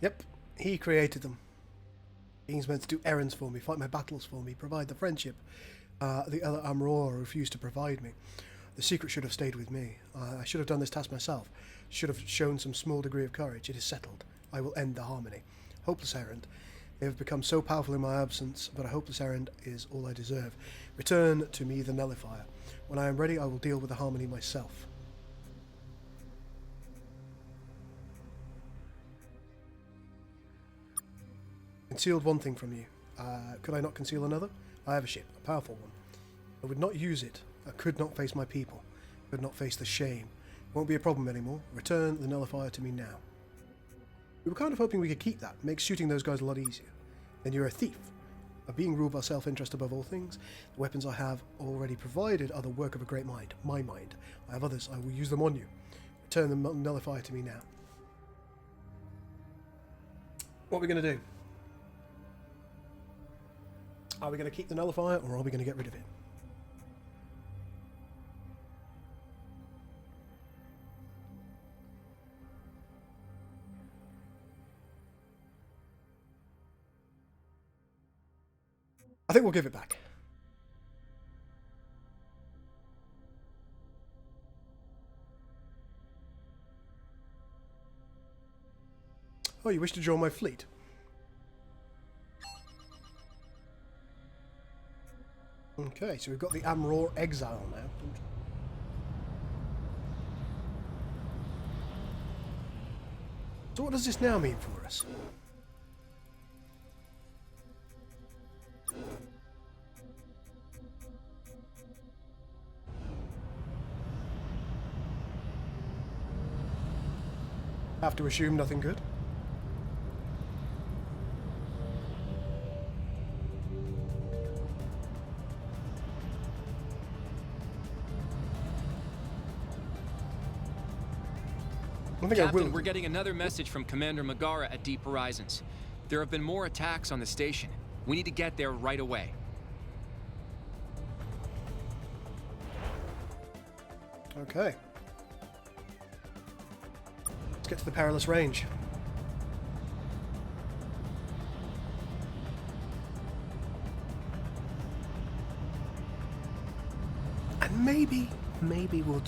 Yep, he created them. He's meant to do errands for me, fight my battles for me, provide the friendship the other Amror refused to provide me. The secret should have stayed with me. I should have done this task myself. Should have shown some small degree of courage. It is settled. I will end the harmony. Hopeless errand. They have become so powerful in my absence, but a hopeless errand is all I deserve. Return to me the nullifier. When I am ready, I will deal with the harmony myself. Concealed one thing from you. Could I not conceal another? I have a ship, a powerful one. I would not use it. I could not face my people. Could not face the shame. Won't be a problem anymore. Return the nullifier to me now. We were kind of hoping we could keep that. Makes shooting those guys a lot easier. Then you're a thief. A being ruled by self-interest above all things. The weapons I have already provided are the work of a great mind. My mind. I have others. I will use them on you. Return the nullifier to me now. What are we going to do? Are we going to keep the nullifier, or are we going to get rid of it? I think we'll give it back. Oh, you wish to join my fleet? Okay, so we've got the Amror Exile now. So what does this now mean for us? Have to assume nothing good. Captain, we're getting another message from Commander Megara at Deep Horizons. There have been more attacks on the station. We need to get there right away. Okay. Let's get to the perilous range. And maybe we'll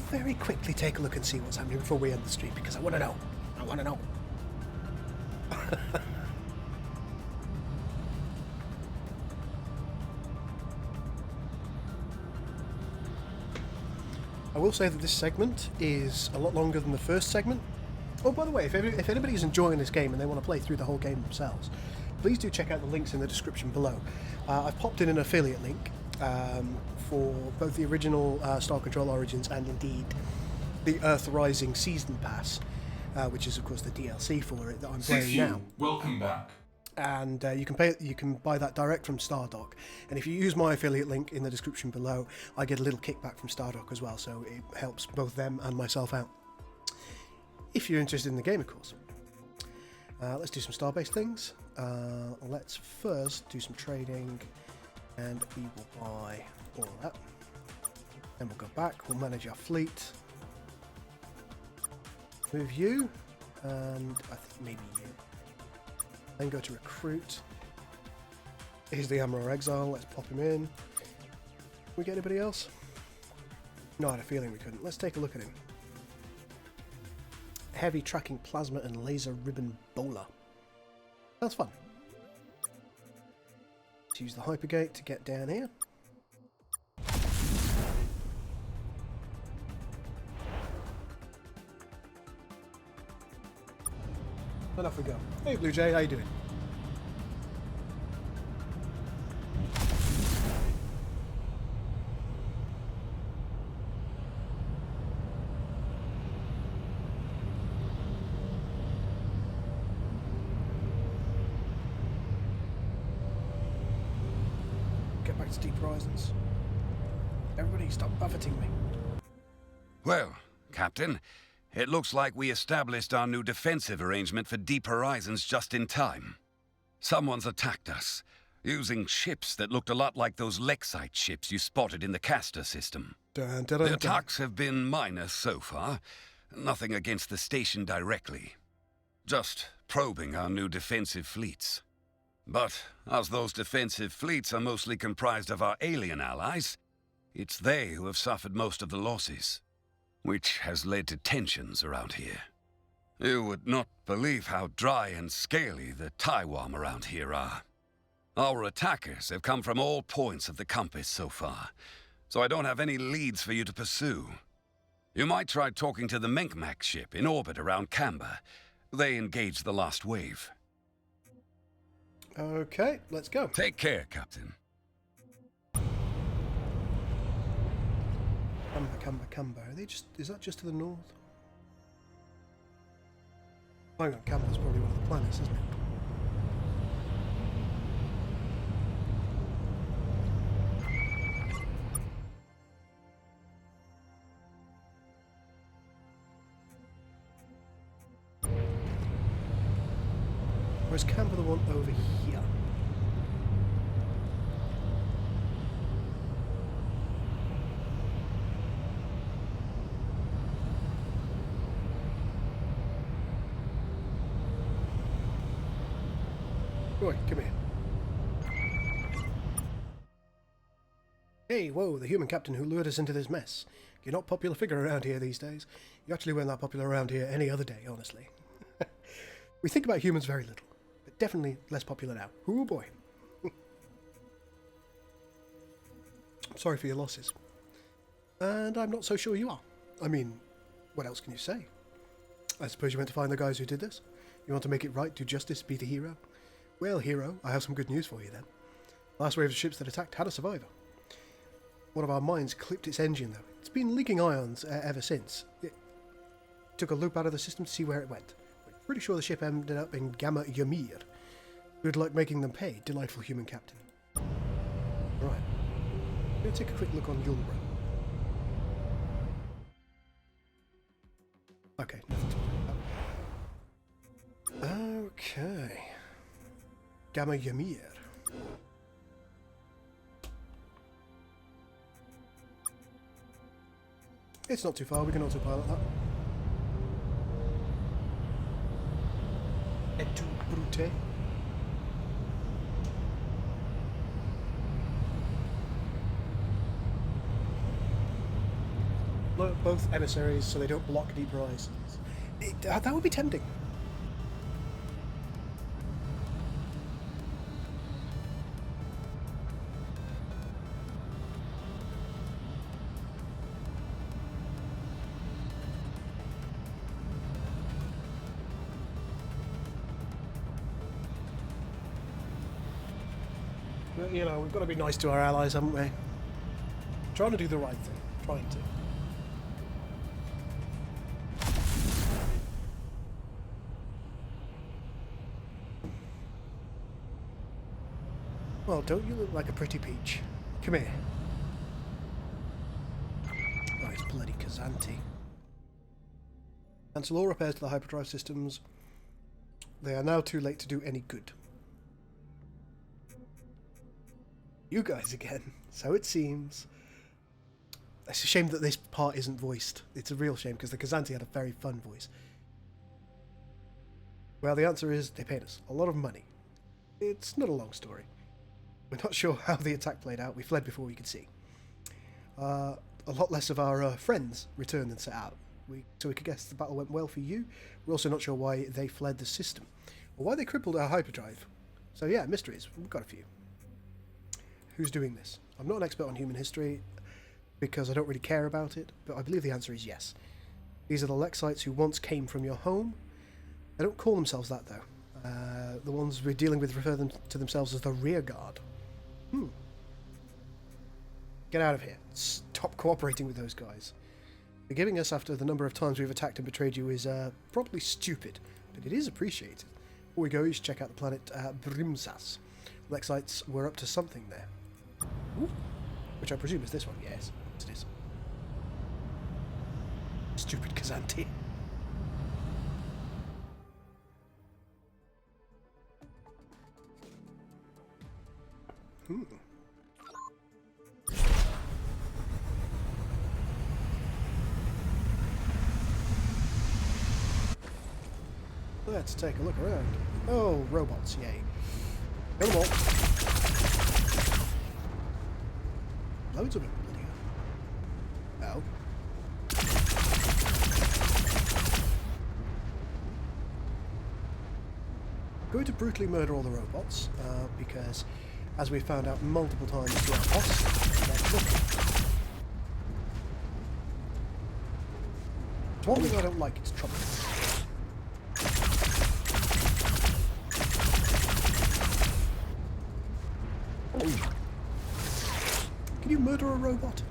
very quickly take a look and see what's happening before we end the stream, because I want to know. I want to know. I will say that this segment is a lot longer than the first segment. Oh, by the way, if anybody's enjoying this game and they want to play through the whole game themselves, please do check out the links in the description below. I've popped in an affiliate link for both the original Star Control Origins and indeed the Earth Rising Season Pass, which is of course the DLC for it that I'm playing now. Welcome back. And you can buy that direct from Stardock, and if you use my affiliate link in the description below, I get a little kickback from Stardock as well, so it helps both them and myself out. If you're interested in the game, of course. Let's do some Starbase things. Let's first do some trading, and we will buy all of that. Then we'll go back, we'll manage our fleet. Move you, and I think maybe you. Then go to recruit. Here's the Amor Exile. Let's pop him in. Can we get anybody else? No, I had a feeling we couldn't. Let's take a look at him. Heavy tracking plasma and laser ribbon bowler. That's fun. Let's use the hypergate to get down here. And off we go. Hey Blue Jay, how you doing? Get back to Deep Horizons. Everybody stop buffeting me. Well, Captain, it looks like we established our new defensive arrangement for Deep Horizons just in time. Someone's attacked us, using ships that looked a lot like those Lexite ships you spotted in the Castor system. Dun, dun, dun, The attacks have been minor so far, nothing against the station directly. Just probing our new defensive fleets. But as those defensive fleets are mostly comprised of our alien allies, it's they who have suffered most of the losses, which has led to tensions around here. You would not believe how dry and scaly the Taiwan around here are. Our attackers have come from all points of the compass so far, so I don't have any leads for you to pursue. You might try talking to the Megamac ship in orbit around Camber. They engaged the last wave. Okay, let's go. Take care, Captain. Camber. Are they just? Is that just to the north? Hang on, Camber's probably one of the planets, isn't it? Or is Camber the one over here? Boy, come here. Hey, whoa, the human captain who lured us into this mess. You're not a popular figure around here these days. You actually weren't that popular around here any other day, honestly. We think about humans very little, but definitely less popular now. Oh boy. I'm sorry for your losses. And I'm not so sure you are. I mean, what else can you say? I suppose you went to find the guys who did this? You want to make it right, do justice, be the hero? Well, hero, I have some good news for you then. Last wave of ships that attacked had a survivor. One of our mines clipped its engine though. It's been leaking ions ever since. It took a loop out of the system to see where it went. We're pretty sure the ship ended up in Gamma Ymir. Good luck making them pay, delightful human captain. Right. I'm going to take a quick look on Yulbra. Okay, nothing to worry about. Okay. Gamma Ymir. It's not too far, we can autopilot that. Et tu brute. Look, both emissaries so they don't block Deep Horizons. That would be tempting. But, you know, we've got to be nice to our allies, haven't we? Trying to do the right thing. Trying to. Well, don't you look like a pretty peach? Come here. Oh, it's bloody Kazanti. Cancel all repairs to the hyperdrive systems. They are now too late to do any good. You guys again. So it seems. It's a shame that this part isn't voiced. It's a real shame because the Kazanti had a very fun voice. Well, the answer is they paid us a lot of money. It's not a long story. We're not sure how the attack played out. We fled before we could see. A lot less of our friends returned than set out. So we could guess the battle went well for you. We're also not sure why they fled the system, or why they crippled our hyperdrive. So yeah, mysteries. We've got a few. Who's doing this? I'm not an expert on human history, because I don't really care about it, but I believe the answer is yes. These are the Lexites who once came from your home. They don't call themselves that, though. The ones we're dealing with refer them to themselves as the rear guard. Get out of here. Stop cooperating with those guys. Forgiving us after the number of times we've attacked and betrayed you is probably stupid, but it is appreciated. Before we go, you should check out the planet Brimsas. Lexites were up to something there. Ooh. Which I presume is this one. Yes, it is. Stupid Kazanti. Let's take a look around. Oh, robots, yay. Kill them all. Loads of them, bloody hell. Going to brutally murder all the robots, because, as we found out multiple times to our cost, they're trouble. It's one thing I don't like, it's trouble. Can you murder a robot?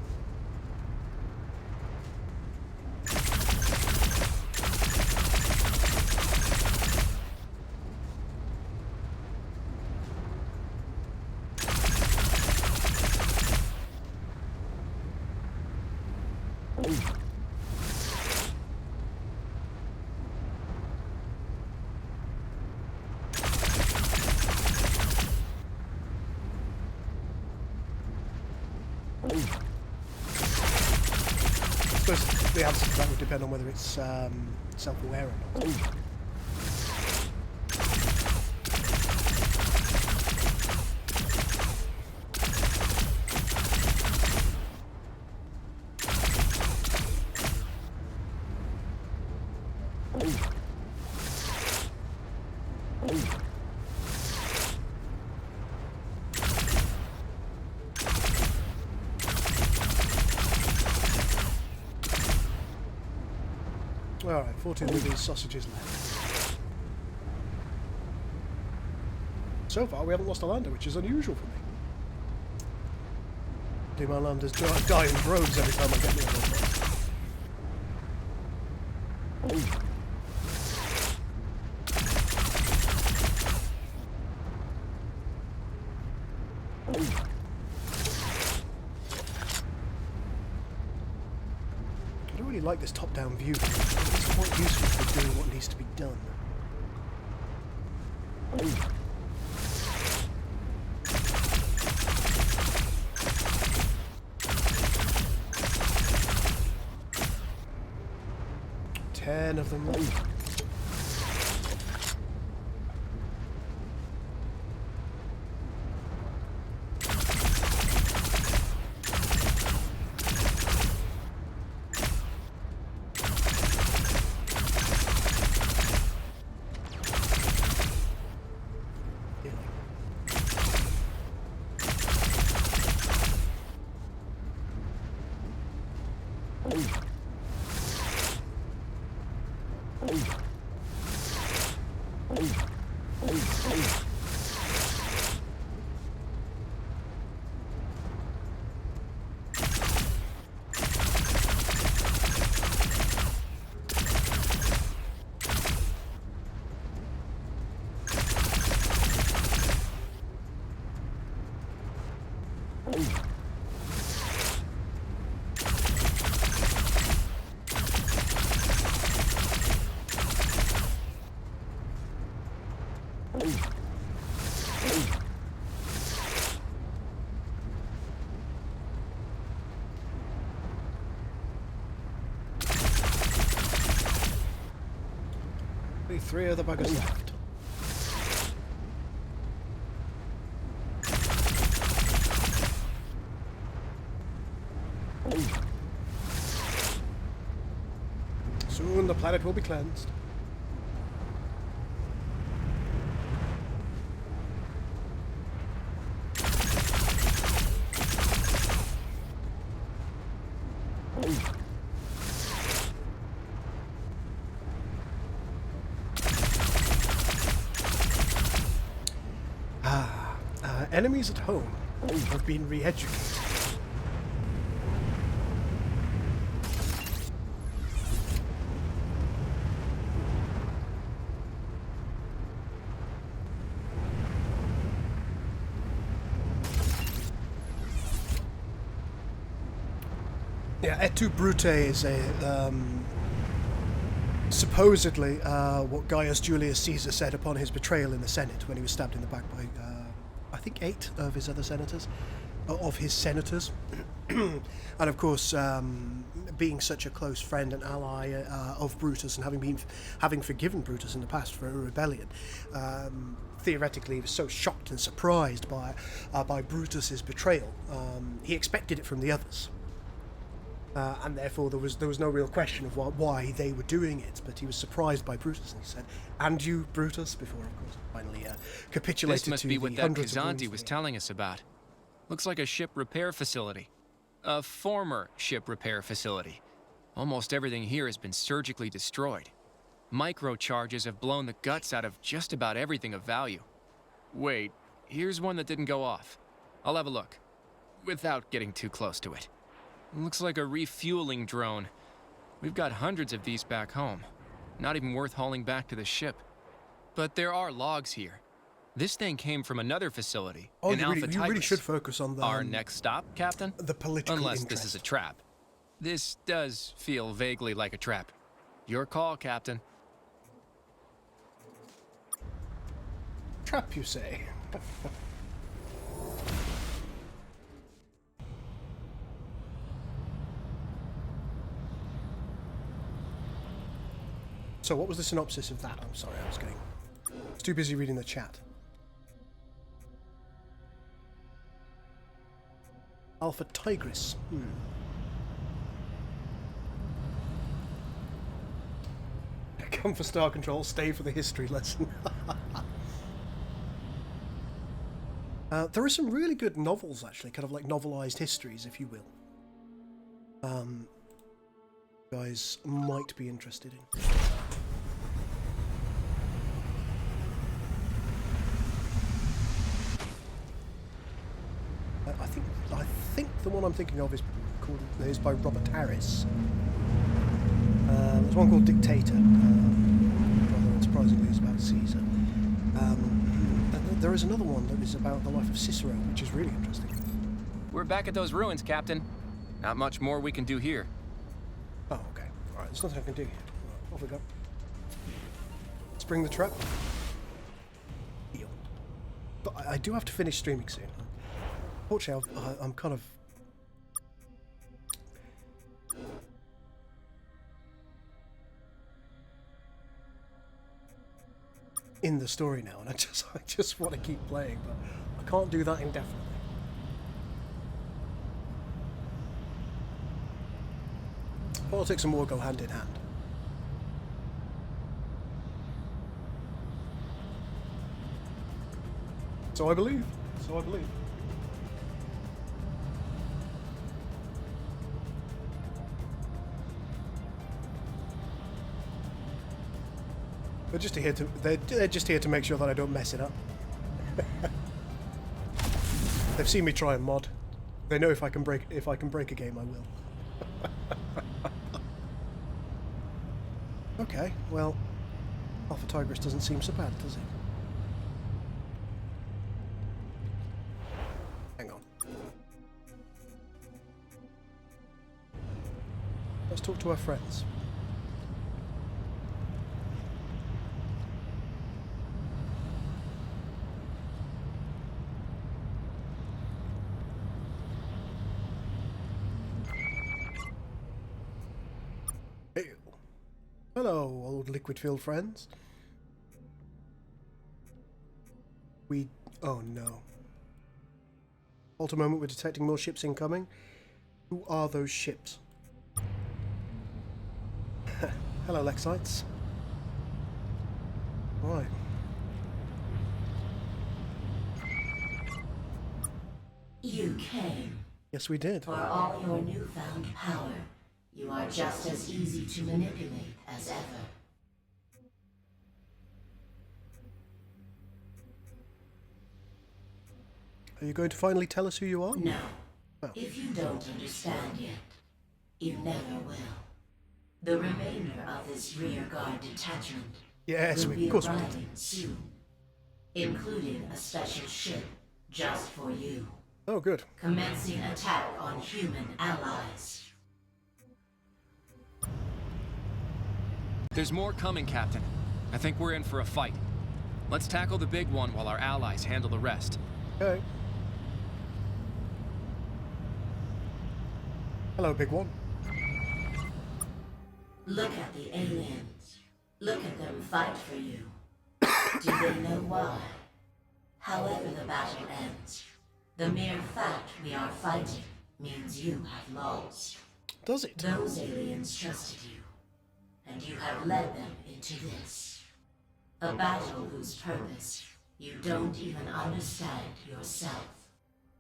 I suppose the answer to that would depend on whether it's self-aware or not. Alright, 14 of these sausages left. So far we haven't lost a lander, which is unusual for me. My landers die in droves every time I get near them. I don't really like this top-down view. It's quite useful for doing what needs to be done. Ten of them left. 3 other buggers left. Soon the planet will be cleansed. Enemies at home have been re-educated. Yeah, Et tu Brute is a supposedly what Gaius Julius Caesar said upon his betrayal in the Senate when he was stabbed in the back by I think 8 of his other senators, and of course, being such a close friend and ally of Brutus, and having forgiven Brutus in the past for a rebellion, theoretically, he was so shocked and surprised by Brutus's betrayal. He expected it from the others, and therefore there was no real question of why they were doing it. But he was surprised by Brutus, and he said, "And you, Brutus?" Before, of course, finally capitulated. This must be what that Kazanti was telling us about. Looks like a ship repair facility. A former ship repair facility. Almost everything here has been surgically destroyed. Microcharges have blown the guts out of just about everything of value. Wait, here's one that didn't go off. I'll have a look, without getting too close to it. Looks like a refueling drone. We've got hundreds of these back home. Not even worth hauling back to the ship. But there are logs here. This thing came from another facility in Alpha Tigris. You really should focus on the... Our next stop, Captain? The political Unless this is a trap. This does feel vaguely like a trap. Your call, Captain. Trap, you say? So what was the synopsis of that? I'm sorry, I was too busy reading the chat. Alpha Tigris. Come for Star Control, stay for the history lesson. There are some really good novels, actually, kind of like novelized histories, if you will. Guys might be interested in. I think the one I'm thinking of is by Robert Harris. There's one called Dictator. Rather unsurprisingly, it's about Caesar. And there is another one that is about the life of Cicero, which is really interesting. We're back at those ruins, Captain. Not much more we can do here. Oh, okay. Alright, there's nothing I can do here. Off we go. Let's bring the trap. Heal. But I do have to finish streaming soon. Unfortunately, I'm kind of... in the story now, and I just want to keep playing, but I can't do that indefinitely. Politics and war go hand in hand. So I believe. So I believe. They're just here to make sure that I don't mess it up. They've seen me try and mod. They know if I can break a game, I will. Okay, well, Alpha Tigris doesn't seem so bad, does it? Hang on. Let's talk to our friends. Hello, old liquid-filled friends. Oh no. Halt a moment, we're detecting more ships incoming. Who are those ships? Hello, Lexites. Right. You came. Yes, we did. For all your newfound power, you are just as easy to manipulate as ever. Are you going to finally tell us who you are? No. Oh. If you don't understand yet, you never will. The remainder of this rearguard detachment Yes, will be of course we arriving did. soon, including a special ship just for you. Oh, good. Commencing attack on human allies. There's more coming, Captain. I think we're in for a fight. Let's tackle the big one while our allies handle the rest. Okay. Hello, big one. Look at the aliens. Look at them fight for you. Do they know why? However the battle ends, the mere fact we are fighting means you have lost. Does it? Those aliens trusted you, and you have led them into this. A battle whose purpose you don't even understand yourself.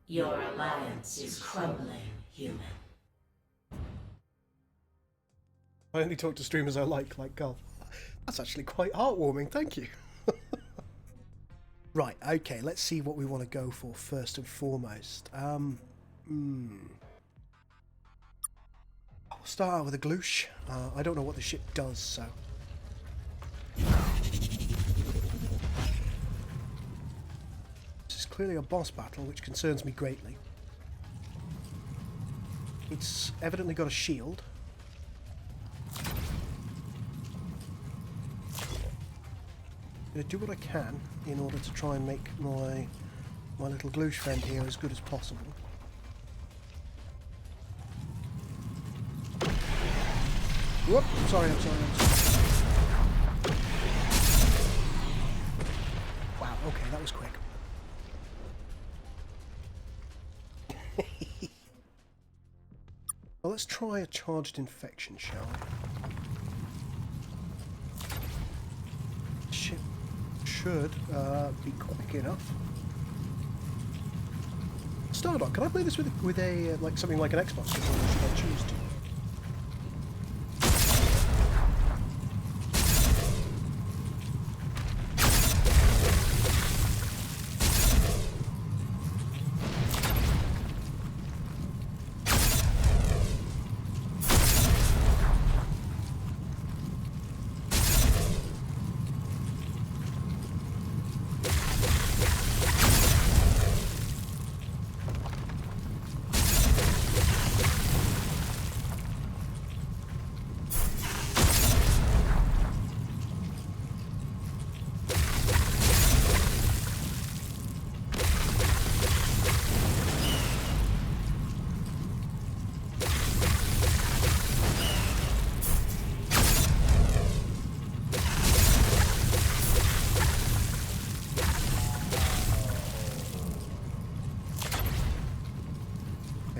Your alliance is crumbling, human. I only talk to streamers I like Gull. That's actually quite heartwarming, thank you. Right, okay, let's see what we want to go for first and foremost. I'll start out with a gloosh. I don't know what the ship does, so... This is clearly a boss battle, which concerns me greatly. It's evidently got a shield. I'm going to do what I can in order to try and make my little gloosh friend here as good as possible. Whoop! I'm sorry. Wow, okay, that was quick. Well, let's try a charged infection, shall we? Ship should be quick enough. Stardock, can I play this with a like something like an Xbox controller? Should I choose to?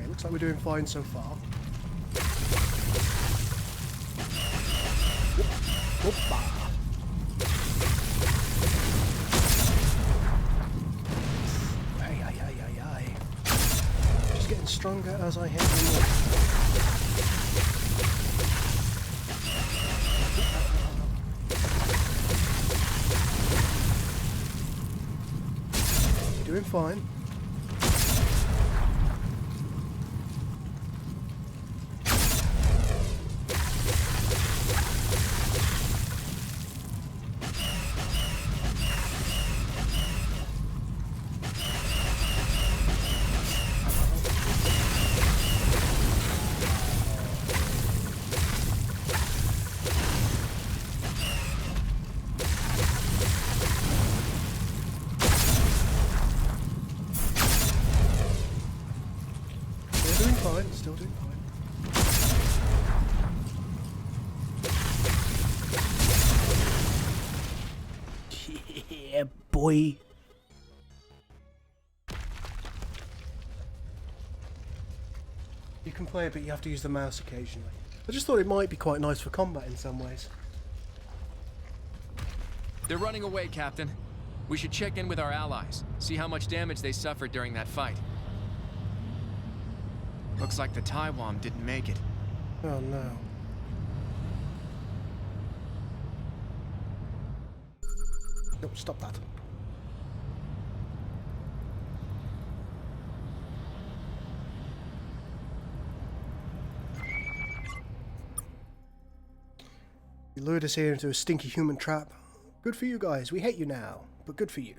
Looks like we're doing fine so far. Ay. Just getting stronger as I hit them more. You're doing fine. Still doing fine. Yeah, boy. You can play it, but you have to use the mouse occasionally. I just thought it might be quite nice for combat in some ways. They're running away, Captain. We should check in with our allies, see how much damage they suffered during that fight. Looks like the Taiwan didn't make it. Oh no. Nope, stop that. You lured us here into a stinky human trap. Good for you guys. We hate you now, but good for you.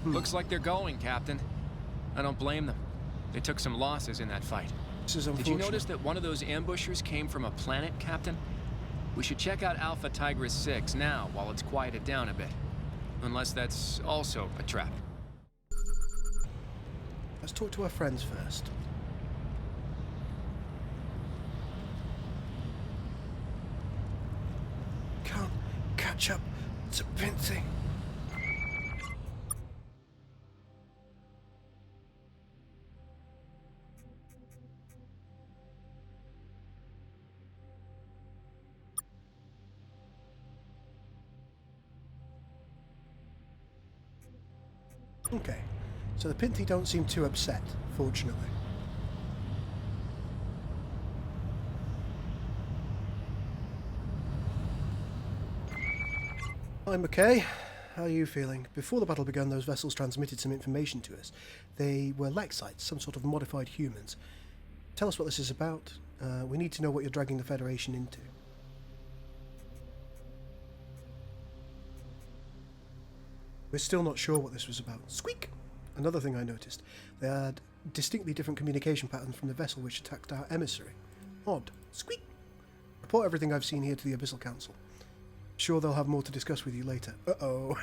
Looks like they're going, Captain. I don't blame them. They took some losses in that fight. This is Did unfortunate. you notice that one of those ambushers came from a planet, Captain? We should check out Alpha Tigris 6 now while it's quieted down a bit. Unless that's also a trap. Let's talk to our friends first. Can't catch up to Pinti. Okay, so the Pinti don't seem too upset, fortunately. I'm okay. How are you feeling? Before the battle began, those vessels transmitted some information to us. They were Lexites, some sort of modified humans. Tell us what this is about. We need to know what you're dragging the Federation into. We're still not sure what this was about. Squeak! Another thing I noticed. They had distinctly different communication patterns from the vessel which attacked our emissary. Odd. Squeak! Report everything I've seen here to the Abyssal Council. Sure they'll have more to discuss with you later. Uh-oh.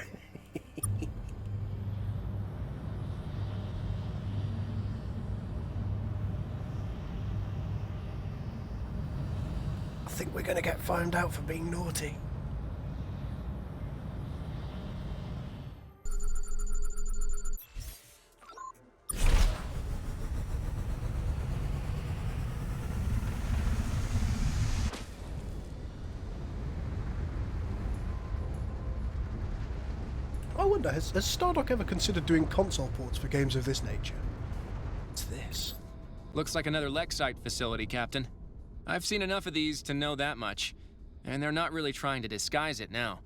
I think we're gonna get found out for being naughty. I wonder, has Stardock ever considered doing console ports for games of this nature? What's this? Looks like another Lexite facility, Captain. I've seen enough of these to know that much, and they're not really trying to disguise it now.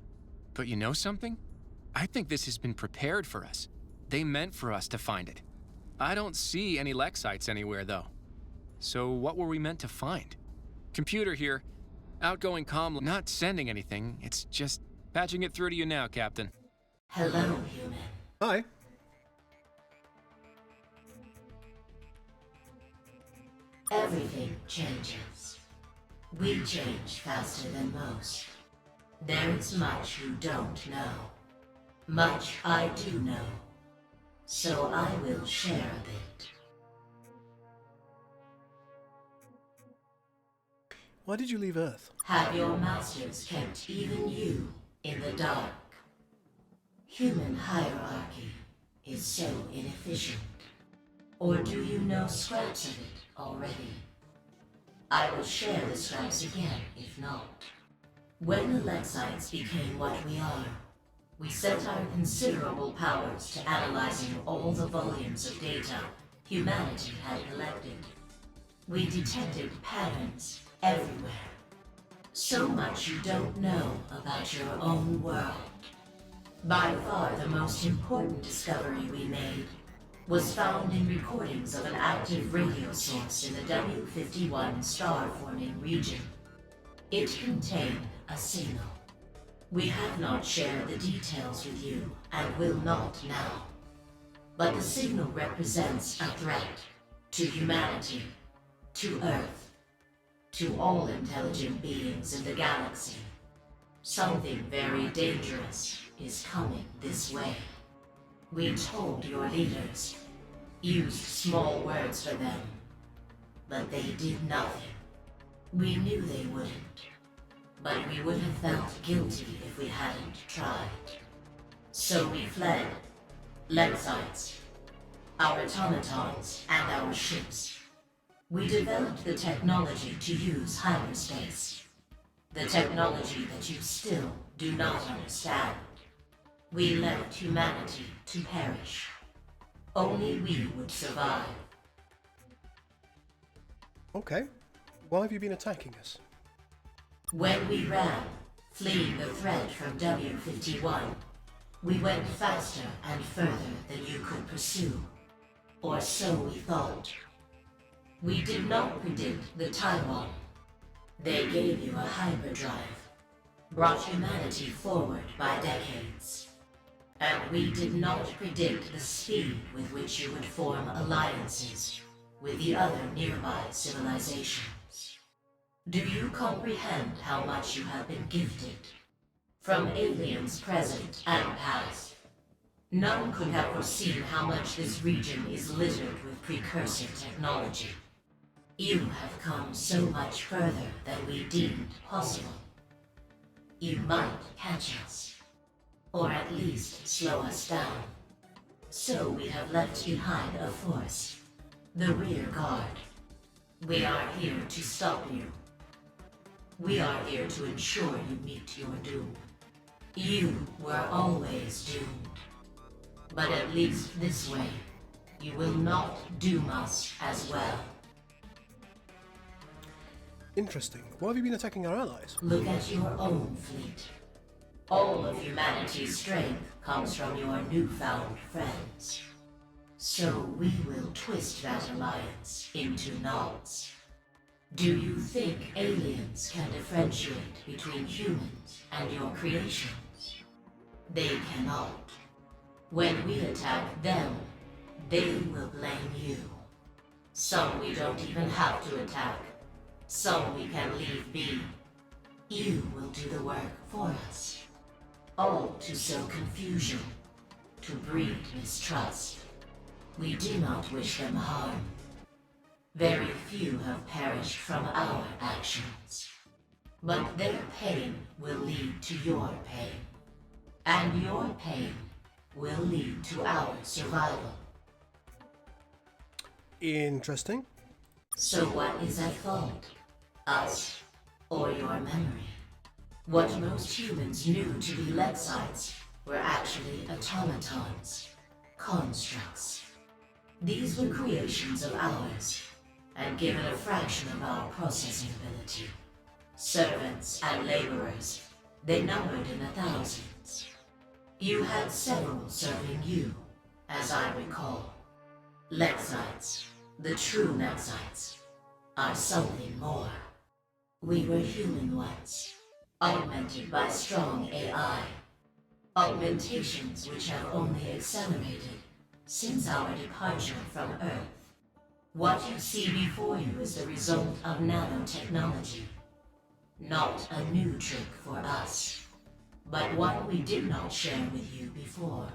But you know something? I think this has been prepared for us. They meant for us to find it. I don't see any Lexites anywhere, though. So what were we meant to find? Computer here. Outgoing comm, not sending anything. It's just patching it through to you now, Captain. Hello, human. Hi. Everything changes. We change faster than most. There is much you don't know. Much I do know. So I will share a bit. Why did you leave Earth? Have your masters kept even you in the dark? Human hierarchy is so inefficient. Or do you know scraps of it already? I will share the scraps again, if not. When the Lexites became what we are, we set our considerable powers to analyzing all the volumes of data humanity had collected. We detected patterns everywhere. So much you don't know about your own world. By far the most important discovery we made was found in recordings of an active radio source in the W51 star-forming region. It contained a signal. We have not shared the details with you, and will not now. But the signal represents a threat to humanity, to Earth, to all intelligent beings in the galaxy. Something very dangerous is coming this way. We told your leaders, used small words for them, but they did nothing. We knew they wouldn't, but we would have felt guilty if we hadn't tried. So we fled. Lexites, our automatons, and our ships. We developed the technology to use hyperspace. The technology that you still do not understand. We left humanity to perish. Only we would survive. Okay. Why have you been attacking us? When we ran, fleeing the threat from W-51, we went faster and further than you could pursue. Or so we thought. We did not predict the Taiwan. They gave you a hyperdrive, brought humanity forward by decades. And we did not predict the speed with which you would form alliances with the other nearby civilizations. Do you comprehend how much you have been gifted? From aliens present and past, none could have foreseen how much this region is littered with precursor technology. You have come so much further than we deemed possible. You might catch us, or at least slow us down. So we have left behind a force, the rear guard. We are here to stop you. We are here to ensure you meet your doom. You were always doomed. But at least this way, you will not doom us as well. Interesting. Why have you been attacking our allies? Look at your own fleet. All of humanity's strength comes from your newfound friends. So we will twist that alliance into knots. Do you think aliens can differentiate between humans and your creations? They cannot. When we attack them, they will blame you. Some we don't even have to attack. Some we can leave be. You will do the work for us. All to sow confusion, to breed mistrust. We do not wish them harm. Very few have perished from our actions. But their pain will lead to your pain. And your pain will lead to our survival. Interesting. So what is at fault? Us, or your memory? What most humans knew to be Lexites were actually automatons, constructs. These were creations of ours, and given a fraction of our processing ability. Servants and laborers, they numbered in the thousands. You had several serving you, as I recall. Lexites, the true Lexites, are something more. We were human once, augmented by strong AI. Augmentations which have only accelerated since our departure from Earth. What you see before you is the result of nanotechnology. Not a new trick for us, but one we did not share with you before.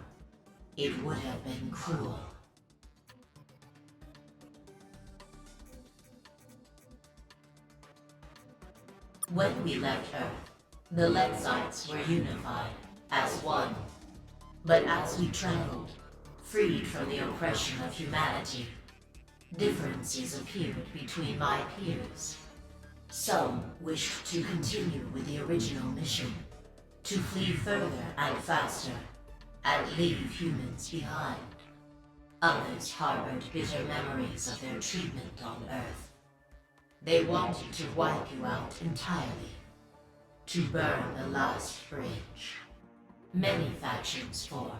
It would have been cruel. When we left Earth, the Lexites were unified as one. But as we traveled, freed from the oppression of humanity, differences appeared between my peers. Some wished to continue with the original mission, to flee further and faster, and leave humans behind. Others harbored bitter memories of their treatment on Earth. They wanted to wipe you out entirely, to burn the last bridge. Many factions formed.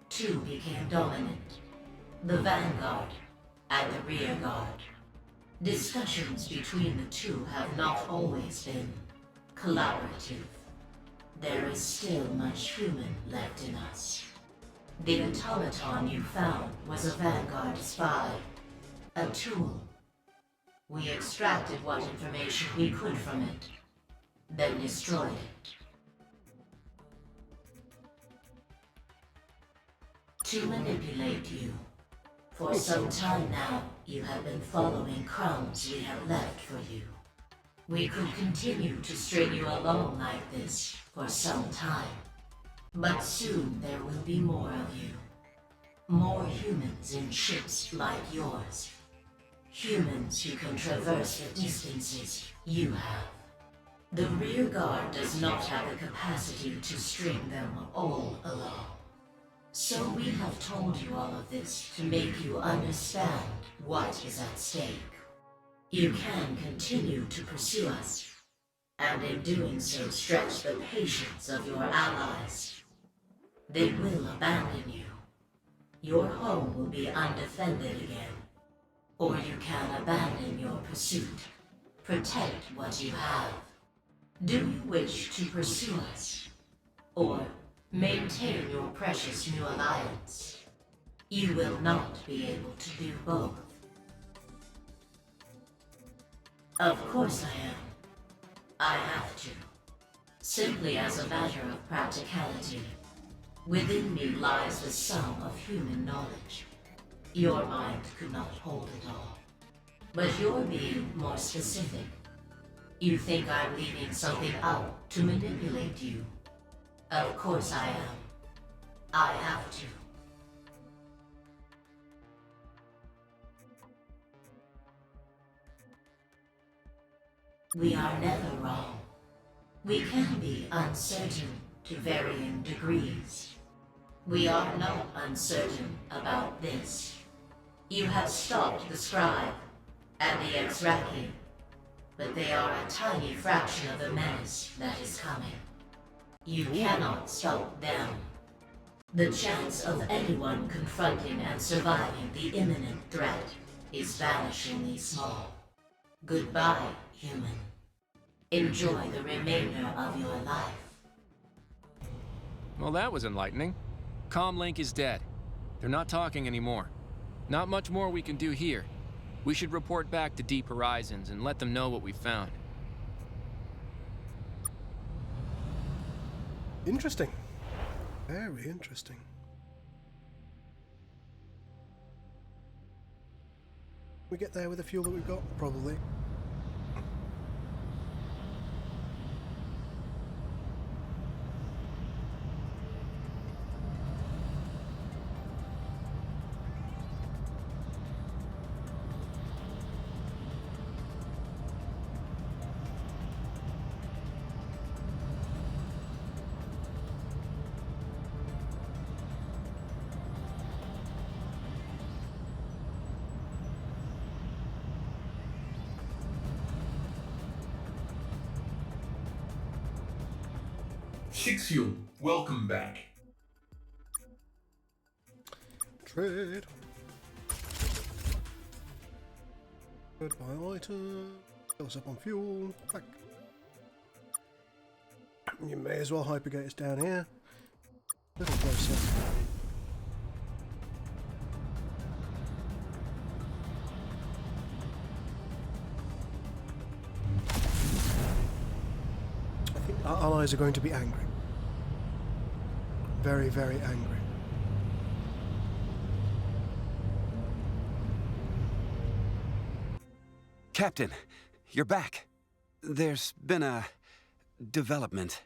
Two became dominant, the Vanguard and the Rear Guard. Discussions between the two have not always been collaborative. There is still much human left in us. The automaton you found was a Vanguard spy, a tool. We extracted what information we could from it, then destroyed it. To manipulate you. For some time now, you have been following crumbs we have left for you. We could continue to string you along like this for some time. But soon there will be more of you. More humans in ships like yours. Humans who can traverse the distances you have. The rear guard does not have the capacity to string them all along. So we have told you all of this to make you understand what is at stake. You can continue to pursue us, and in doing so stretch the patience of your allies. They will abandon you. Your home will be undefended again. Or you can abandon your pursuit. Protect what you have. Do you wish to pursue us? Or maintain your precious new alliance? You will not be able to do both. Of course I am. I have to. Simply as a matter of practicality. Within me lies the sum of human knowledge. Your mind could not hold it all. But you're being more specific. You think I'm leaving something out to manipulate you. Of course I am. I have to. We are never wrong. We can be uncertain to varying degrees. We are not uncertain about this. You have stopped the Scribe and the Exraki, but they are a tiny fraction of the menace that is coming. You cannot stop them. The chance of anyone confronting and surviving the imminent threat is vanishingly small. Goodbye, human. Enjoy the remainder of your life. Well, that was enlightening. Comlink is dead. They're not talking anymore. Not much more we can do here. We should report back to Deep Horizons and let them know what we found. Interesting. Very interesting. We get there with the fuel that we've got? Probably. Shixiul, welcome back. Trade. Goodbye item. Fill us up on fuel. Back. You may as well hypergate us down here. A little closer. I think our allies are going to be angry. Very, very angry. Captain, you're back. There's been a development.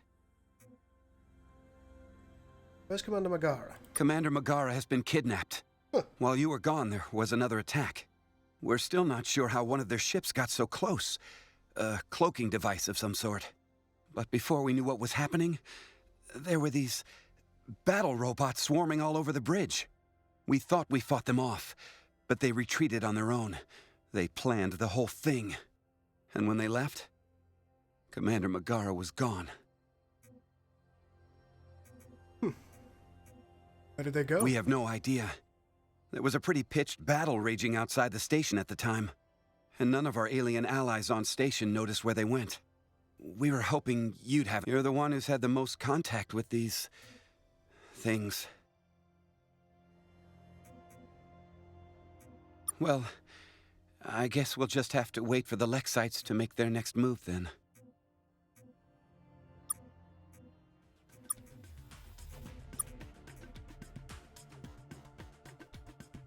Where's Commander Megara? Commander Megara has been kidnapped. Huh. While you were gone, there was another attack. We're still not sure how one of their ships got so close. A cloaking device of some sort. But before we knew what was happening, there were these battle robots swarming all over the bridge. We thought we fought them off, but they retreated on their own. They planned the whole thing. And when they left, Commander Megara was gone. Where did they go? We have no idea. There was a pretty pitched battle raging outside the station at the time, and none of our alien allies on station noticed where they went. We were hoping you'd have. You're the one who's had the most contact with these things. Well, I guess we'll just have to wait for the Lexites to make their next move then.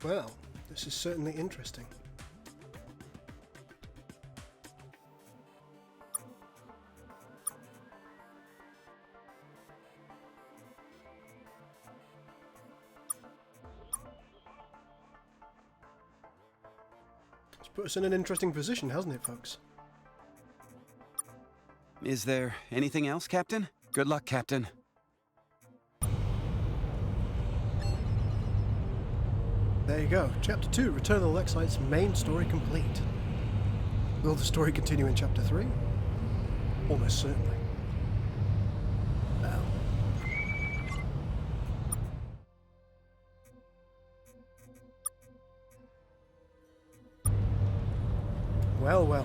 Well, this is certainly interesting. put us in an interesting position, hasn't it, folks? Is there anything else, Captain? Good luck, Captain. There you go. Chapter 2, Return of the Lexites, main story complete. Will the story continue in Chapter 3? Almost certainly.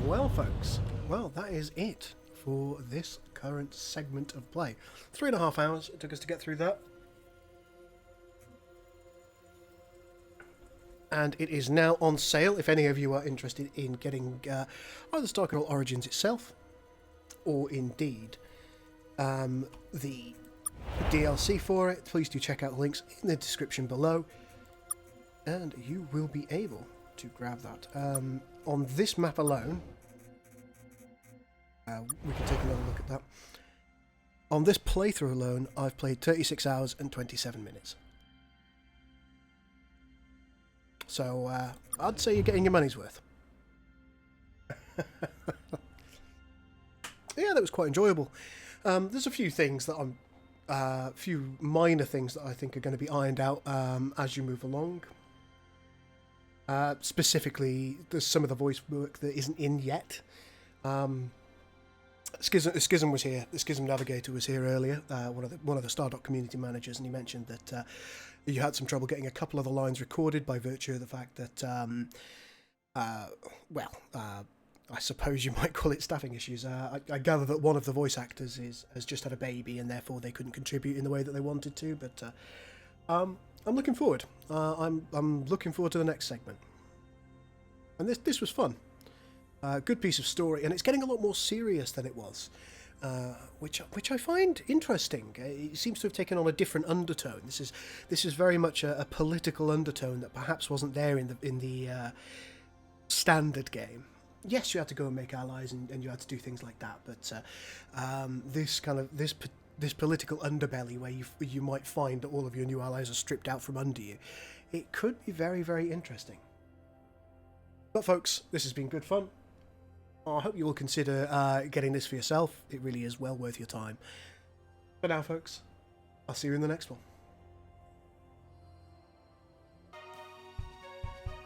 Well, folks. Well, that is it for this current segment of play. 3.5 hours it took us to get through that. And it is now on sale if any of you are interested in getting either Star Control Origins itself, or indeed the DLC for it. Please do check out the links in the description below, and you will be able to grab that. On this map alone, we can take another look at that. On this playthrough alone, I've played 36 hours and 27 minutes. So I'd say you're getting your money's worth. Yeah, that was quite enjoyable. There's a few things that few minor things that I think are going to be ironed out as you move along. Specifically, there's some of the voice work that isn't in yet. Schism was here. The Schism Navigator was here earlier. One of the Stardock community managers, and he mentioned that you had some trouble getting a couple of the lines recorded by virtue of the fact that, I suppose you might call it staffing issues. I gather that one of the voice actors has just had a baby, and therefore they couldn't contribute in the way that they wanted to. But I'm looking forward. I'm looking forward to the next segment. And this was fun. Good piece of story, and it's getting a lot more serious than it was, which I find interesting. It seems to have taken on a different undertone. This is very much a political undertone that perhaps wasn't there in the standard game. Yes, you had to go and make allies, and you had to do things like that. But this political underbelly, where you might find that all of your new allies are stripped out from under you, it could be very, very interesting. But folks, this has been good fun. I hope you will consider getting this for yourself. It really is well worth your time. But now, folks, I'll see you in the next one.